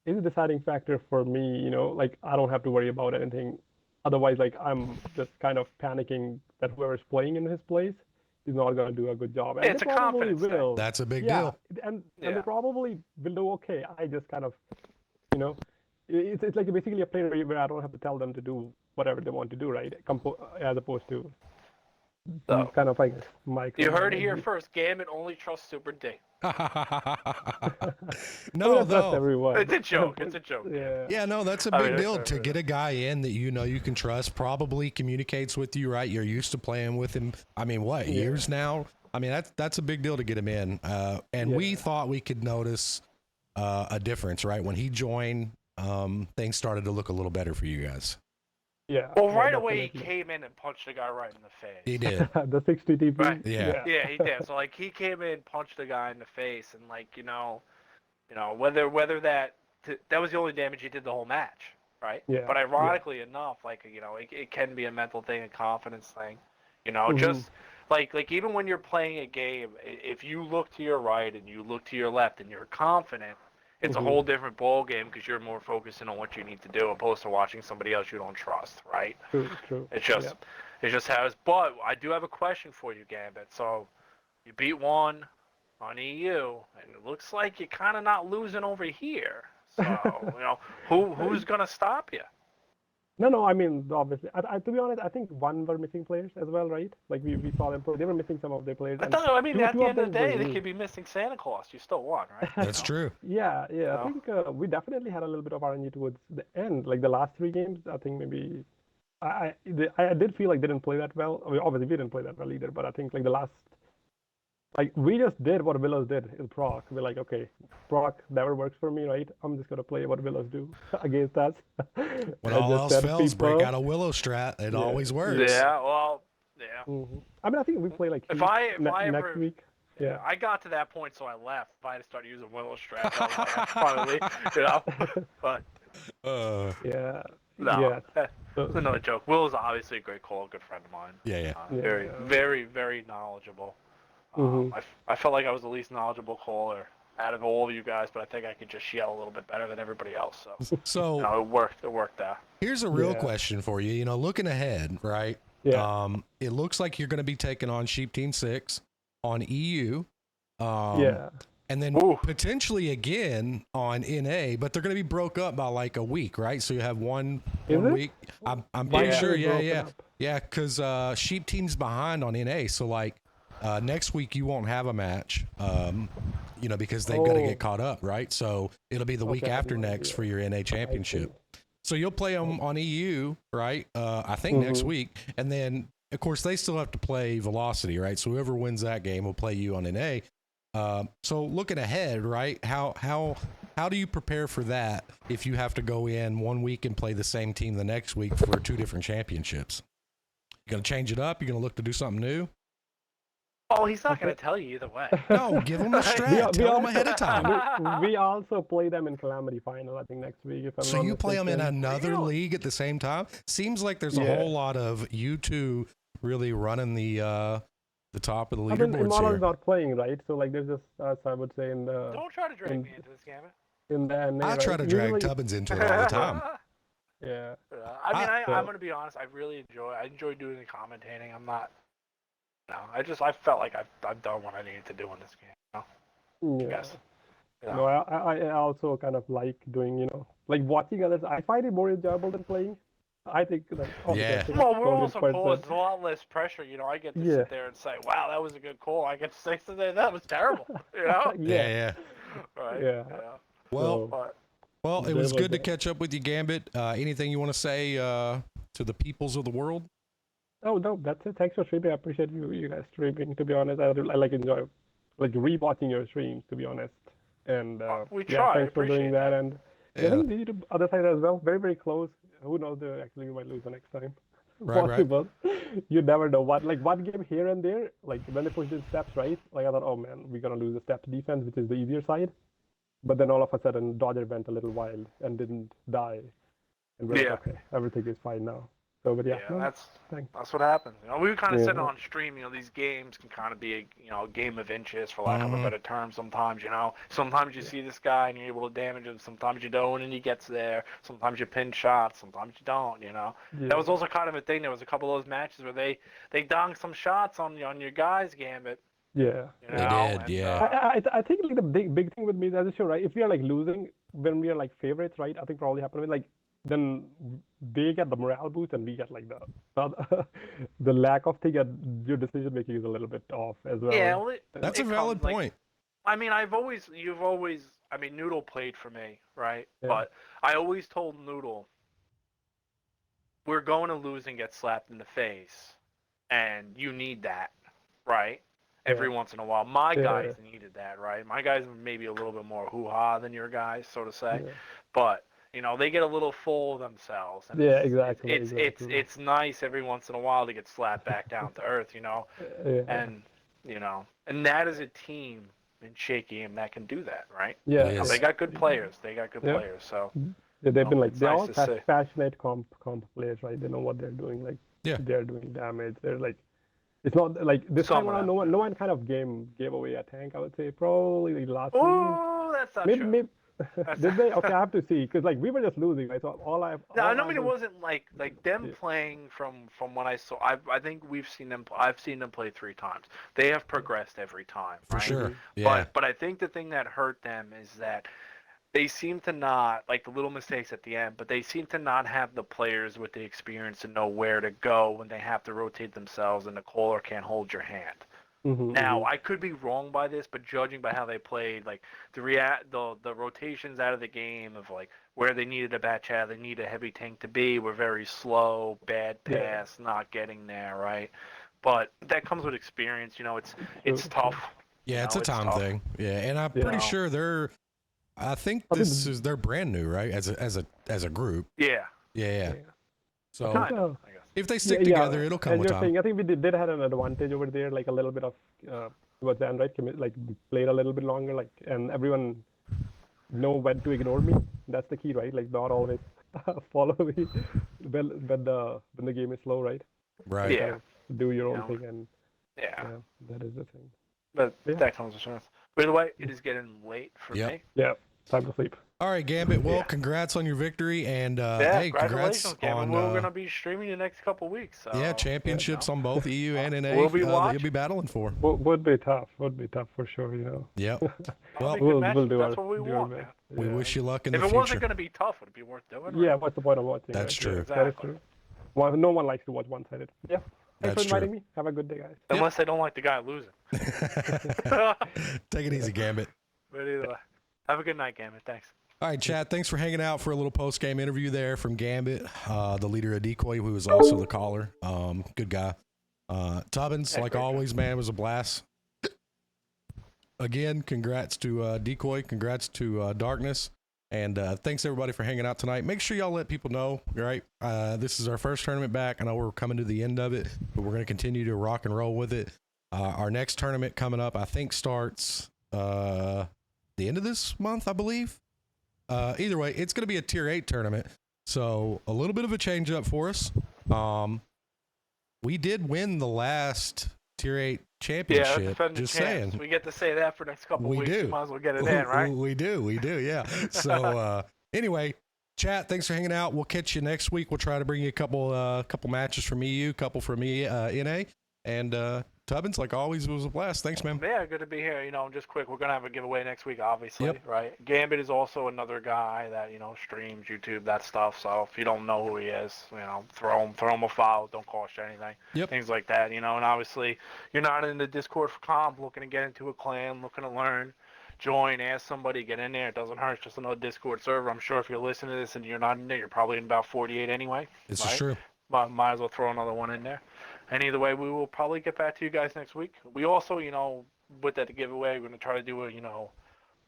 It's a deciding factor for me, like I don't have to worry about anything. Otherwise, like I'm just kind of panicking that whoever's playing in his place is not going to do a good job. And Yeah, it's they a probably confidence thing. will. That's a big Yeah, deal. and Yeah. they probably will do okay. I just kind of, you know, it's like basically a player where I don't have to tell them to do whatever they want to do, right? As opposed to So, kind of like Mike. you heard it here first. Gambit only trusts Super D. No, That's though. everyone. It's a joke. It's a joke. Yeah. Yeah, no, that's a I big mean, deal to get a guy in that you know you can trust, probably communicates with you, right? You're used to playing with him. I mean, what, Yeah. years now? I mean, that's a big deal to get him in. And we Yeah. thought we could notice a difference, right? When he joined, things started to look a little better for you guys. Yeah. Well, yeah, right away he definitely. came in and punched the guy right in the face. He did. The 60 TP. Right. Yeah. Yeah, he did. So like he came in, punched the guy in the face, and like you know, whether that was the only damage he did the whole match, right? Yeah, But ironically enough, like you know, it can be a mental thing, a confidence thing. You know, just like even when you're playing a game, if you look to your right and you look to your left and you're confident, it's a whole different ball game because you're more focusing on what you need to do opposed to watching somebody else you don't trust, right? True. It's just Yep. it's just how it's. But I do have a question for you, Gambit. So you beat one on EU, and it looks like you're kind of not losing over here. So you know who's gonna stop you? No, I mean, obviously. To be honest, I think one were missing players as well, right? Like, we saw them, they were missing some of their players. I and thought, I mean, two- at two the end of the them day, were they me. could be missing Santa Claus. You still won, right? That's true. Yeah. No. I think we definitely had a little bit of RNG towards the end. Like, the last 3 games, I think maybe... I did feel like they didn't play that well. I mean, obviously, we didn't play that well either, but I think, like, the last... Like, we just did what Willows did in Proc. We're like, okay, Proc never works for me, right? I'm just going to play what Willows do against us. When I all just else said fails, break people- out a willow strat. It Yeah. always works. Yeah. Well. Yeah. I mean, I think we play like If I next ever- week. Yeah. I got to that point, so I left. If I had to start using Willow Strap, I was like, I probably, you know. But Yeah. no, Yeah. that's another joke. Will's obviously a great caller, good friend of mine. Yeah. Yeah. Very, very, very knowledgeable. I felt like I was the least knowledgeable caller out of all of you guys, but I think I could just yell a little bit better than everybody else. So, So you know, it worked. It worked out. here's a real Yeah. question for you. You know, looking ahead, right? Yeah. It looks like you're going to be taking on Sheep Team 6 on EU. Yeah. And then Ooh. potentially again on NA, but they're going to be broke up by like a week, right? So you have one Is it? week. I'm Why pretty is sure. it Yeah, broken yeah, up? yeah. Because Sheep Team's behind on NA, so like next week you won't have a match. You know, because they've got to Oh. get caught up, right? So it'll be the week Okay, I had after no next idea. for your NA I championship. see. So you'll play them on EU, right? I think next week, and then of course they still have to play Velocity, right? So whoever wins that game will play you on NA. So looking ahead, right? How do you prepare for that if you have to go in one week and play the same team the next week for 2 different championships? You gonna change it up? You gonna look to do something new? Oh, he's not going to tell you either way. No, give them a strat. Tell them ahead of time. We also play them in Calamity Final, I think, next week. If I'm So not you play them in mistaken. another Really? league at the same time? Seems like there's a Yeah. whole lot of you two really running the the top of the I mean, leaderboards Imala here. is not playing, right? So like, there's just us, I would say, in the Don't try to drag in, me into this, Gambit. in the NA, I try right? to drag Usually, Tubbins into it all the time. yeah. I mean, I'm So- gonna be honest. I enjoy doing the commentating. I'm not. No, I felt like I've done what I needed to do in this game. You know? Yeah. Yes. Yeah. No, I also kind of like doing, like watching others. I find it more enjoyable than playing. I think like obviously, Yeah. I think Well, we're Cody also is quite cool. good. It's a lot less pressure. I get to Yeah. sit there and say, "Wow, that was a good call." I get to say today that was terrible. You know? Yeah. Right. Yeah. Well, But well, it was Enjoyable good to game. catch up with you, Gambit. Anything you want to say to the peoples of the world? Oh no, that's it. Thanks for streaming. I appreciate you guys streaming. To be honest, I like enjoy like rewatching your streams. To be honest, and we yeah, try. thanks for doing Appreciate that. that. And I Yeah. think the other side as well. Very very close. Who knows? Actually, we might lose the next time. Right. Possible. You never know. One game here and there, like when they pushed in steps, right? Like I thought, oh man, we're gonna lose the steps defense, which is the easier side. But then all of a sudden, Dodger went a little wild and didn't die, and we're Yeah. like, okay, everything is fine now. So, but yeah, no, that's thanks. that's what happens. We kind of Yeah. said on stream. These games can kind of be a game of inches, for lack of a better term. Sometimes sometimes you see this guy and you're able to damage him. Sometimes you don't, and he gets there. Sometimes you pin shots. Sometimes you don't. Yeah. That was also kind of a thing. There was a couple of those matches where they donked some shots on your guys, Gambit. Yeah. They did, yeah. I think like the big thing with me that's sure, right? If we are like losing when we are like favorites, right? I think probably happen with like then they get the morale boost and we get like the lack of thing, and your decision making is a little bit off as well. Yeah, well, That's a it valid comes, point. I mean, you've always. I mean, Noodle played for me, right? Yeah. But I always told Noodle, we're going to lose and get slapped in the face, and you need that, right? Every once in a while. My guys needed that, right? My guys were maybe a little bit more hoo-ha than your guys, so to say. Yeah. But, they get a little full of themselves. And Yeah, exactly. It's nice every once in a while to get slapped back down to earth, Yeah. And, and that is a team in Shaky Game that can do that, right? Yeah. Yes. They got good players. Yeah. So They've been like it's they're nice all to see. passionate comp players, right? They know what they're doing. Like Yeah. they're doing damage. They're like it's not like this Some time of around. them. No one kind of gave away a tank. I would say probably the last. Oh, that's not true. Maybe did they? Okay, I have to see because like we were just losing, right? So all I. No, all I mean it was- wasn't like them Yeah. playing from what I saw. I think I've seen them play 3 times. They have progressed every time, For right? sure. Yeah. But I think the thing that hurt them is that they seem to not, like the little mistakes at the end, but they seem to not have the players with the experience to know where to go when they have to rotate themselves and the caller can't hold your hand. Now, I could be wrong by this, but judging by how they played, like the rotations out of the game of like where they needed a bat chat, they need a heavy tank to be, were very slow, bad pass, not getting there, right? But that comes with experience, it's tough. Yeah, it's a it's time tough. thing. Yeah, and I'm pretty Yeah. sure I think they're brand new, right? As a group. Yeah. Yeah. So Kind of, I guess. if they stick together, it'll come and with you're time. saying, I think we did have an advantage over there, like a little bit of towards the end, right? Like we played a little bit longer, like, and everyone know when to ignore me. That's the key, right? Like not always follow me when the game is slow, right? Right. Yeah. Do your own Yeah. thing, and Yeah. that is the thing. But Yeah. that comes with strength. By the way, it is getting late for Yep. me. Yeah, time to sleep. All right, Gambit. Well, Yeah. congrats on your victory, and Yeah, hey, congrats congratulations, Kevin. on We're gonna be streaming the next couple weeks. So, championships on both EU and NA. We'll be that watching. you'll be battling for. Would be tough. Would be tough for sure. Yep. Well, We'll do that's our, what we do our want, best. man. We Yeah. wish you luck in If the it future. wasn't gonna be tough, would it be worth doing? Yeah, right? what's the point of watching? That's right? true. That is Exactly. true. Well, no one likes to watch one-sided. Yeah. Thanks That's for inviting true. me. Have a good day, guys. Unless they don't like the guy losing. Take it easy, Gambit. But either way, have a good night, Gambit. Thanks. All right, Chad, thanks for hanging out for a little post-game interview there from Gambit, the leader of DECOY, who was also the caller. Good guy. Tubbins, Yeah, like great always, man, was a blast. Again, congrats to DECOY, congrats to Darkness, and thanks everybody for hanging out tonight. Make sure y'all let people know, right? This is our first tournament back. I know we're coming to the end of it, but we're going to continue to rock and roll with it. Our next tournament coming up, I think, starts the end of this month, I believe. Either way, it's going to be a tier 8 tournament, so a little bit of a change up for us. We did win the last Tier 8 Yeah, championship. defending Just champs. saying. We get to say that for the next couple We weeks. do. We might as well get it in, right? We do, yeah. So anyway, chat, thanks for hanging out. We'll catch you next week. We'll try to bring you a couple matches from EU, couple from NA. And Tubbins, like always, it was a blast. Thanks, man. Yeah, good to be here. Just quick, we're gonna have a giveaway next week, obviously, Yep. right? Gambit is also another guy that streams YouTube, that stuff. So if you don't know who he is, throw him a follow. Don't cost you anything. Yep. Things like that, And obviously, you're not in the Discord for comp, looking to get into a clan, looking to learn. Join, ask somebody, get in there. It doesn't hurt. It's just another Discord server. I'm sure if you're listening to this and you're not in there, you're probably in about 48 anyway. This right? is true. Might as well throw another one in there. And either way, we will probably get back to you guys next week. We also, with that giveaway, we're going to try to do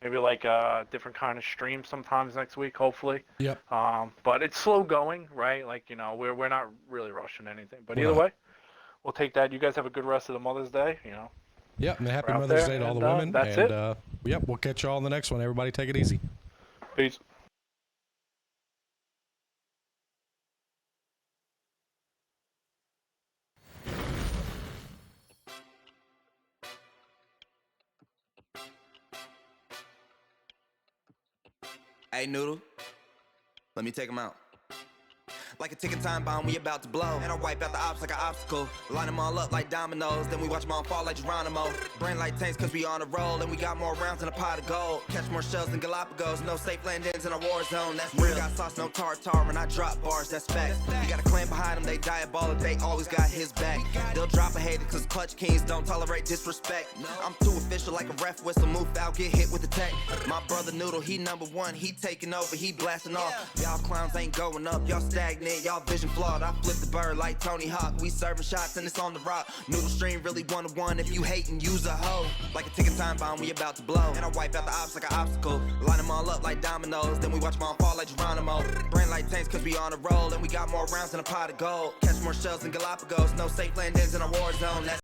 maybe like a different kind of stream sometimes next week, hopefully. Yep. But it's slow going, right? Like, we're not really rushing anything. But either way, we'll take that. You guys have a good rest of the Mother's Day, Yep, and happy We're out Mother's there, Day to all the and, women. that's and it. Yep, we'll catch y'all on the next one. Everybody take it easy. Peace. Hey, Noodle, let me take him out. Like a ticking time bomb, we about to blow. And I wipe out the ops like an obstacle. Line them all up like dominoes. Then we watch them all fall like Geronimo. Brain like tanks cause we on a roll. And we got more rounds in a pot of gold. Catch more shells than Galapagos. No safe landings in a war zone. That's real. Got sauce, no tartar. When I drop bars, that's facts. You got a clan behind them, they diabolic. They always got his back. They'll drop a hater cause clutch kings don't tolerate disrespect. I'm too official like a ref whistle. Move foul, get hit with the tech. My brother Noodle, he number one. He taking over, he blasting off. Y'all clowns ain't going up. Y'all stagnant. Y'all vision flawed. I flip the bird like Tony Hawk. We serving shots and it's on the rock. Noodle stream really one-to-one. If you hate and use a hoe. Like a ticking time bomb, we about to blow. And I wipe out the ops like an obstacle. Line them all up like dominoes. Then we watch them all fall like Geronimo. Brain like tanks cause we on a roll. And we got more rounds in a pot of gold. Catch more shells than Galapagos. No safe landings in a war zone. That's